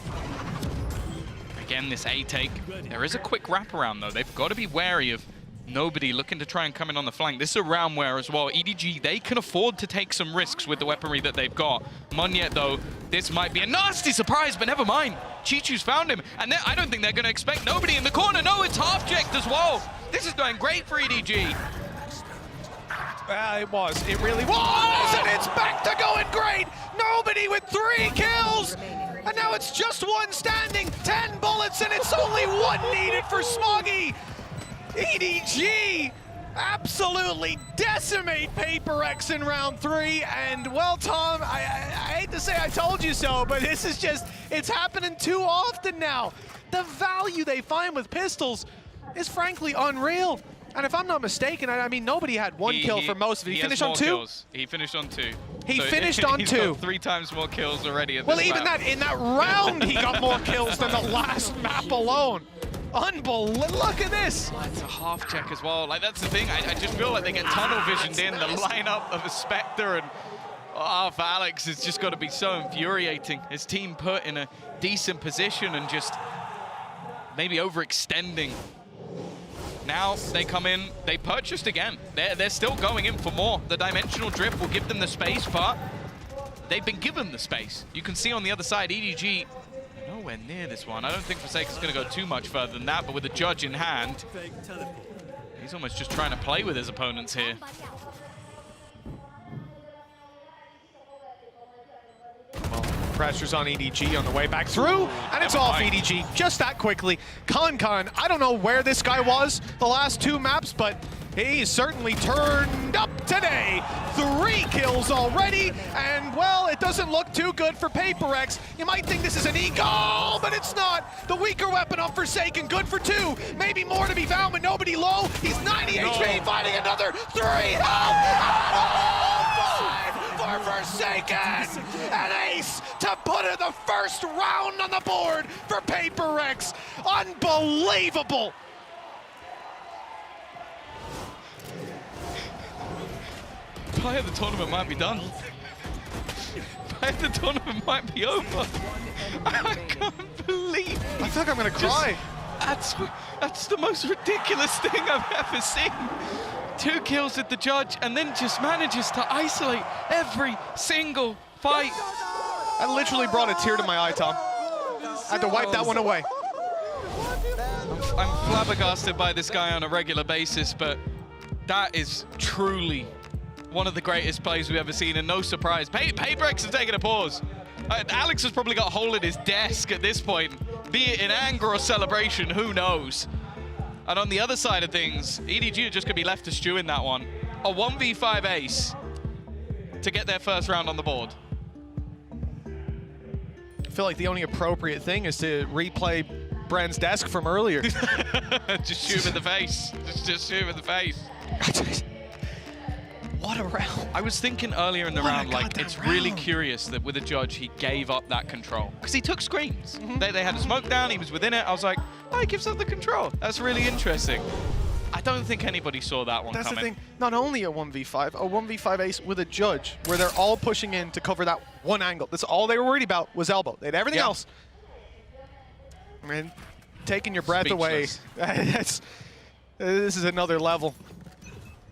Again, this A take. There is a quick wraparound though. They've got to be wary of nobody looking to try and come in on the flank. This is a round where as well, EDG, they can afford to take some risks with the weaponry that they've got. Monyet though, this might be a nasty surprise, but never mind. Chichu's found him, and I don't think they're going to expect nobody in the corner. No, it's half-checked as well. This is going great for EDG. It really was, and it's back to going great. Nobody with 3 kills, and now it's just 1 standing, 10 bullets, and it's only 1 needed for Smoggy. EDG absolutely decimate PRX in round 3. And well, Tom, I hate to say I told you so, but this is just, it's happening too often now. The value they find with pistols is frankly unreal. And if I'm not mistaken, I mean, nobody had one kill for most of it. He finished on 2? Kills. He finished on 2. He finished on 2. He's got 3 times more kills already. Well, even that, in that round, he got more kills than the last map alone. Unbelievable. Look at this. Oh, it's a half check as well. Like, that's the thing. I just feel like they get tunnel visioned in. The lineup of a Spectre and for Alex, it's just got to be so infuriating. His team put in a decent position and just maybe overextending. Now they come in, they purchased again. They're still going in for more. The dimensional drift will give them the space, but they've been given the space. You can see on the other side, EDG nowhere near this one. I don't think Forsaken's going to go too much further than that, but with the judge in hand, he's almost just trying to play with his opponents here. Pressure's on EDG on the way back through, and it's off EDG just that quickly. Kankan, I don't know where this guy was the last 2 maps, but he certainly turned up today. 3 kills already, and well, it doesn't look too good for PRX. You might think this is an eagle, but it's not. The weaker weapon of Forsaken, good for 2. Maybe more to be found, but nobody low. He's 90 HP, finding another 3. For Forsaken, an ace to put in the first round on the board for PRX. Unbelievable. Play of the tournament might be done. Play of the tournament might be over. I can't believe it. I feel like I'm gonna cry. That's the most ridiculous thing I've ever seen. 2 kills at the judge and then just manages to isolate every single fight. That literally brought a tear to my eye, Tom. I had to wipe that one away. I'm flabbergasted by this guy on a regular basis, but that is truly one of the greatest plays we've ever seen, and no surprise. PRX has taken a pause. Alex has probably got a hole in his desk at this point, be it in anger or celebration, who knows. And on the other side of things, EDG are just going to be left to stew in that one. A 1v5 ace to get their first round on the board. I feel like the only appropriate thing is to replay Brand's desk from earlier. Just shoot him in the face. Just shoot him in the face. What a round. I was thinking earlier in the round, like, it's really curious that with a judge, he gave up that control. Because he took screens. They had a smoke down, he was within it. I was like, oh, he gives up the control. That's really interesting. I don't think anybody saw that one coming. That's the thing. Not only a 1v5, a 1v5 ace with a judge, where they're all pushing in to cover that one angle. That's all they were worried about was elbow. They had everything else. I mean, taking your breath away. This is another level.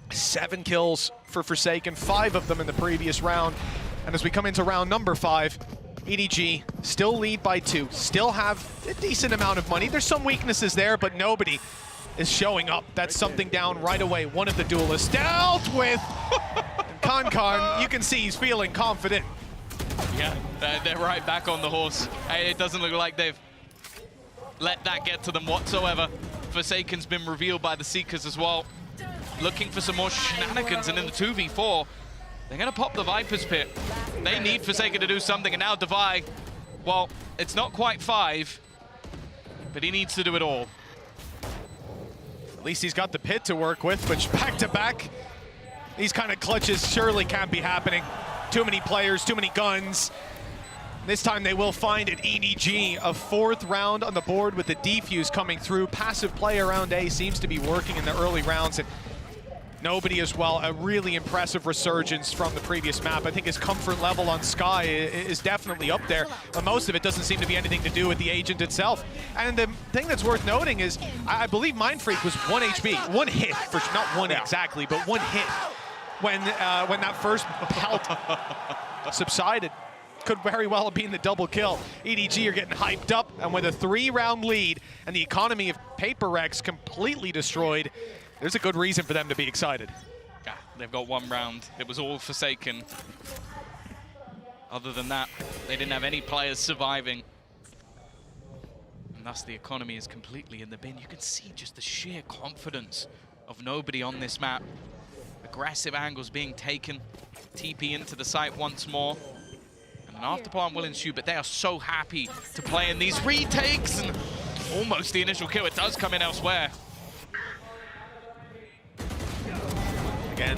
7 kills for Forsaken, 5 of them in the previous round. And as we come into round number 5, EDG still lead by 2, still have a decent amount of money. There's some weaknesses there, but nobody is showing up. That's something down right away. One of the duelists dealt with. Kankan, you can see he's feeling confident. Yeah, they're right back on the horse. It doesn't look like they've let that get to them whatsoever. Forsaken's been revealed by the Seekers as well. Looking for some more shenanigans, and in the 2v4, they're going to pop the Viper's Pit. They need Forsaken to do something, and now Devi, well, it's not quite 5, but he needs to do it all. At least he's got the pit to work with, but back-to-back, these kind of clutches surely can't be happening. Too many players, too many guns. This time they will find an EDG, a 4th round on the board with the defuse coming through. Passive play around A seems to be working in the early rounds, and nobody as well. A really impressive resurgence from the previous map. I think his comfort level on Sky is definitely up there, but most of it doesn't seem to be anything to do with the agent itself. And the thing that's worth noting is, I believe Mindfreak was 1 HP, 1 hit, for not 1 exactly, but 1 hit when that first pelt subsided. Could very well have been the double kill. EDG are getting hyped up, and with a 3-round lead and the economy of PRX completely destroyed, there's a good reason for them to be excited. Yeah, they've got 1 round. It was all Forsaken. Other than that, they didn't have any players surviving. And thus the economy is completely in the bin. You can see just the sheer confidence of nobody on this map. Aggressive angles being taken. TP into the site once more. And an afterplant will ensue, but they are so happy to play in these retakes. And almost the initial kill. It does come in elsewhere. Again,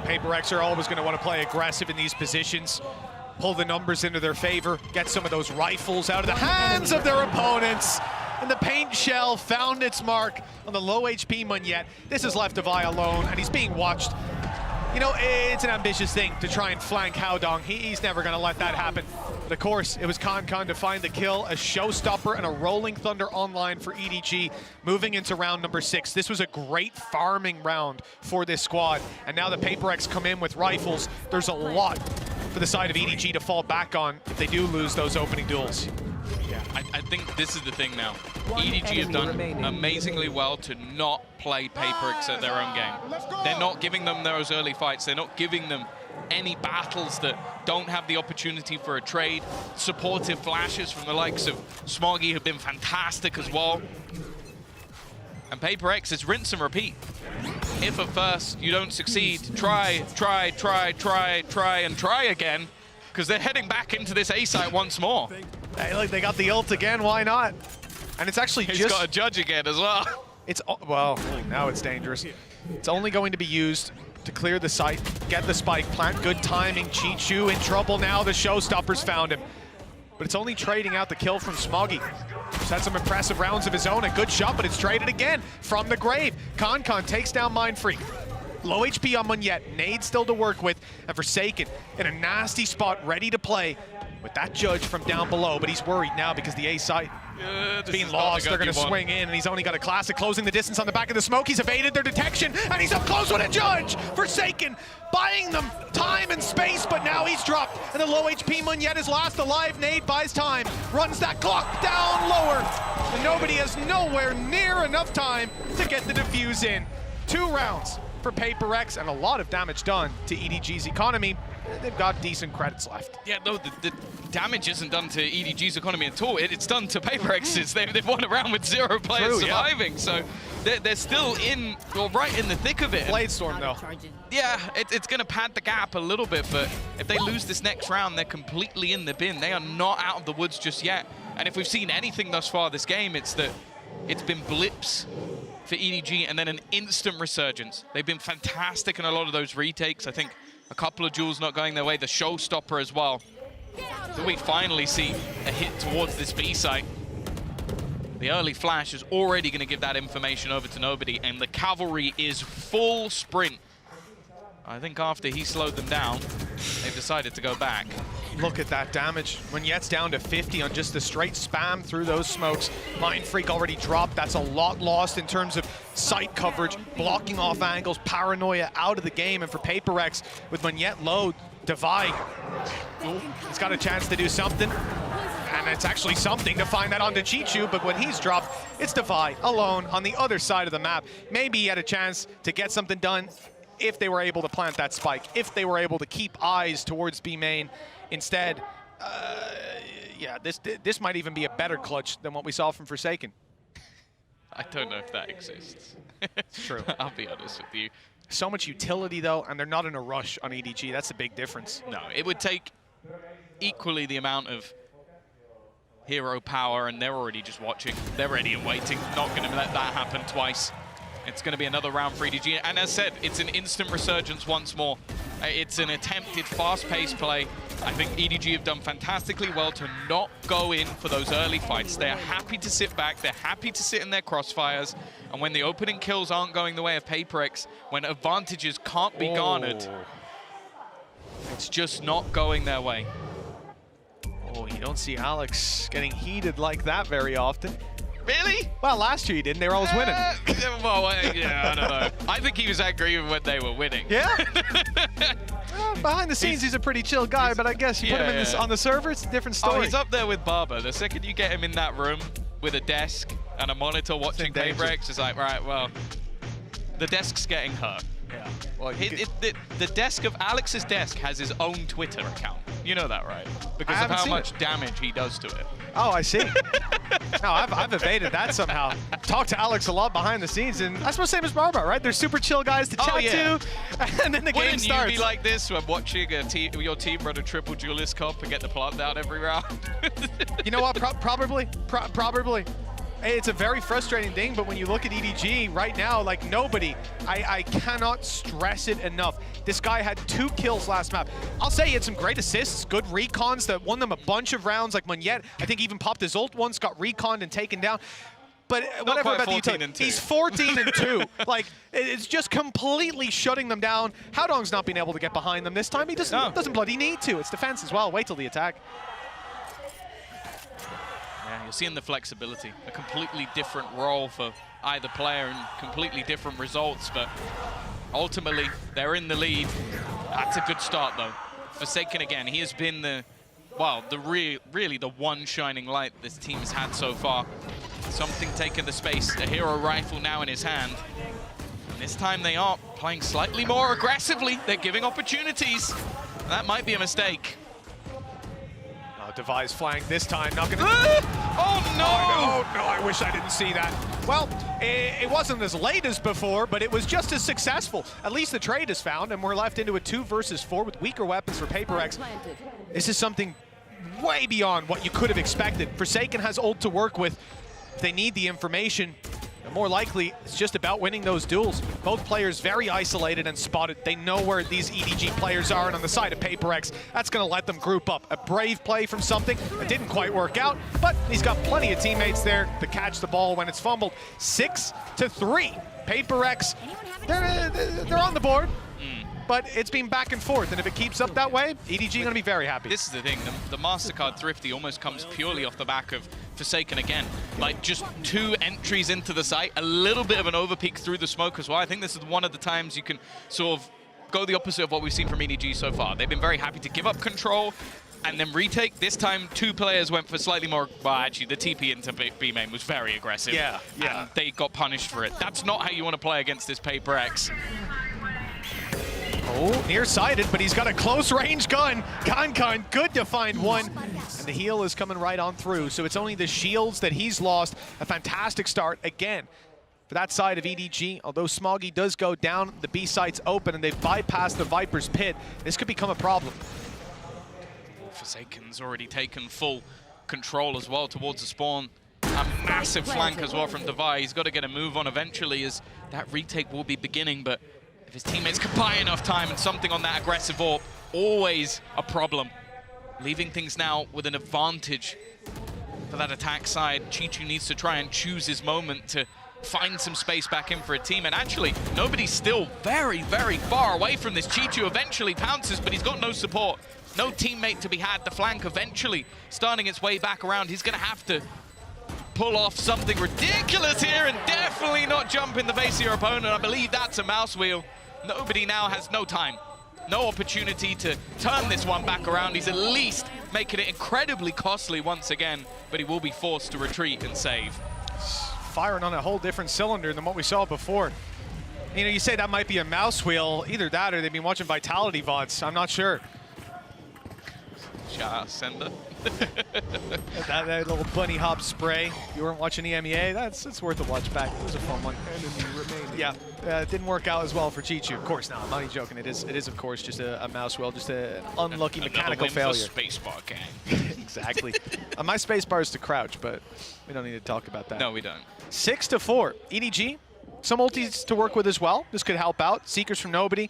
PRX are always going to want to play aggressive in these positions. Pull the numbers into their favor. Get some of those rifles out of the hands of their opponents. And the paint shell found its mark on the low HP Munyet. This has left Devi alone, and he's being watched. You know, it's an ambitious thing to try and flank Haodong. He's never going to let that happen. But of course, it was Con to find the kill, a showstopper and a Rolling Thunder online for EDG, moving into round number 6. This was a great farming round for this squad. And now the PRX come in with rifles. There's a lot for the side of EDG to fall back on if they do lose those opening duels. Yeah, I think this is the thing now. EDG have done amazingly well to not play PRX at their own game. They're not giving them those early fights. They're not giving them any battles that don't have the opportunity for a trade. Supportive flashes from the likes of Smoggy have been fantastic as well. And PRX is rinse and repeat. If at first you don't succeed, try again, because they're heading back into this A site once more. Hey, look, they got the ult again, why not? And it's actually He's got a judge again as well. It's, well, now it's dangerous. It's only going to be used to clear the site, get the spike plant, good timing. Chichu in trouble now, the showstoppers found him. But it's only trading out the kill from Smoggy. He's had some impressive rounds of his own, a good shot, but it's traded again from the grave. Con takes down Mindfreak. Low HP on Munyet, nade still to work with, and Forsaken in a nasty spot, ready to play with that judge from down below, but he's worried now because the A site is being lost. They're going to swing in, and he's only got a classic closing the distance on the back of the smoke. He's evaded their detection, and he's up close with a judge. Forsaken buying them time and space, but now he's dropped, and the low HP Munyet is last alive. Nade buys time, runs that clock down lower, and nobody has nowhere near enough time to get the defuse in. 2 rounds for PRX, and a lot of damage done to EDG's economy. They've got decent credits left. Yeah, no, the damage isn't done to EDG's economy at all. It's done to PRX's. They've won a round with 0 players surviving, so they're still in, well, right in the thick of it. Bladestorm, though. Yeah, it's going to pad the gap a little bit, but if they lose this next round, they're completely in the bin. They are not out of the woods just yet. And if we've seen anything thus far this game, it's that it's been blips for EDG and then an instant resurgence. They've been fantastic in a lot of those retakes. I think a couple of duels not going their way, the showstopper as well. Do we finally see a hit towards this B site? The early flash is already going to give that information over to nobody, and the cavalry is full sprint. I think after he slowed them down, they've decided to go back. Look at that damage. Munyet's down to 50 on just the straight spam through those smokes. Mindfreak already dropped. That's a lot lost in terms of sight coverage, blocking off angles, paranoia out of the game. And for PRX, with Munyet low, Devi, he's got a chance to do something. And it's actually something to find that onto Chichu, but when he's dropped, it's Devi alone on the other side of the map. Maybe he had a chance to get something done if they were able to plant that spike, if they were able to keep eyes towards B main. Instead, yeah, this might even be a better clutch than what we saw from Forsaken. I don't know if that exists. It's true. I'll be honest with you. So much utility, though, and they're not in a rush on EDG. That's the big difference. No, it would take equally the amount of hero power, and they're already just watching. They're ready and waiting. Not going to let that happen twice. It's going to be another round for EDG. And as said, it's an instant resurgence once more. It's an attempted fast-paced play. I think EDG have done fantastically well to not go in for those early fights. They're happy to sit back. They're happy to sit in their crossfires. And when the opening kills aren't going the way of PRX, when advantages can't be garnered, it's just not going their way. Oh, you don't see Alex getting heated like that very often. Really? Well, last year he didn't. They were always winning. Well, yeah, I don't know. I think he was angry when they were winning. Yeah? Behind the scenes, he's a pretty chill guy, but I guess you put him in this, on the server, it's a different story. Oh, he's up there with Barber. The second you get him in that room with a desk and a monitor watching PRX, it's like, right, well, The desk's getting hurt. Yeah. Well, the desk of Alex's desk has his own Twitter account. You know that, right? Because of how much damage he does to it. Oh, I see. No, I've evaded that somehow. Talked to Alex a lot behind the scenes, and I suppose same as Barbar, right? They're super chill guys to chat to, and then the game starts. Wouldn't you be like this when watching your team run a triple duelist comp and get the plant down every round? You know what? Probably. It's a very frustrating thing, but when you look at EDG right now, like nobody, I cannot stress it enough. This guy had 2 kills last map. I'll say he had some great assists, good recons that won them a bunch of rounds, like Munyet, I think even popped his ult once, got reconned and taken down. But whatever about the utility, he's 14-2. Like, it's just completely shutting them down. Howdong's not being able to get behind them this time. He doesn't bloody need to. It's defense as well. Wait till the attack. Yeah, you're seeing the flexibility, a completely different role for either player and completely different results, but ultimately they're in the lead. That's a good start though. Forsaken again, he has been really the one shining light this team has had so far. Something taking the space, a hero rifle now in his hand. And this time they are playing slightly more aggressively. They're giving opportunities. That might be a mistake. Device flank this time, not gonna... Oh no! No, I wish I didn't see that. Well, it wasn't as late as before, but it was just as successful. At least the trade is found, and we're left into a 2 versus 4 with weaker weapons for PRX. This is something way beyond what you could have expected. Forsaken has ult to work with. If they need the information, more likely, it's just about winning those duels. Both players very isolated and spotted. They know where these EDG players are, and on the side of PRX, that's going to let them group up. A brave play from something. It didn't quite work out, but he's got plenty of teammates there to catch the ball when it's fumbled. 6-3. PRX, they're on the board. But it's been back and forth, and if it keeps up that way, EDG going to be very happy. This is the thing, the MasterCard Thrifty almost comes purely off the back of Forsaken again. Like, just 2 entries into the site, a little bit of an overpeak through the smoke as well. I think this is one of the times you can sort of go the opposite of what we've seen from EDG so far. They've been very happy to give up control and then retake. This time, 2 players went for slightly more, well, actually, the TP into B main was very aggressive. Yeah. And they got punished for it. That's not how you want to play against this PRX. Oh, nearsighted, but he's got a close-range gun. Kankan, good to find one. And the heal is coming right on through, so it's only the shields that he's lost. A fantastic start, again, for that side of EDG. Although Smoggy does go down, the B site's open, and they've bypassed the Viper's pit. This could become a problem. Forsaken's already taken full control as well towards the spawn. A massive flank as well from Devi. He's got to get a move on eventually, as that retake will be beginning, but if his teammates can buy enough time and something on that aggressive AWP, always a problem. Leaving things now with an advantage for that attack side. Chichu needs to try and choose his moment to find some space back in for a team. And actually, nobody's still very, very far away from this. Chichu eventually pounces, but he's got no support. No teammate to be had. The flank eventually starting its way back around. He's going to have to pull off something ridiculous here and definitely not jump in the face of your opponent. I believe that's a mouse wheel. Nobody now has no time, no opportunity to turn this one back around. He's at least making it incredibly costly once again, but he will be forced to retreat and save. Firing on a whole different cylinder than what we saw before. You know, you say that might be a mouse wheel. Either that or they've been watching Vitality VODs. I'm not sure. Shout out Sender. that little bunny hop spray. If you weren't watching EMEA, it's worth a watch back. It was a fun one. Yeah, it didn't work out as well for Chichu. Of course not. I'm not even joking. It is of course just a mouse wheel, just an unlucky mechanical failure. Spacebar gang. Exactly. My spacebar is to crouch, but we don't need to talk about that. No, we don't. 6-4. EDG. Some ultis to work with as well. This could help out. Seekers from nobody.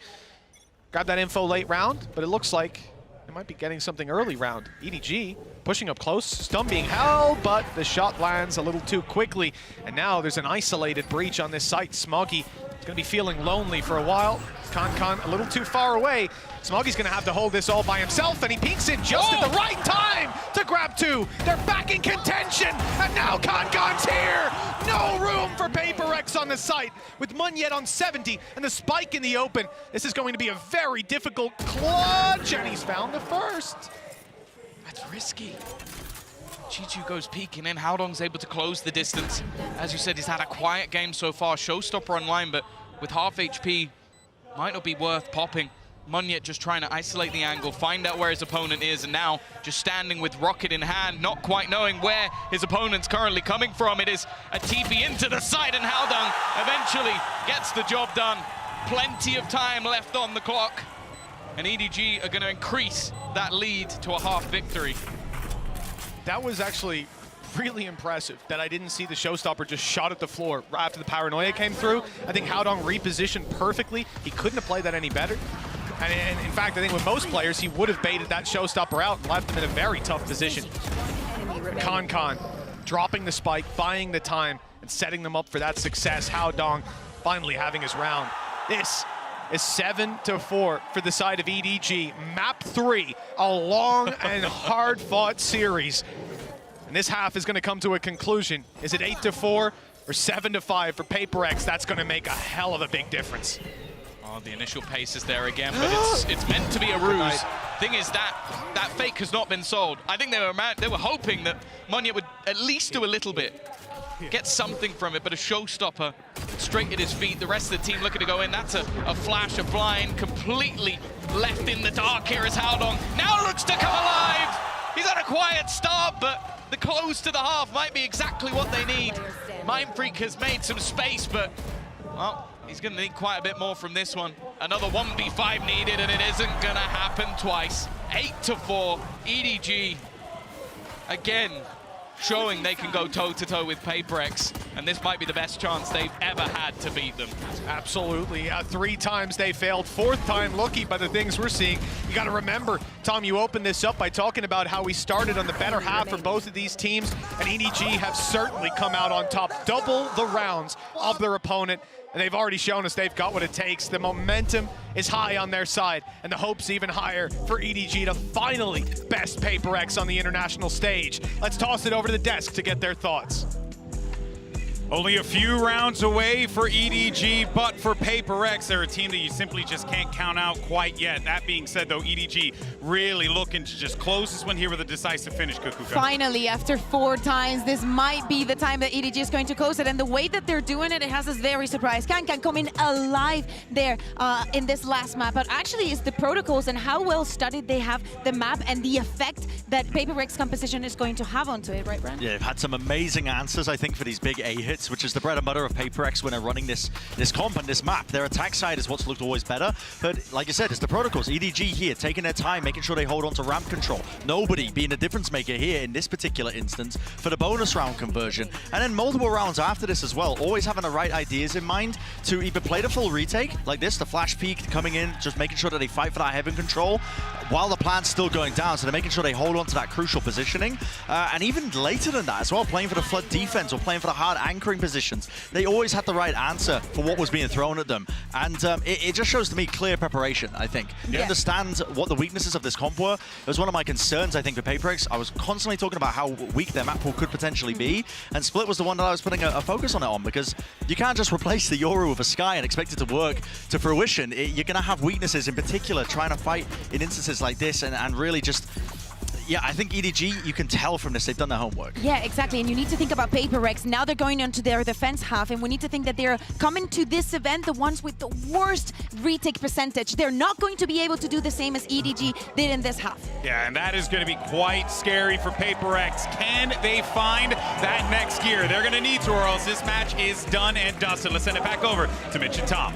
Grab that info late round, but it looks like they might be getting something early round. EDG pushing up close, stun being held, but the shot lands a little too quickly. And now there's an isolated breach on this site. Smoggy is going to be feeling lonely for a while. Kankan a little too far away. Smoggy's going to have to hold this all by himself, and he peeks in just at the right time to grab 2. They're back in contention, and now Kankan's here. No room for PRX on the site with Munyet on 70 and the spike in the open. This is going to be a very difficult clutch, and he's found the first. That's risky. Chichu goes peeking in. Howdong's able to close the distance. As you said, he's had a quiet game so far. Showstopper online, but with half HP, might not be worth popping. Monyet just trying to isolate the angle, find out where his opponent is, and now just standing with rocket in hand, not quite knowing where his opponent's currently coming from. It is a TP into the side, and Haldong eventually gets the job done. Plenty of time left on the clock, and EDG are going to increase that lead to a half victory. That was actually really impressive that I didn't see the showstopper just shot at the floor right after the paranoia came through. I think Haldong repositioned perfectly. He couldn't have played that any better. And in fact, I think with most players, he would have baited that showstopper out and left him in a very tough position. Con dropping the spike, buying the time, and setting them up for that success. Haldong finally having his round. This is 7-4 for the side of EDG. Map 3, a long and hard-fought series. And this half is going to come to a conclusion. Is it 8-4 or 7-5 for PRX? That's going to make a hell of a big difference. Oh, the initial pace is there again, but it's meant to be a ruse. Thing is that fake has not been sold. I think they were hoping that Monyet would at least do a little bit, get something from it, but a showstopper straight at his feet. The rest of the team looking to go in. That's a flash, a blind, completely left in the dark here is Haldong. Now looks to come alive. He's had a quiet start, but the close to the half might be exactly what they need. Mindfreak has made some space, but, well, he's going to need quite a bit more from this one. Another 1v5 needed, and it isn't going to happen twice. 8-4, EDG, again, showing they can go toe-to-toe with PRX, and this might be the best chance they've ever had to beat them. Absolutely. 3 times they failed, 4th time lucky by the things we're seeing. You got to remember, Tom, you opened this up by talking about how we started on the better half for both of these teams, and EDG have certainly come out on top. Double the rounds of their opponent, and they've already shown us they've got what it takes. The momentum is high on their side, and the hope's even higher for EDG to finally best PRX on the international stage. Let's toss it over to the desk to get their thoughts. Only a few rounds away for EDG, but for PRX, they're a team that you simply just can't count out quite yet. That being said, though, EDG really looking to just close this one here with a decisive finish, Kukuka. Finally, after 4 times, this might be the time that EDG is going to close it. And the way that they're doing it, it has us very surprised. Can coming alive there in this last map. But actually, it's the protocols and how well studied they have the map and the effect that PRX composition is going to have onto it, right, Brand? Yeah, they've had some amazing answers, I think, for these big A hits, which is the bread and butter of PRX when they're running this comp and this map. Their attack side is what's looked always better, but like you said, it's the protocols. EDG here, taking their time, making sure they hold on to ramp control. Nobody being a difference maker here in this particular instance for the bonus round conversion. And then multiple rounds after this as well, always having the right ideas in mind to either play the full retake, like this, the flash peek coming in, just making sure that they fight for that heaven control, while the plan's still going down, so they're making sure they hold on to that crucial positioning. And even later than that as well, playing for the flood defense or playing for the hard anchoring positions. They always had the right answer for what was being thrown at them. And it just shows to me clear preparation, I think. You understand what the weaknesses of this comp were. It was one of my concerns, I think, for PRX. I was constantly talking about how weak their map pool could potentially be, and Split was the one that I was putting a focus on it on, because you can't just replace the Yoru with a Sky and expect it to work to fruition. You're going to have weaknesses, in particular, trying to fight in instances like this and really just... Yeah, I think EDG, you can tell from this, they've done their homework. Yeah, exactly, and you need to think about PRX. Now they're going into their defense half, and we need to think that they're coming to this event, the ones with the worst retake percentage. They're not going to be able to do the same as EDG did in this half. Yeah, and that is going to be quite scary for PRX. Can they find that next gear? They're going to need to, or else this match is done and dusted. Let's send it back over to Mitch and Tom.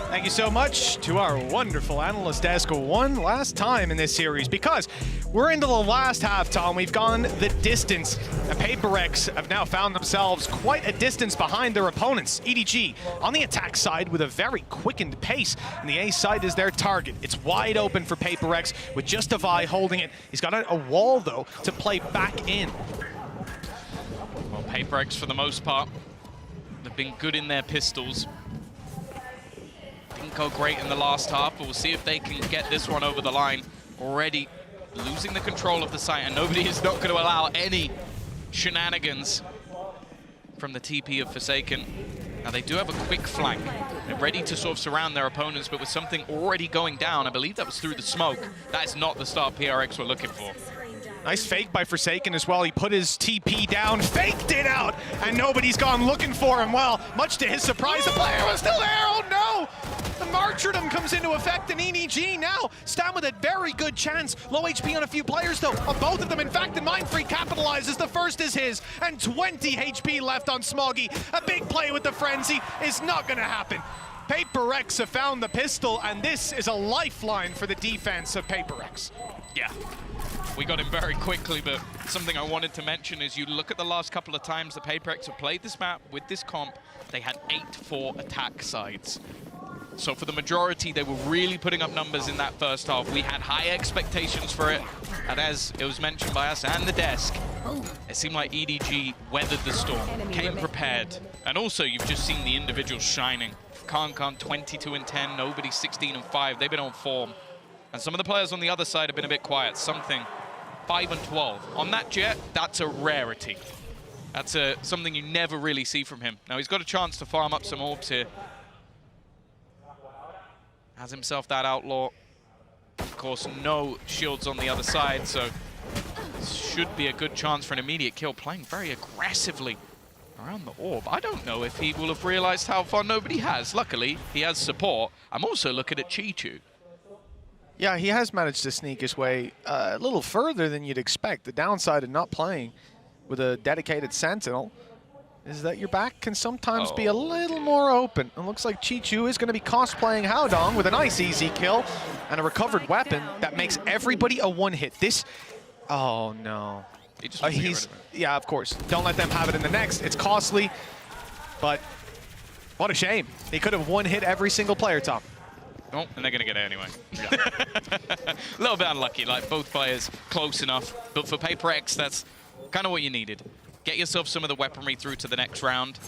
Thank you so much to our wonderful analyst desk one last time in this series, because we're into the last half, Tom. We've gone the distance, and PRX have now found themselves quite a distance behind their opponents. EDG on the attack side with a very quickened pace, and the A side is their target. It's wide open for PRX with just Avai holding it. He's got a wall, though, to play back in. Well, PRX, for the most part, they've been good in their pistols. Didn't go great in the last half, but we'll see if they can get this one over the line. Already losing the control of the site, and nobody is not going to allow any shenanigans from the TP of Forsaken. Now, they do have a quick flank. They're ready to sort of surround their opponents, but with something already going down, I believe that was through the smoke. That is not the start PRX were looking for. Nice fake by Forsaken as well. He put his TP down, faked it out, and nobody's gone looking for him. Well, much to his surprise, the player was still there. Oh no! The martyrdom comes into effect in EDG now. Stam with a very good chance. Low HP on a few players though, on both of them. In fact, the Mindfreak capitalizes. The first is his, and 20 HP left on Smoggy. A big play with the Frenzy is not gonna happen. PRX have found the pistol, and this is a lifeline for the defense of PRX. Yeah. We got him very quickly, but something I wanted to mention is you look at the last couple of times the PRX have played this map with this comp, they had 8-4 attack sides. So for the majority, they were really putting up numbers in that first half. We had high expectations for it, and as it was mentioned by us and the desk, it seemed like EDG weathered the storm, came prepared. And also, you've just seen the individuals shining. Khan 22-10, nobody 16-5, they've been on form. And some of the players on the other side have been a bit quiet. Something 5-12. On that Jet, that's a rarity. That's something you never really see from him. Now he's got a chance to farm up some orbs here. Has himself that Outlaw. Of course, no shields on the other side, so should be a good chance for an immediate kill. Playing very aggressively around the orb. I don't know if he will have realized how far nobody has. Luckily, he has support. I'm also looking at Chi-Chu. Yeah, he has managed to sneak his way a little further than you'd expect. The downside of not playing with a dedicated Sentinel is that your back can sometimes be a little more open. It looks like Chi-Chu is going to be cosplaying Haodong with a nice easy kill and a recovered weapon that makes everybody a one-hit. This, oh no. He just wants to get rid of it. Yeah, of course. Don't let them have it in the next. It's costly, but what a shame. He could have one-hit every single player, Tom. Oh, and they're going to get it anyway. Yeah. A little bit unlucky, like both players close enough. But for PRX, that's kind of what you needed. Get yourself some of the weaponry through to the next round.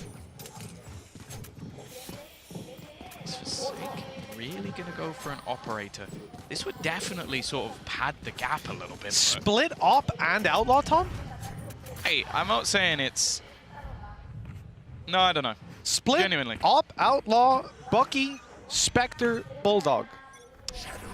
Is Forsaken really going to go for an operator? This would definitely sort of pad the gap a little bit. Split op and outlaw, Tom? Hey, I'm not saying it's... No, I don't know. Split, genuinely. op, outlaw, Bucky, Spectre, Bulldog.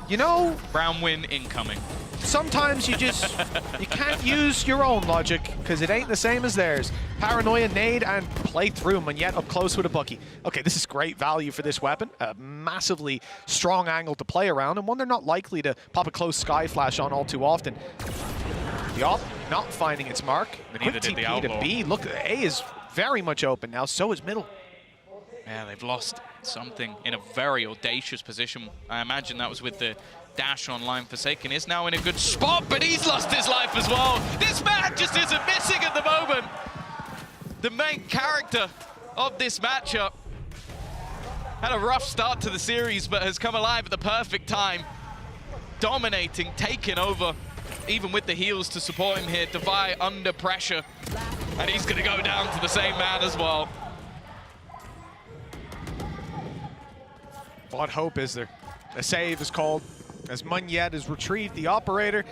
You know... Brown win incoming. Sometimes you just, you can't use your own logic because it ain't the same as theirs. Paranoia, nade, and play through him, and yet up close with a Bucky. Okay, this is great value for this weapon. A massively strong angle to play around, and one they're not likely to pop a close sky flash on all too often. The op not finding its mark. Neither did the Outlaw. To B. Look, A is very much open now, so is middle. Yeah, they've lost something in a very audacious position. I imagine that was with the dash online. Forsaken is now in a good spot, but he's lost his life as well. This man just isn't missing at the moment. The main character of this matchup had a rough start to the series, but has come alive at the perfect time. Dominating, taking over, even with the heals to support him here. Devi under pressure, and he's going to go down to the same man as well. What hope is there? A save is called as Munyet has retrieved the operator.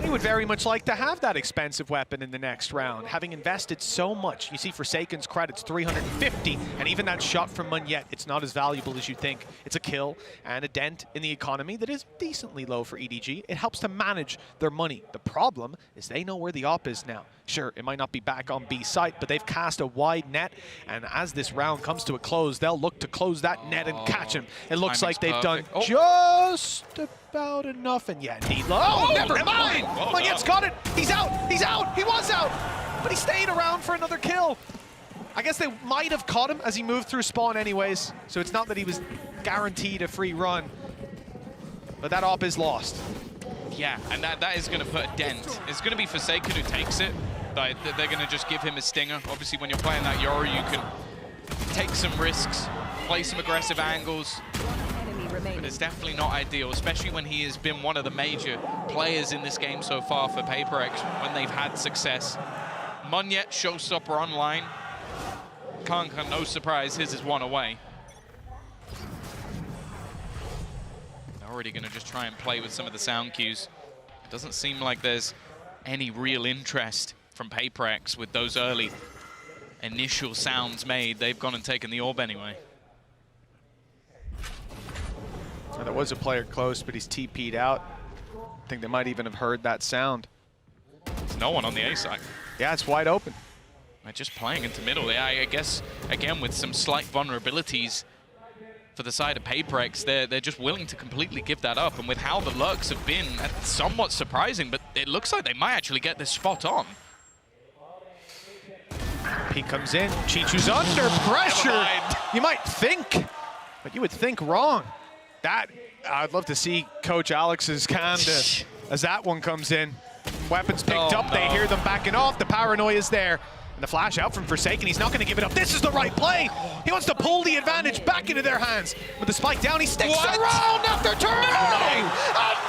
He would very much like to have that expensive weapon in the next round, having invested so much. You see Forsaken's credits 350, and even that shot from Munyet, it's not as valuable as you think. It's a kill and a dent in the economy that is decently low for EDG. It helps to manage their money. The problem is they know where the op is now. Sure, it might not be back on B site, but they've cast a wide net, and as this round comes to a close, they'll look to close that net and catch him. It looks like they've done just about enough, and yeah, indeed. Oh, never mind! Munyet's got it! He's out! He's out! He was out! But he stayed around for another kill. I guess they might have caught him as he moved through spawn anyways, so it's not that he was guaranteed a free run. But that op is lost. Yeah, and that is going to put a dent. It's going to be Forsaken who takes it. They're going to just give him a stinger. Obviously, when you're playing that Yoru, you can take some risks, play some aggressive angles. But it's definitely not ideal, especially when he has been one of the major players in this game so far for PRX when they've had success. Munyet, showstopper online. Kanka, no surprise, his is one away. They're already going to just try and play with some of the sound cues. It doesn't seem like there's any real interest from PRX with those early initial sounds made. They've gone and taken the orb anyway. There was a player close, but he's TP'd out. I think they might even have heard that sound. There's no one on the A side. Yeah, it's wide open. They're just playing into middle. I guess, again, with some slight vulnerabilities for the side of PRX, they're just willing to completely give that up. And with how the lurks have been, that's somewhat surprising, but it looks like they might actually get this spot on. He comes in, Chichu's under pressure. You might think, but you would think wrong. That, I'd love to see Coach Alex's cam as that one comes in. Weapons picked up, they hear them backing off, the paranoia's there. And the flash out from Forsaken, he's not going to give it up. This is the right play. He wants to pull the advantage back into their hands. With the spike down, he sticks around after turning.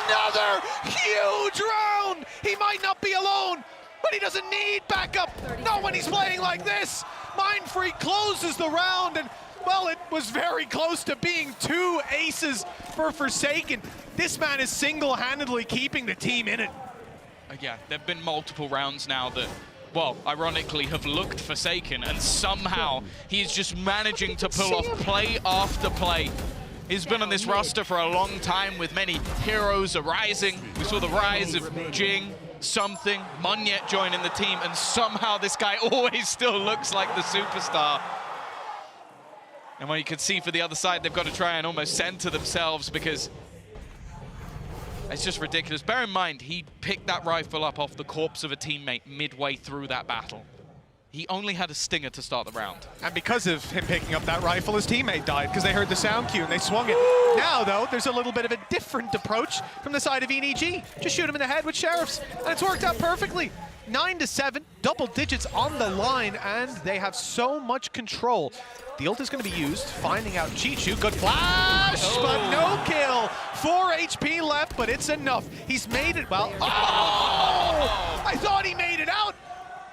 Another huge round. He might not be alone, but he doesn't need backup. Not when he's playing like this. Mindfreak closes the round, and well, it was very close to being 2 aces for Forsaken. This man is single-handedly keeping the team in it. Yeah, there have been multiple rounds now that, well, ironically, have looked Forsaken, and somehow he's just managing to pull off play after play. He's been on this roster for a long time with many heroes arising. We saw the rise of Jing, Something, Munyet joining the team, and somehow this guy always still looks like the superstar. And when you can see for the other side, they've got to try and almost center themselves because it's just ridiculous. Bear in mind, he picked that rifle up off the corpse of a teammate midway through that battle. He only had a stinger to start the round. And because of him picking up that rifle, his teammate died because they heard the sound cue and they swung it. Now, though, there's a little bit of a different approach from the side of EDG. Just shoot him in the head with Sheriffs, and it's worked out perfectly. 9-7, double digits on the line, and they have so much control. The ult is going to be used, finding out Chichu. Good flash, but no kill. 4 HP left, but it's enough. He's made it, well, oh! I thought he made it out.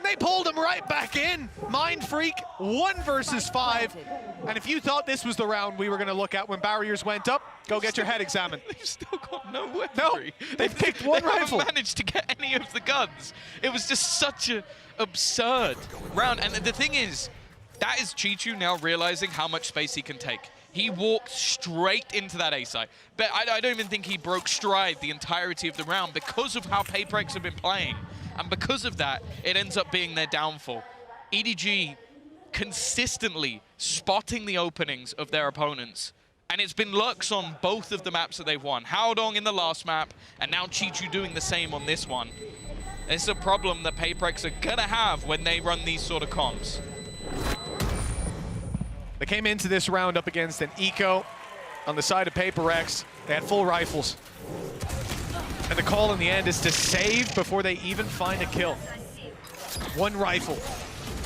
They pulled him right back in. Mindfreak, 1 versus 5. And if you thought this was the round we were going to look at when barriers went up, go get your head examined. They've still got no weaponry. No, they've picked 1 rifle. They haven't managed to get any of the guns. It was just such an absurd round. And the thing is, that is Chichu now realizing how much space he can take. He walked straight into that A site. But I don't even think he broke stride the entirety of the round because of how PRX have been playing. And because of that, it ends up being their downfall. EDG consistently spotting the openings of their opponents. And it's been lurks on both of the maps that they've won. Haodong in the last map, and now Chichu doing the same on this one. It's a problem that PRX are gonna have when they run these sort of comps. They came into this round up against an Eco on the side of PRX. They had full rifles. And the call in the end is to save before they even find a kill. 1 rifle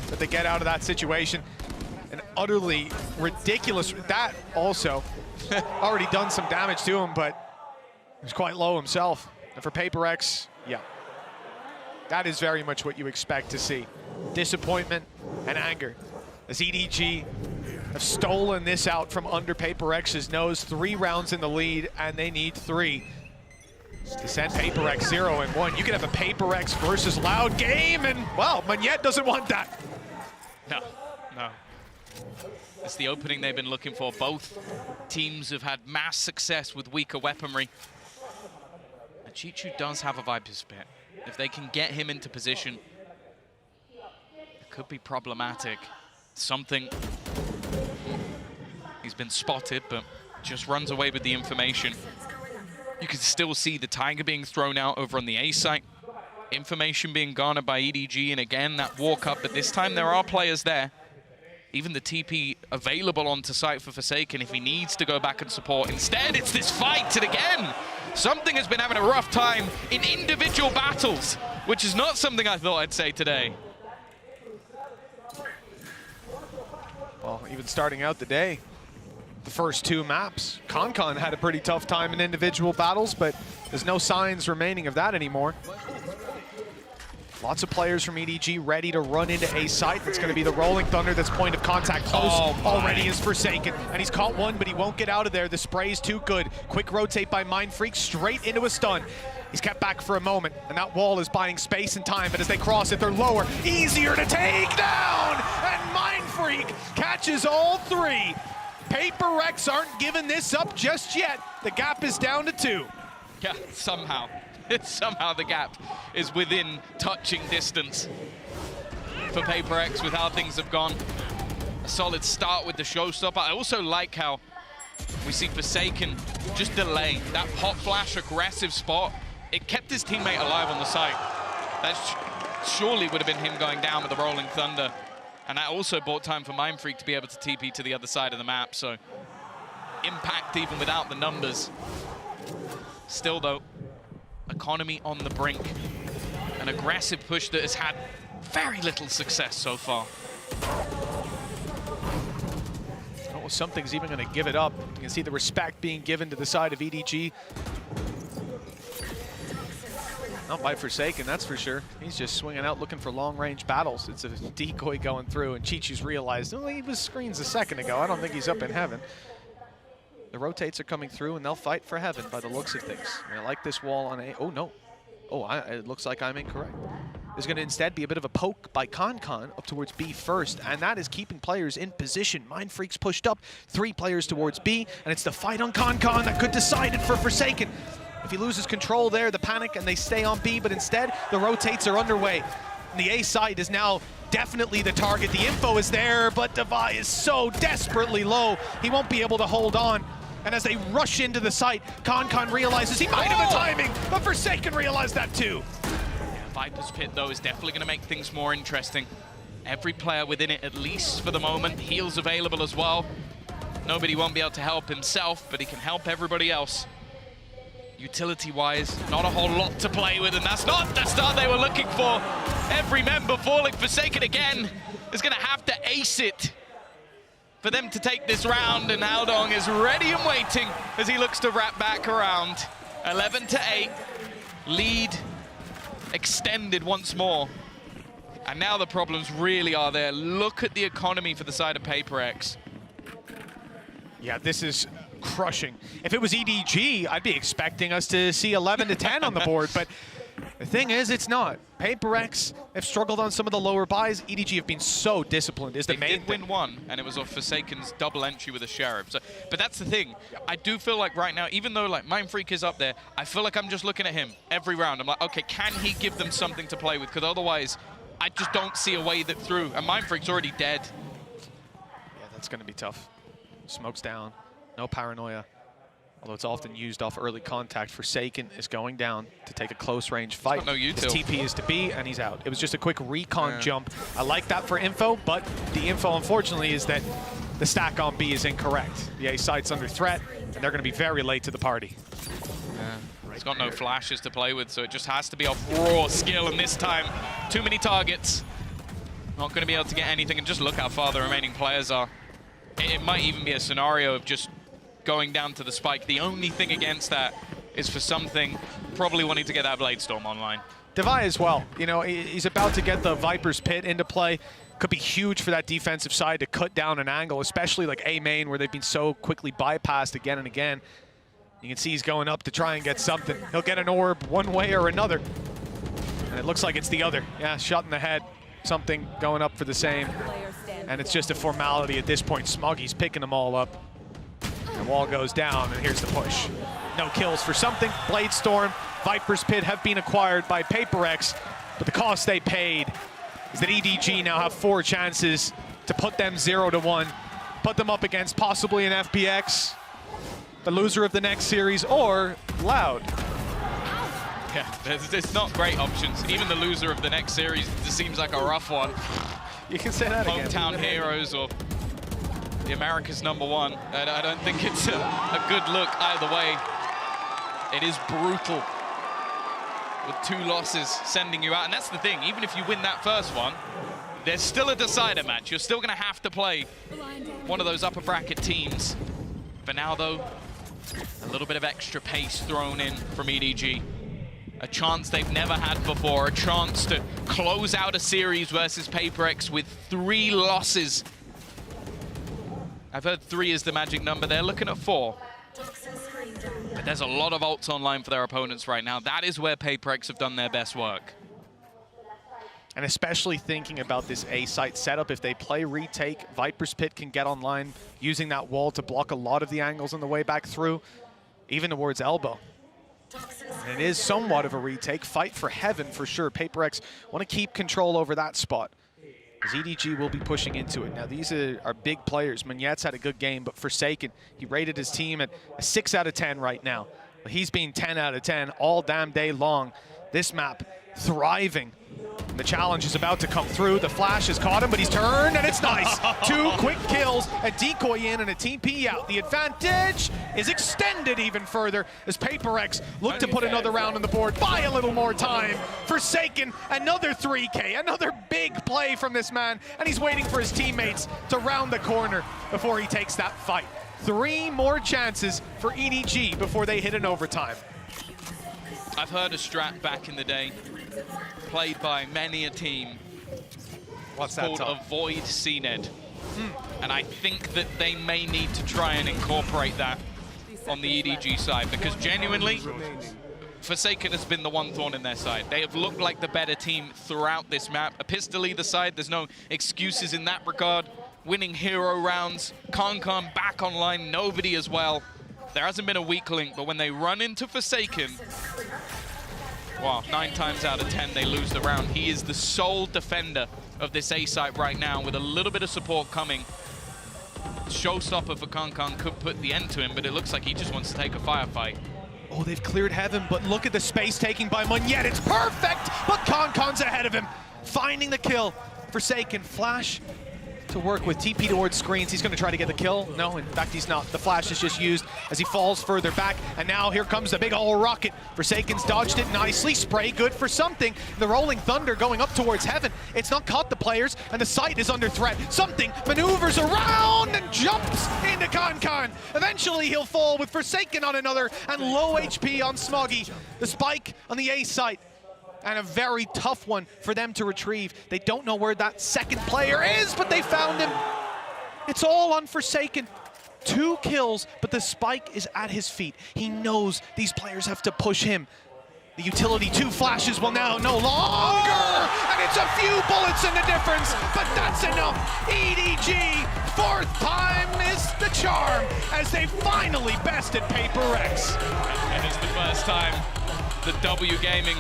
that they get out of that situation. An utterly ridiculous, that also already done some damage to him, but he was quite low himself. And for PRX, yeah, that is very much what you expect to see. Disappointment and anger as EDG have stolen this out from under PRX's nose. 3 rounds in the lead, and they need 3 to send PRX 0-1. You can have a PRX versus Loud game, and, well, Munyet doesn't want that. No, no. It's the opening they've been looking for. Both teams have had mass success with weaker weaponry. And Chichu does have a Viper Spit. If they can get him into position, it could be problematic. Something, he's been spotted, but just runs away with the information. You can still see the Tiger being thrown out over on the A site. Information being garnered by EDG, and again, that walk up, but this time there are players there. Even the TP available onto site for Forsaken if he needs to go back and support. Instead, it's this fight, and again, Something has been having a rough time in individual battles, which is not something I thought I'd say today. Well, even starting out the day, the first 2 maps, Concon had a pretty tough time in individual battles, but there's no signs remaining of that anymore. Lots of players from EDG ready to run into a site. That's going to be the Rolling Thunder that's point of contact close. Already is Forsaken, and he's caught 1, but he won't get out of there. The spray is too good. Quick rotate by Mindfreak, straight into a stun. He's kept back for a moment, and that wall is buying space and time, but as they cross it, they're lower. Easier to take down, and Mindfreak catches all 3. PRX aren't giving this up just yet. The gap is down to 2. Yeah, somehow. Somehow the gap is within touching distance for PRX with how things have gone. A solid start with the showstopper. I also like how we see Forsaken just delay that pop flash aggressive spot. It kept his teammate alive on the site. That surely would have been him going down with the Rolling Thunder. And that also bought time for Mindfreak to be able to TP to the other side of the map. So impact even without the numbers. Still though, economy on the brink. An aggressive push that has had very little success so far. Oh, something's even going to give it up. You can see the respect being given to the side of EDG. Not by Forsaken, that's for sure. He's just swinging out looking for long-range battles. It's a decoy going through, and Chichu's realized, oh, he was screens a second ago. I don't think he's up in heaven. The rotates are coming through, and they'll fight for heaven by the looks of things. I like this wall on A. Oh, no. Oh, it looks like I'm incorrect. There's going to instead be a bit of a poke by Concon up towards B first, and that is keeping players in position. Mindfreak's pushed up, 3 players towards B, and it's the fight on Concon that could decide it for Forsaken. If he loses control there, the panic, and they stay on B, but instead, the rotates are underway. And the A side is now definitely the target. The info is there, but Devi is so desperately low, he won't be able to hold on. And as they rush into the site, Concon realizes he might have the timing, but Forsaken realized that too. Viper's Pit, though, is definitely going to make things more interesting. Every player within it, at least for the moment. Heals available as well. Nobody won't be able to help himself, but he can help everybody else. Utility-wise, not a whole lot to play with, and that's not the start they were looking for. Every member falling. Forsaken again is going to have to ace it for them to take this round, and Aldong is ready and waiting as he looks to wrap back around. 11-8, lead extended once more. And now the problems really are there. Look at the economy for the side of PRX. Yeah, this is crushing. If it was EDG, I'd be expecting us to see 11-10 on the board, but the thing is, it's not. PRX have struggled on some of the lower buys. EDG have been so disciplined is the main thing. They did win one, and it was off Forsaken's double entry with a Sheriff. So, but that's the thing. I do feel like right now, even though like Mindfreak is up there, I feel like I'm just looking at him every round. I'm like, okay, can he give them something to play with? Because otherwise, I just don't see a way that through. And Mindfreak's already dead. Yeah, that's going to be tough. Smoke's down. No paranoia. Although it's often used off early contact, Forsaken is going down to take a close range fight. No His TP is to B, and he's out. It was just a quick recon jump. I like that for info, but the info, unfortunately, is that the stack on B is incorrect. The A side's under threat, and they're going to be very late to the party. He's got no flashes to play with, so it just has to be off raw skill, and this time, too many targets. Not going to be able to get anything, and just look how far the remaining players are. It might even be a scenario of just going down to the spike. The only thing against that is for something probably wanting to get that Blade Storm online. Devi as well. You know, he's about to get the Viper's Pit into play. Could be huge for that defensive side to cut down an angle, especially like A main where they've been so quickly bypassed again and again. You can see he's going up to try and get something. He'll get an orb one way or another. And it looks like it's the other. Yeah, shot in the head. Something going up for the same. And it's just a formality at this point. Smoggy's picking them all up. The wall goes down, and here's the push. No kills for something. Blade Storm, Viper's Pit have been acquired by PRX, but the cost they paid is that EDG now have 4 chances to put them 0-1, put them up against possibly an FPX, the loser of the next series, or Loud. Yeah, there's not great options. Even the loser of the next series just seems like a rough one. You can say that again. Hometown Heroes or the America's #1. I don't think it's a good look either way. It is brutal with 2 losses sending you out. And that's the thing, even if you win that first one, there's still a decider match. You're still going to have to play one of those upper bracket teams. For now, though, a little bit of extra pace thrown in from EDG. A chance they've never had before, a chance to close out a series versus PRX with 3 losses. I've heard 3 is the magic number. They're looking at 4. But there's a lot of ults online for their opponents right now. That is where PRX have done their best work. And especially thinking about this A site setup, if they play retake, Viper's Pit can get online using that wall to block a lot of the angles on the way back through, even towards elbow. And it is somewhat of a retake. Fight for heaven for sure. PRX want to keep control over that spot, as EDG will be pushing into it. Now, these are big players. Munyet's had a good game, but Forsaken, he rated his team at a 6 out of 10 right now. But he's been 10 out of 10 all damn day long. This map thriving. And the challenge is about to come through. The flash has caught him, but he's turned, and it's nice. 2 quick kills, a decoy in, and a TP out. The advantage is extended even further as PRX look to put another round on the board. Buy a little more time. Forsaken, another 3K, another big play from this man, and he's waiting for his teammates to round the corner before he takes that fight. 3 more chances for EDG before they hit an overtime. I've heard a strat back in the day, played by many a team. What's that, called Tom? Avoid CNED. And I think that they may need to try and incorporate that on the EDG side, because genuinely, Forsaken has been the one thorn in their side. They have looked like the better team throughout this map. A pistol either side, there's no excuses in that regard. Winning hero rounds, Kankan back online, nobody as well. There hasn't been a weak link, but when they run into Forsaken, wow, 9 times out of 10 they lose the round. He is the sole defender of this A site right now, with a little bit of support coming. Showstopper for Kankan could put the end to him, but it looks like he just wants to take a firefight. Oh, they've cleared heaven, but look at the space taking by Munyet. It's perfect, but Kankan's ahead of him, finding the kill. Forsaken, flash to work with, TP towards screens. He's going to try to get the kill. No, in fact, he's not. The flash is just used as he falls further back, and now here comes the big ol' rocket. Forsaken's dodged it nicely. Spray good for something. The rolling thunder going up towards heaven. It's not caught the players, and the site is under threat. Something maneuvers around and jumps into Kankan. Eventually, he'll fall with Forsaken on another, and low HP on Smoggy. The spike on the A site, and a very tough one for them to retrieve. They don't know where that second player is, but they found him. It's all on Forsaken. 2 kills, but the spike is at his feet. He knows these players have to push him. The utility 2 flashes will now no longer, and it's a few bullets in the difference, but that's enough. EDG, 4th time is the charm, as they finally bested PRX. And it's the first time that W Gaming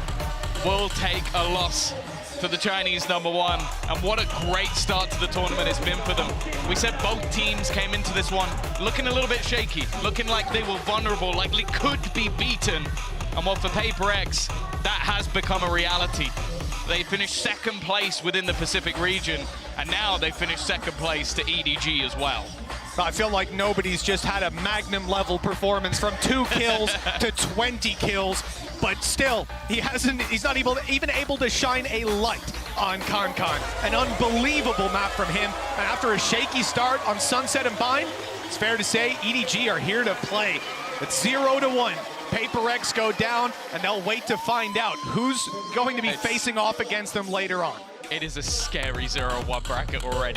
will take a loss to the Chinese #1. And what a great start to the tournament it's been for them. We said both teams came into this one looking a little bit shaky, looking like they were vulnerable, likely could be beaten. And well, for PRX, that has become a reality. They finished 2nd place within the Pacific region, and now they finished 2nd place to EDG as well. I feel like nobody's just had a magnum level performance from 2 kills to 20 kills, but still, he's not even able to shine a light on Kankan. An unbelievable map from him, and after a shaky start on Sunset and Bind, it's fair to say EDG are here to play. It's 0-1. PRX go down, and they'll wait to find out who's going to be facing off against them later on. It is a scary 0-1 bracket already.